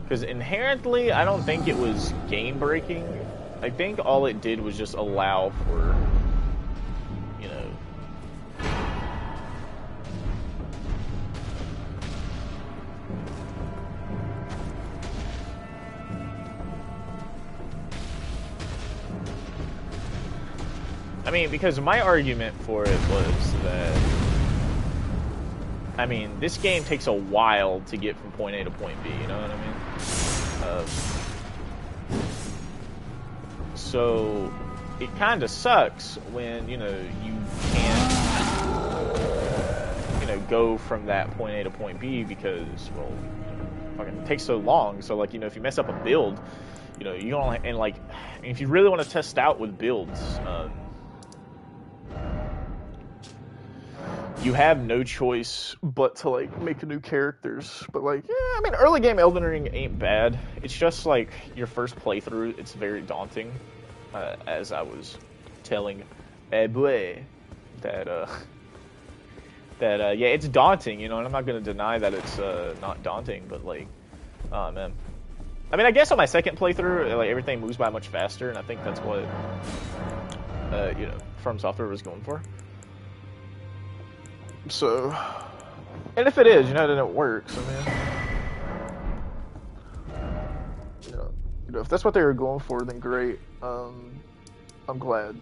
S1: Because inherently, I don't think it was game breaking. I think all it did was just allow for, you know, I mean, because my argument for it was that, I mean, this game takes a while to get from point A to point B, you know what I mean? So, it kind of sucks when, you know, you can't, you know, go from that point A to point B because, well, you know, fucking it takes so long. So, like, you know, if you mess up a build, you know, you don't, and like, if you really want to test out with builds, you have no choice but to, like, make new characters. But, like, yeah, I mean, early game Elden Ring ain't bad. It's just, like, your first playthrough, it's very daunting. As I was telling boy, that, yeah, it's daunting, you know, and I'm not going to deny that it's not daunting, but, like, oh, man. I mean, I guess on my second playthrough, like, everything moves by much faster, and I think that's what, you know, From Software was going for. So, and if it is, you know, then it works. I mean, you know, if that's what they were going for, then great. I'm glad.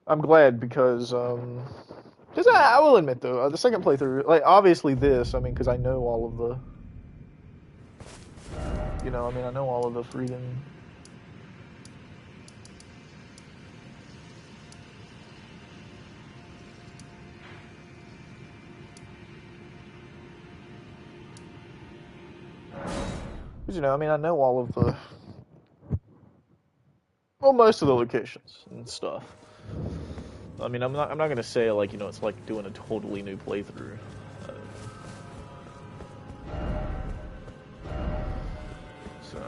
S1: I'm glad because I will admit though, the second playthrough, like obviously this, I mean, because I know all of the, you know, I mean, I know all of the freaking. You know, I mean, I know all of the, well, most of the locations and stuff. I mean, I'm not gonna say like, you know, it's like doing a totally new playthrough. So,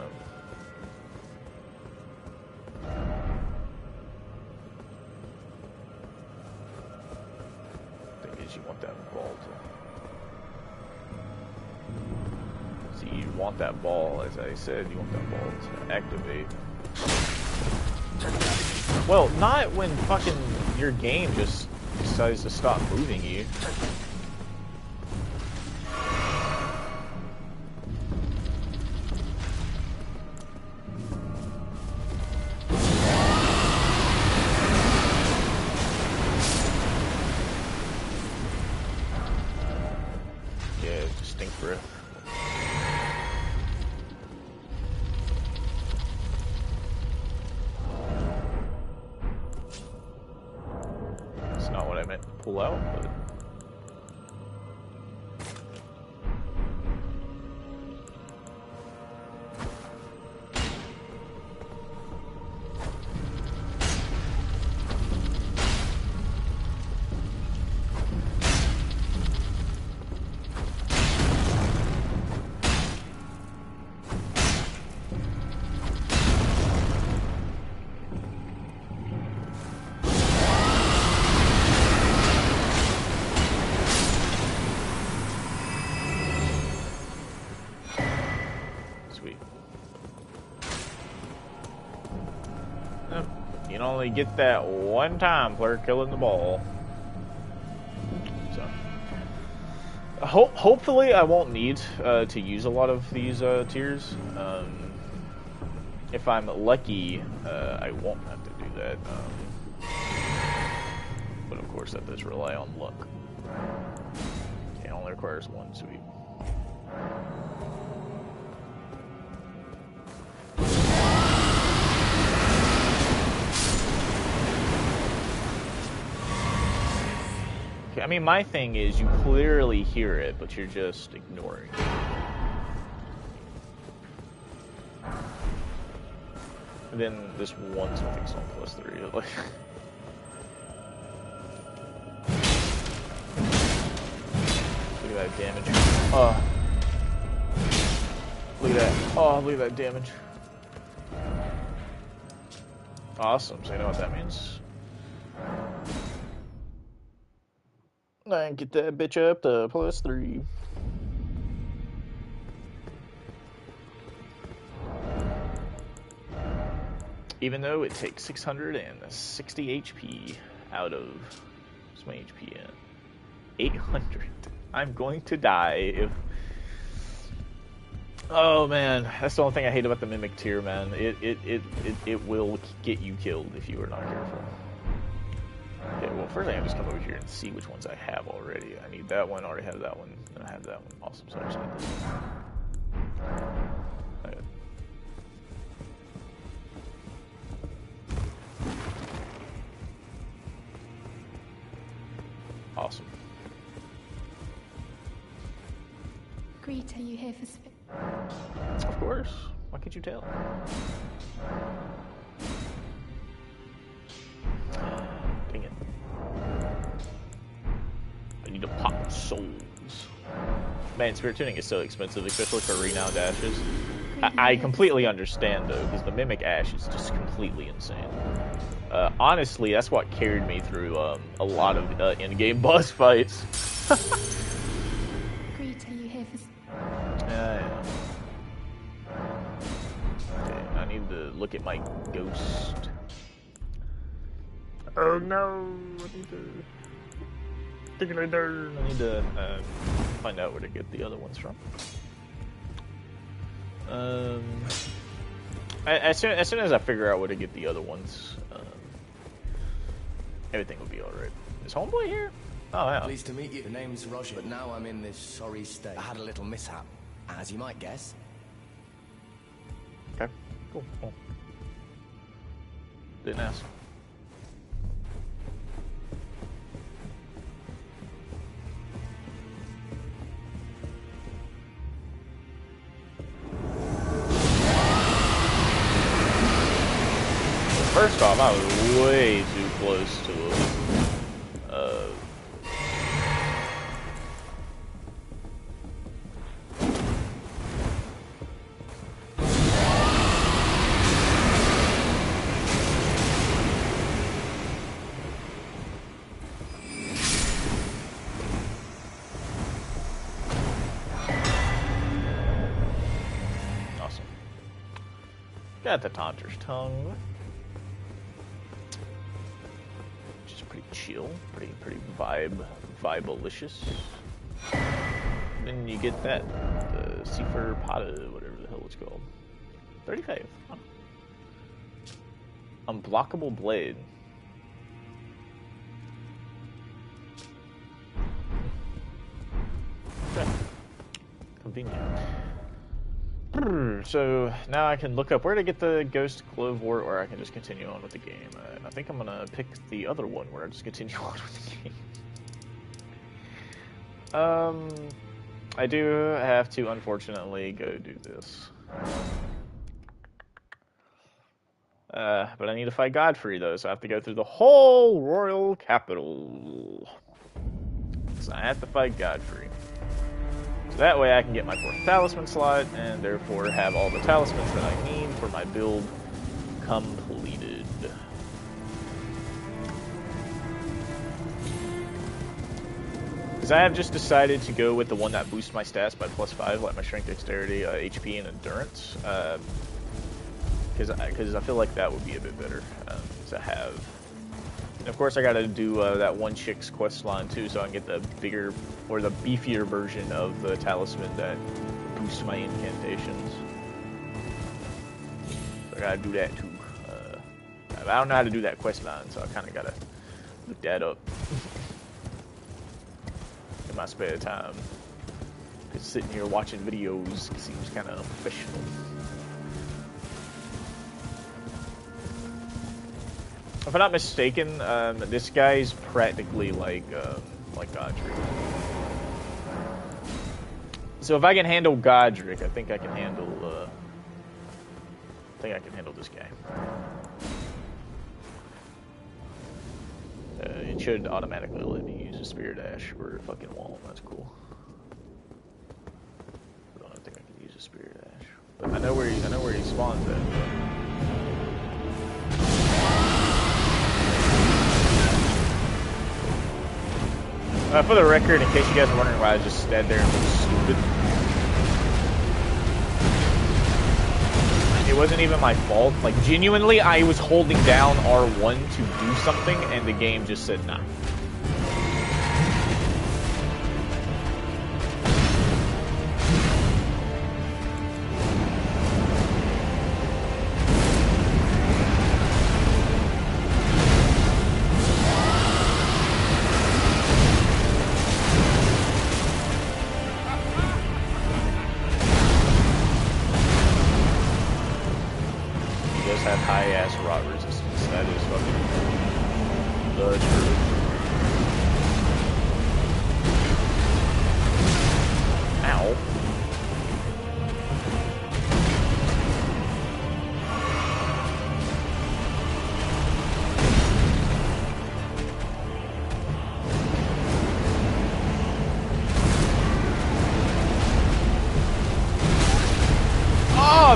S1: thing is, you want that vault. So you want that ball, as I said, you want that ball to activate. Well, not when fucking your game just decides to stop moving you. Yeah, distinct breath. That's not what I meant to pull out, but... You can only get that one time, player killing the ball. So, hopefully, I won't need to use a lot of these tiers. If I'm lucky, I won't have to do that. But of course, that does rely on luck. It only requires one sweep. I mean, my thing is you clearly hear it, but you're just ignoring it. And then this one smithing stone +3. Like, look at that damage. Oh, look at that. Oh, look at that damage. Awesome. So you know what that means. And get that bitch up to +3. Even though it takes 660 HP out of... what's my HP in? 800. I'm going to die if... Oh man, that's the only thing I hate about the Mimic tier, man. It will get you killed if you are not careful. Okay, well first I can just come over here and see which ones I have already. I need that one, I already have that one, and I have that one. Awesome, so I just need this one. Okay. Awesome.
S8: Greet, are you here for spit?
S1: Of course. Why can't you tell? Dang it. I need to pop souls. Man, Spirit Tuning is so expensive, especially for renowned ashes. I completely understand, though, because the Mimic Ash is just completely insane. Honestly, that's what carried me through a lot of in-game boss fights.
S8: Greet, are you here for...
S1: Yeah. Okay, I need to look at my ghost. Oh no! I need to... I need to find out where to get the other ones from. As soon as I figure out where to get the other ones, everything will be alright. Is Homeboy here? Oh, yeah.
S14: Pleased to meet you. The name's Roger, but now I'm in this sorry state. I had a little mishap, as you might guess.
S1: Okay, cool. Well, didn't ask. First off, I was way too close to Got the Taunter's Tongue, which is pretty chill, pretty vibe-alicious. Then you get that, the Seafer Pata, whatever the hell it's called. 35. Huh. Unblockable Blade. Okay. Convenient. So now I can look up where to get the Ghost Glove Wart, or I can just continue on with the game. I think I'm gonna pick the other one where I just continue on with the game. I do have to unfortunately go do this. But I need to fight Godfrey though, so I have to go through the whole royal capital. So I have to fight Godfrey. So that way I can get my 4th talisman slot, and therefore have all the talismans that I need for my build completed. Because I have just decided to go with the one that boosts my stats by +5, like my strength, dexterity, HP, and endurance. Because I feel like that would be a bit better to have. And of course I gotta do that one chick's quest line too, so I can get the bigger, or the beefier version of the talisman that boosts my incantations. So I gotta do that too. I don't know how to do that quest line, so I kinda gotta look that up in my spare time. Because sitting here watching videos seems kinda unprofessional. If I'm not mistaken, this guy's practically like Godric. So if I can handle Godric, I think I can handle. This guy. It should automatically let me use a Spirit Dash, or it fucking won't. That's cool. I don't think I can use a Spirit Dash, but I know where he spawns at. For the record, in case you guys are wondering why I just stand there and look stupid, it wasn't even my fault. Like, genuinely, I was holding down R1 to do something, and the game just said nah.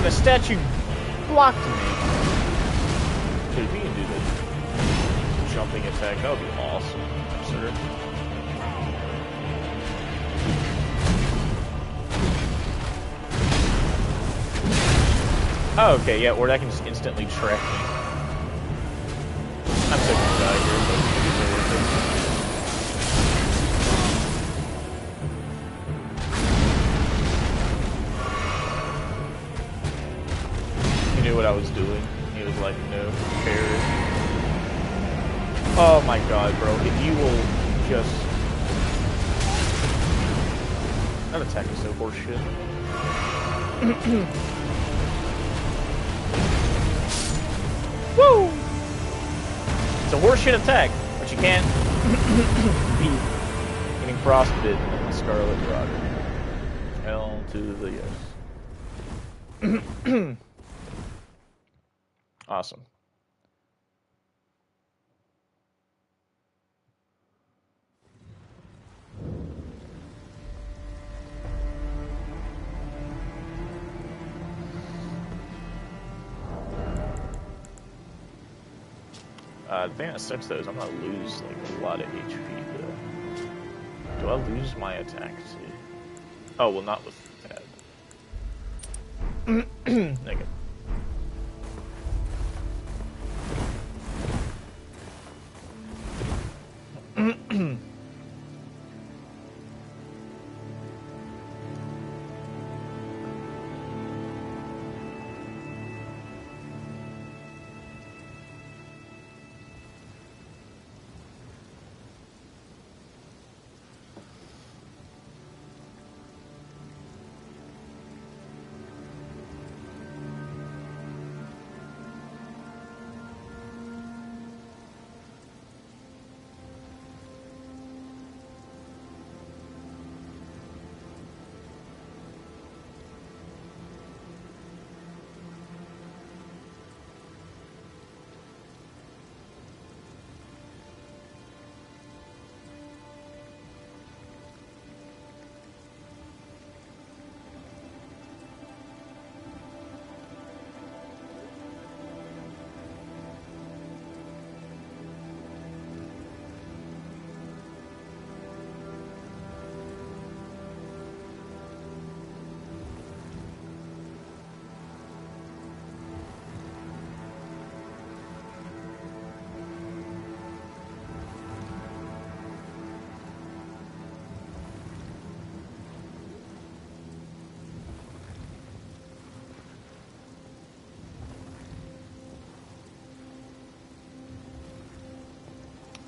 S1: The statue blocked me. Dude, if you can do the jumping attack, that would be awesome, sir. Oh, okay, yeah, or that can just instantly track me. I'm so gonna die here, but it's worth it. What I was doing. He was like, no, care. Oh my god, bro. If you will just... That attack is so horseshit. Woo! It's a horseshit attack, but you can't beat getting frostbitten in the Scarlet Rocket. Hell to the yes. Awesome. The thing that sucks though is I'm gonna lose like a lot of HP though. Do I lose my attack too? Oh well, not with that. Negative.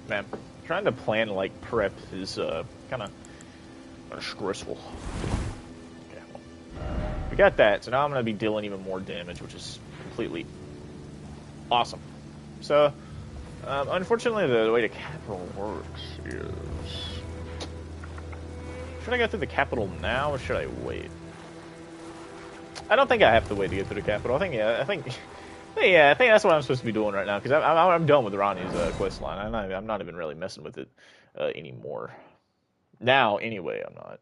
S1: Man, trying to plan like prep is kind of stressful. Okay, well, we got that, so now I'm going to be dealing even more damage, which is completely awesome. So, unfortunately, the way the capital works is... Should I go through the capital now, or should I wait? I don't think I have to wait to get through the capital. I think that's what I'm supposed to be doing right now, because I'm done with Ronnie's quest line. I'm not even really messing with it anymore. Now, anyway, I'm not.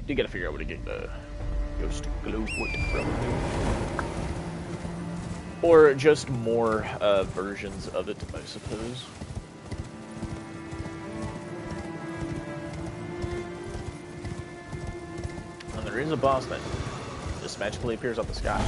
S1: You gotta figure out where to get the ghost glowwood from. Or just more versions of it, I suppose. And there is a boss that just magically appears up the sky.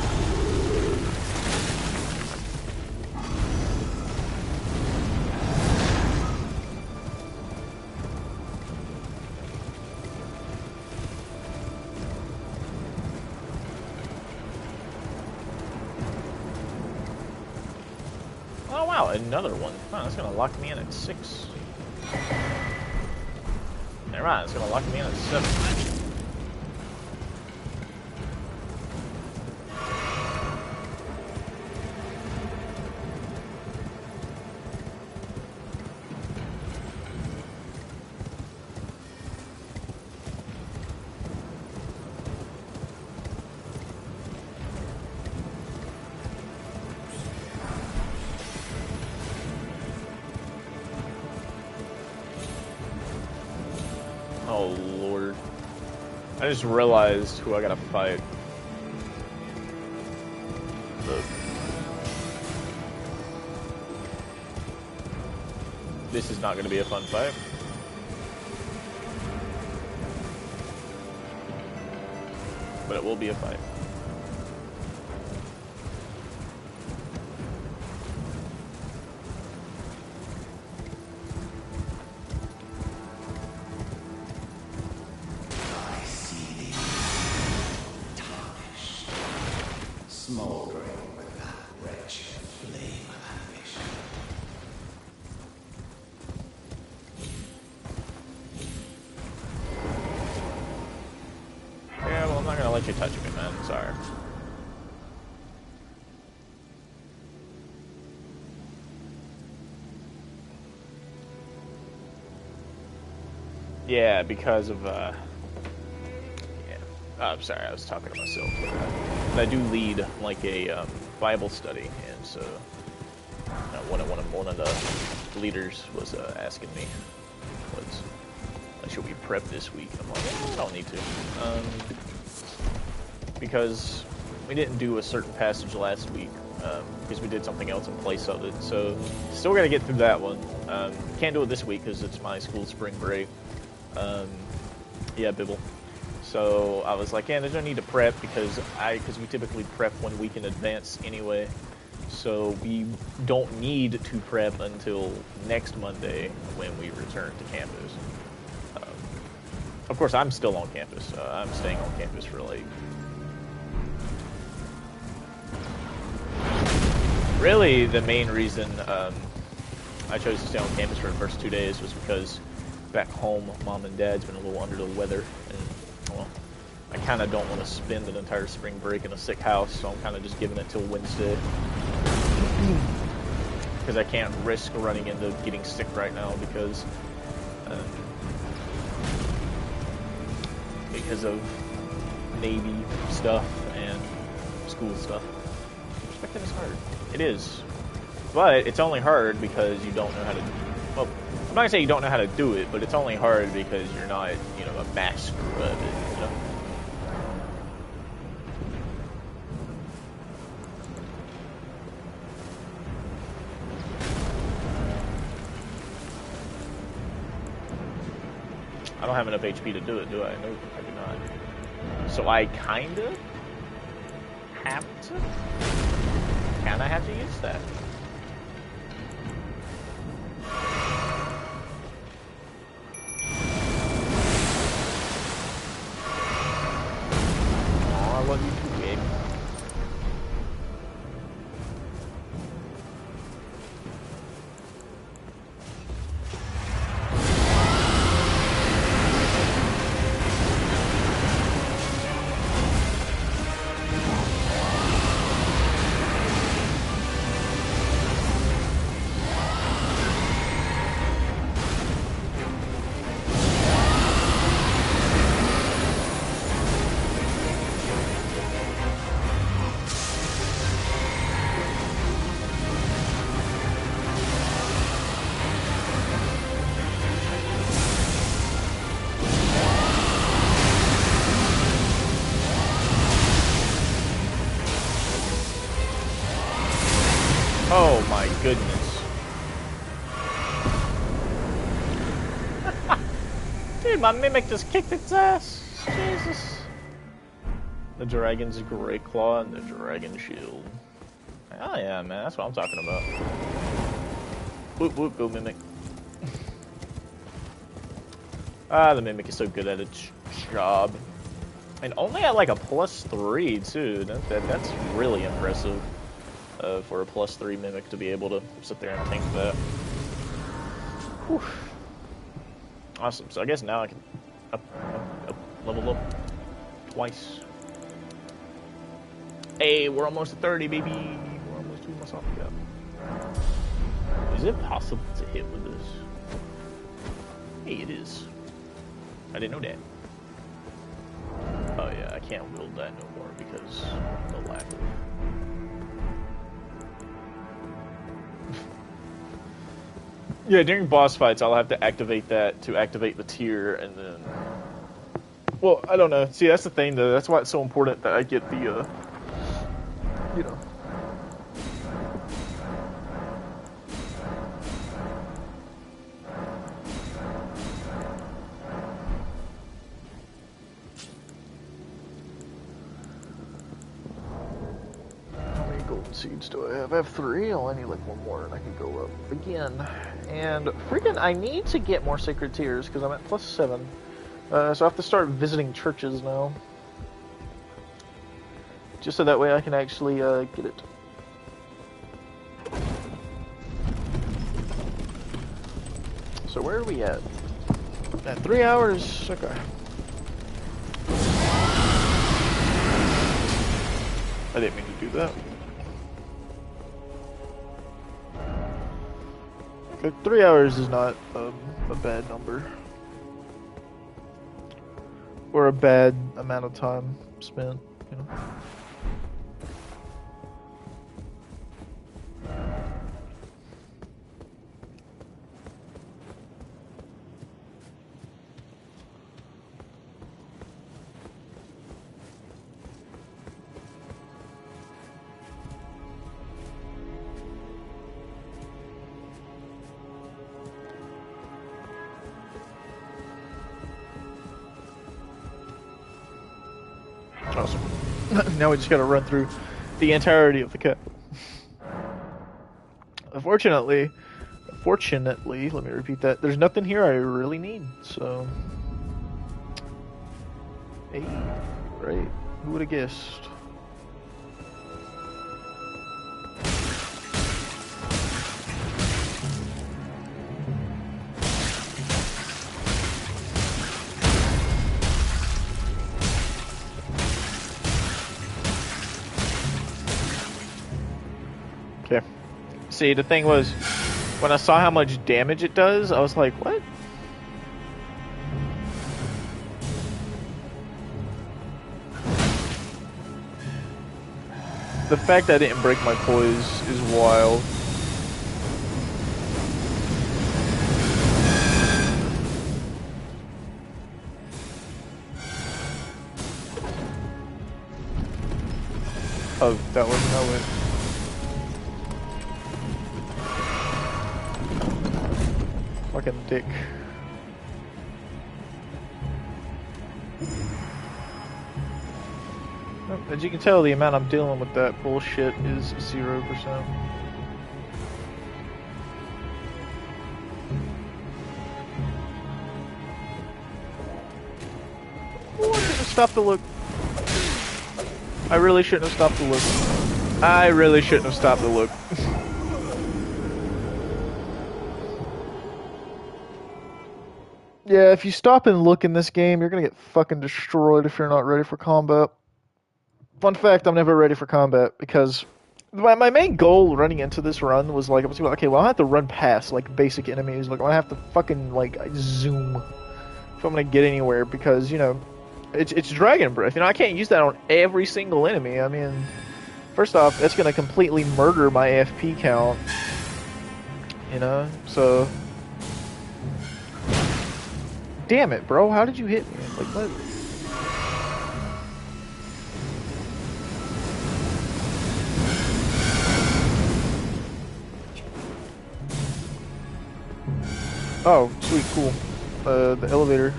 S1: Oh wow, another one. Oh, that's gonna lock me in at 6. Never mind, it's gonna lock me in at 7. Oh lord. I just realized who I gotta fight. This is not gonna be a fun fight. But it will be a fight.
S7: Smoldering with that wretched flame of ambition.
S1: Yeah, well, I'm not gonna let you touch me, man. Sorry. Yeah, because of, yeah. Oh, I'm sorry, I was talking to myself. But I do lead, like, a Bible study, and so one of the leaders was asking me, should we prep this week? I'm like, I don't need to. Because we didn't do a certain passage last week, because we did something else in place of it, so still gotta get through that one. Can't do it this week because it's my school spring break. Yeah, Bibble. So I was like, yeah, there's no need to prep because we typically prep 1 week in advance anyway. So we don't need to prep until next Monday when we return to campus. Of course, I'm still on campus. I'm staying on campus for like... Really, the main reason I chose to stay on campus for the first 2 days was because back home, Mom and Dad's been a little under the weather, and, well, I kind of don't want to spend an entire spring break in a sick house, so I'm kind of just giving it till Wednesday. Because I can't risk running into getting sick right now because of Navy stuff and school stuff. Perspective is hard. It is. But it's only hard because you don't know how to... Well, I'm not going to say you don't know how to do it, but it's only hard because you're not, you know, a master of it, you know? I don't have enough HP to do it, do I? No, I do not. So I kinda have to? Kinda have to use that. Oh, I love you too, babe. Oh my goodness. Dude, my mimic just kicked its ass. Jesus. The dragon's great claw and the dragon shield. Oh yeah, man, that's what I'm talking about. Whoop whoop, go mimic. Ah, the mimic is so good at its job. And only at like a +3 too. That's really impressive. For a +3 mimic to be able to sit there and tank that. Whew. Awesome. So I guess now I can level up twice. Hey, we're almost at 30, baby. We're almost to myself. Yeah. Is it possible to hit with this? Hey, it is. I didn't know that. Oh yeah, I can't wield that no more because of the lack of... Yeah, during boss fights, I'll have to activate that to activate the tier, and then... Well, I don't know. See, that's the thing, though. That's why it's so important that I get the, you know... How many golden seeds do I have? I have 3. I only need like 1 more, and I can go up again. And freaking, I need to get more sacred tears because I'm at +7. So I have to start visiting churches now. Just so that way I can actually get it. So where are we at? At 3 hours? Okay. I didn't mean to do that. Okay, 3 hours is not a bad number. Or a bad amount of time spent, you know. Awesome. Now we just gotta run through the entirety of the cut. Unfortunately, let me repeat that. There's nothing here I really need. So, hey, right? Who would have guessed? Okay. See, the thing was, when I saw how much damage it does, I was like, what? The fact that I didn't break my poise is wild. Oh, that wasn't how it. Fucking dick. As you can tell, the amount I'm dealing with that bullshit is 0%. Oh, I shouldn't have stopped to look. I really shouldn't have stopped to look. I really shouldn't have stopped to look. Yeah, if you stop and look in this game, you're gonna get fucking destroyed if you're not ready for combat. Fun fact, I'm never ready for combat because my main goal running into this run was like, I was like, okay, well, I have to run past like basic enemies. Like, I have to fucking like zoom if I'm gonna get anywhere because, you know, it's Dragon Breath. You know, I can't use that on every single enemy. I mean, first off, that's gonna completely murder my AFP count. You know, so. Damn it, bro! How did you hit me? Like what? Oh, sweet, cool. The elevator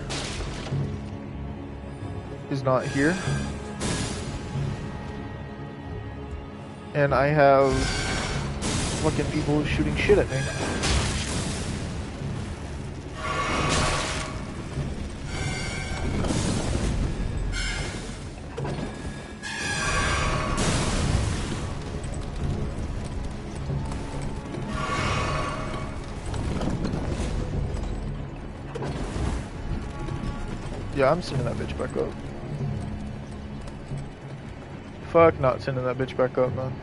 S1: is not here, and I have fucking people shooting shit at me. Yeah, I'm sending that bitch back up. Fuck not sending that bitch back up, man.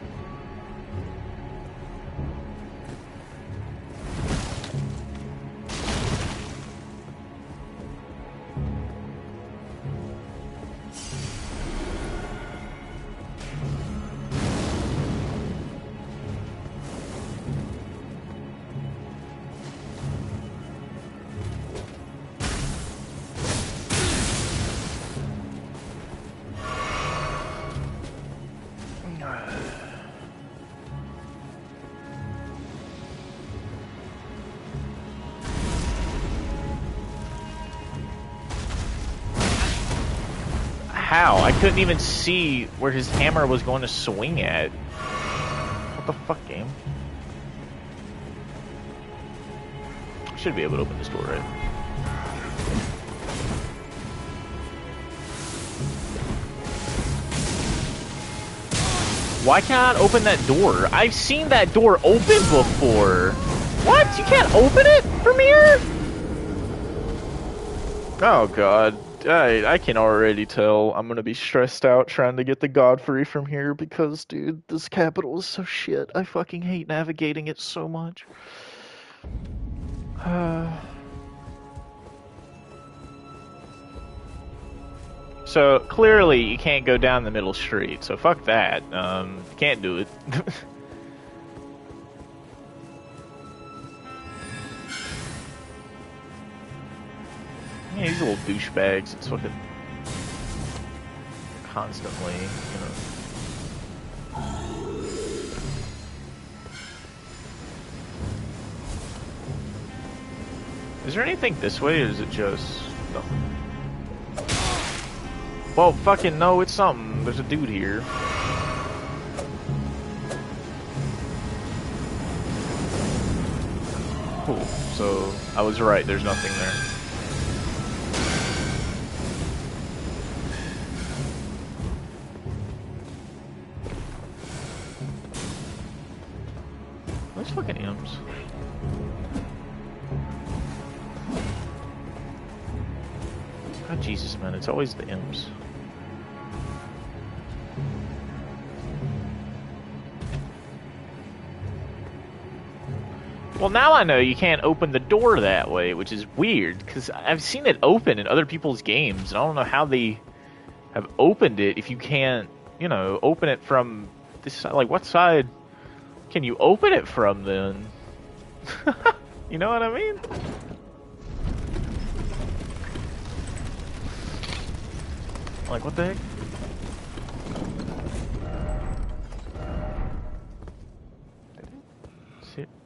S1: How? I couldn't even see where his hammer was going to swing at. What the fuck, game? I should be able to open this door, right? Why can't I open that door? I've seen that door open before. What? You can't open it from here? Oh god. I can already tell I'm gonna be stressed out trying to get the Godfrey from here because, dude, this capital is so shit. I fucking hate navigating it so much. So, clearly, you can't go down the middle street, so fuck that. Can't do it. Yeah, these little douchebags, it's fucking constantly, you know. Is there anything this way, or is it just nothing? Well, fucking no, it's something. There's a dude here. Cool. So I was right. There's nothing there. Those fucking imps. Oh, Jesus, man. It's always the imps. Well, now I know you can't open the door that way, which is weird, because I've seen it open in other people's games, and I don't know how they have opened it if you can't, you know, open it from this side. Like, what side can you open it from, then? You know what I mean? Like, what the heck?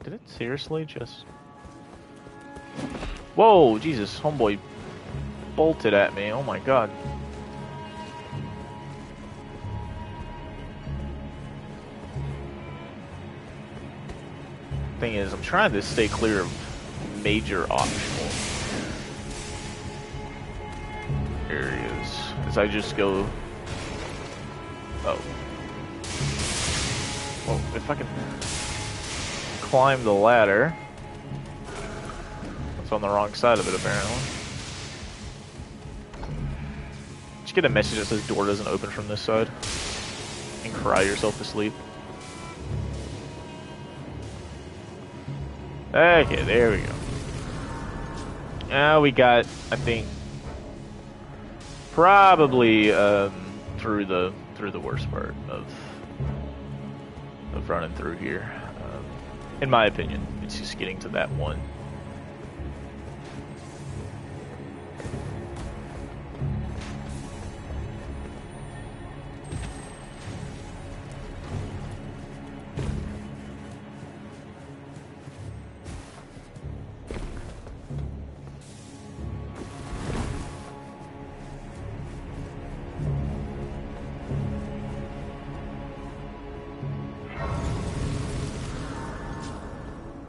S1: Did it seriously just... Whoa, Jesus, homeboy bolted at me. Oh my god. Thing is, I'm trying to stay clear of major optional areas as I just go... Oh. Well, if I can climb the ladder. It's on the wrong side of it, apparently. Did you get a message that says door doesn't open from this side? And cry yourself to sleep. Okay, there we go. Now we got, I think, probably through the worst part of running through here. In my opinion, it's just getting to that one.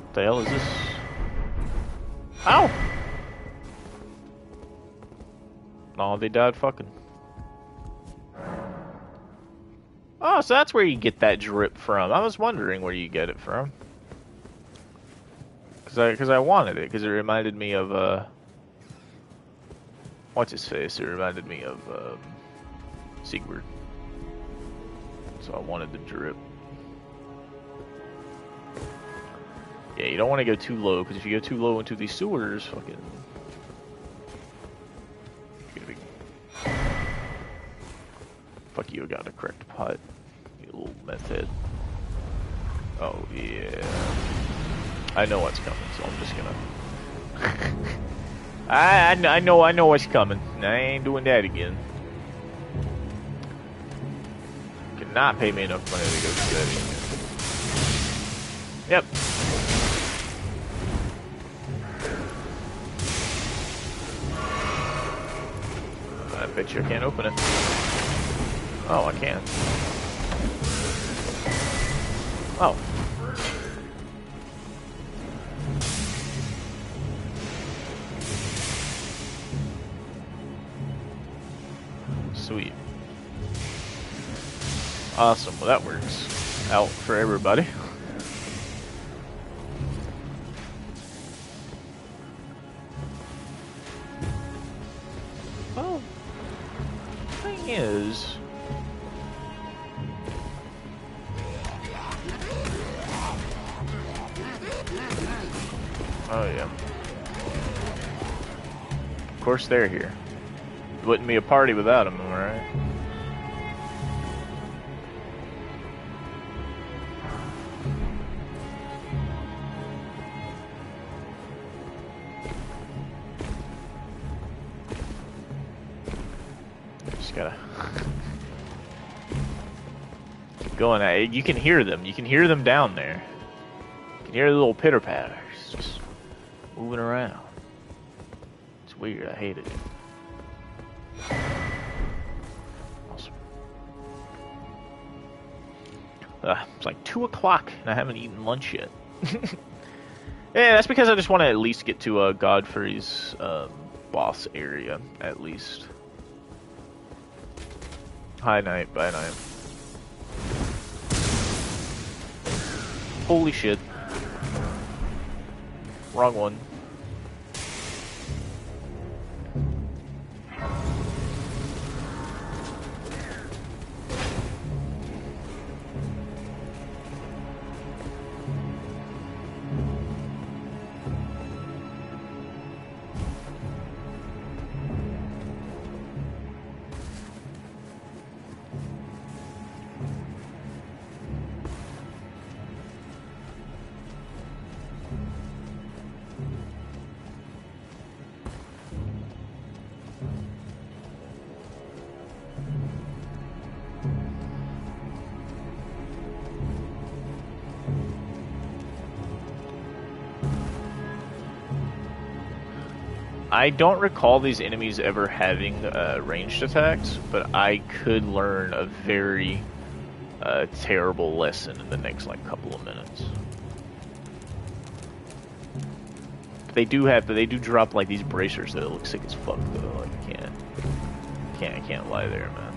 S1: What the hell is this? Ow! Oh, they died fucking. Oh, so that's where you get that drip from. I was wondering where you get it from. Cause I wanted it, because it reminded me of, what's his face? It reminded me of, Sigurd. So I wanted the drip. Yeah, you don't want to go too low, because if you go too low into these sewers, fucking... Fuck you, I got a correct pot. You little meth head. Oh, yeah. I know what's coming, so I'm just gonna... I know what's coming. I ain't doing that again. You cannot pay me enough money to go do that again. Yep. I bet you I can't open it. Oh, I can. Oh. Sweet. Awesome. Well, that works out for everybody. Well, thing is... Oh, yeah. Of course they're here. It wouldn't be a party without them, am I right? Just gotta... keep going. You can hear them. You can hear them down there. You can hear the little pitter-patters just moving around. It's weird. I hate it. Awesome. It's like 2 o'clock and I haven't eaten lunch yet. Yeah, that's because I just want to at least get to Godfrey's boss area, at least. Hi, night. Bye, night. Holy shit. Wrong one. I don't recall these enemies ever having ranged attacks, but I could learn a very terrible lesson in the next like couple of minutes. They do drop like these bracers that look sick as fuck though. Like I can't lie there, man.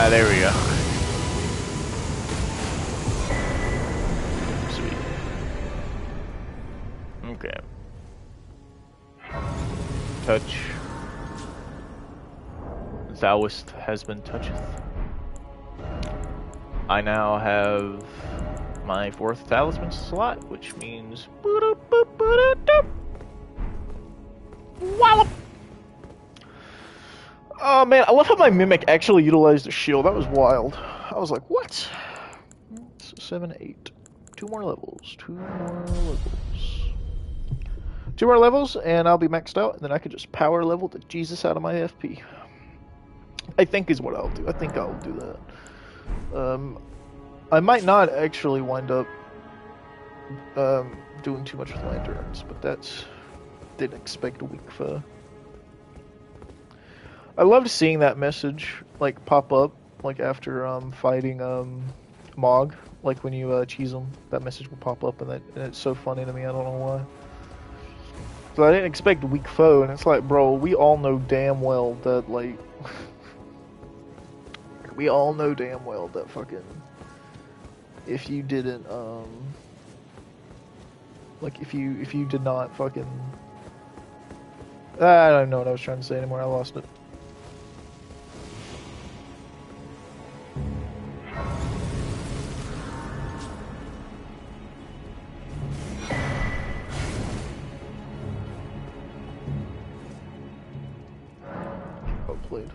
S1: There we go. Sweet. Okay. Touch. Thouist has been toucheth. I now have my 4th talisman slot, which means wallop. Oh man, I love how my mimic actually utilized a shield. That was wild. I was like, what? 7, 8. 2 more levels. 2 more levels. 2 more levels, and I'll be maxed out, and then I could just power level the Jesus out of my FP. I think is what I'll do. I think I'll do that. I might not actually wind up doing too much with lanterns, but that's... Didn't expect a weak foe. I loved seeing that message like pop up like after fighting Mog. Like when you cheese them, that message will pop up, and it's so funny to me. I don't know why. So I didn't expect a weak foe, and it's like, bro, we all know damn well that like we all know damn well that fucking if you didn't like if you did not fucking I don't know what I was trying to say anymore. I lost it. Outplayed.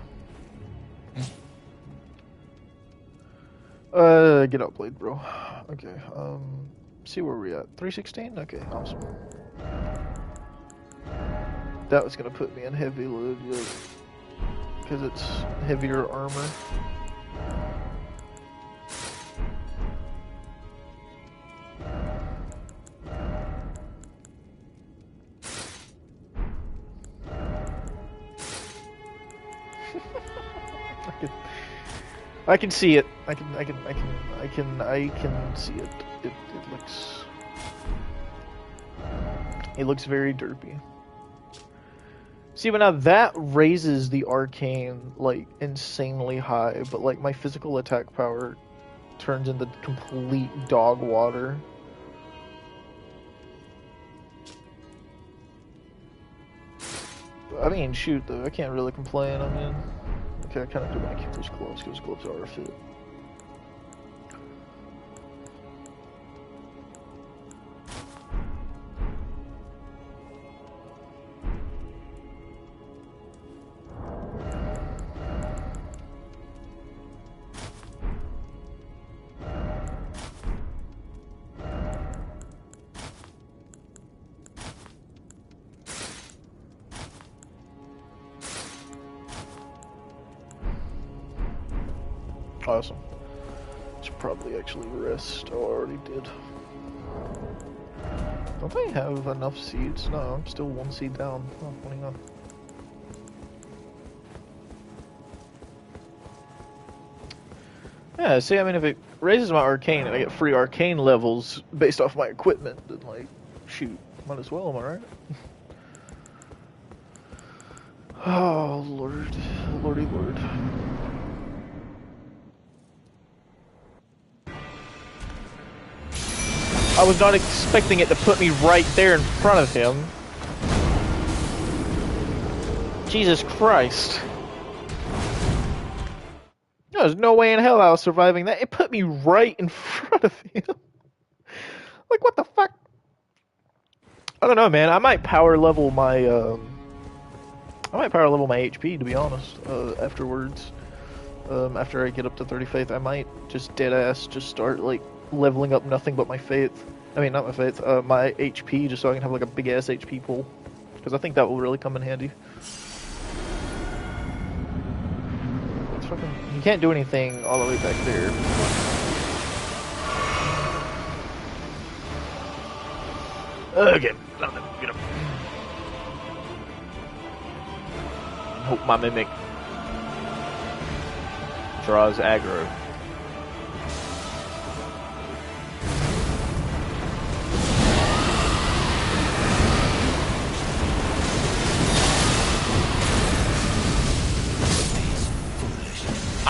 S1: Get outplayed, bro. Okay, see where we're at. 316? Okay, awesome. That was gonna put me in heavy load, yeah, because it's heavier armor. I can see it. I can see it. It looks very derpy. See, but now that raises the arcane like insanely high, but like my physical attack power turns into complete dog water. I mean, shoot, though, I can't really complain. I mean, okay, I kind of do want to keep those gloves, because gloves are a fit. Awesome. Should probably actually rest. Oh, I already did. Don't I have enough seeds? No, I'm still one seed down. Oh, what do you know? Yeah, see, I mean, if it raises my arcane and I get free arcane levels based off my equipment, then, like, shoot, might as well, am I right? Oh, Lord. Lordy Lord. I was not expecting it to put me right there in front of him. Jesus Christ. There's no way in hell I was surviving that. It put me right in front of him. Like, what the fuck? I don't know, man. I might power level my, HP, to be honest, afterwards. After I get up to 30 faith, I might just deadass just start, like, leveling up nothing but my faith. I mean, not my faith, my HP, just so I can have, like, a big-ass HP pool. Because I think that will really come in handy. It's fucking... You can't do anything all the way back there. Okay, nothing. Get up. Hope my mimic draws aggro.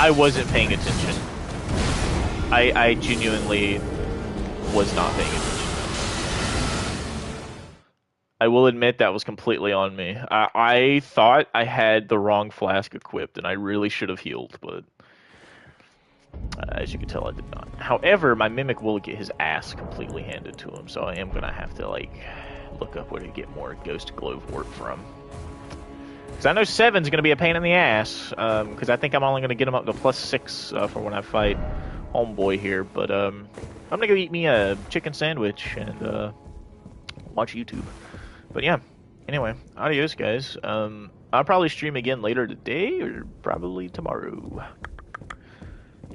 S1: I wasn't paying attention. I genuinely was not paying attention. I will admit that was completely on me. I thought I had the wrong flask equipped, and I really should have healed, but as you can tell, I did not. However, my Mimic will get his ass completely handed to him, so I am going to have to, like, look up where to get more Ghost Glowwort from. Because I know 7's going to be a pain in the ass, because I think I'm only going to get him up to +6 for when I fight Homeboy here, but I'm going to go eat me a chicken sandwich and watch YouTube. But yeah, anyway, adios, guys. I'll probably stream again later today, or probably tomorrow.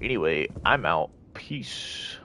S1: Anyway, I'm out. Peace.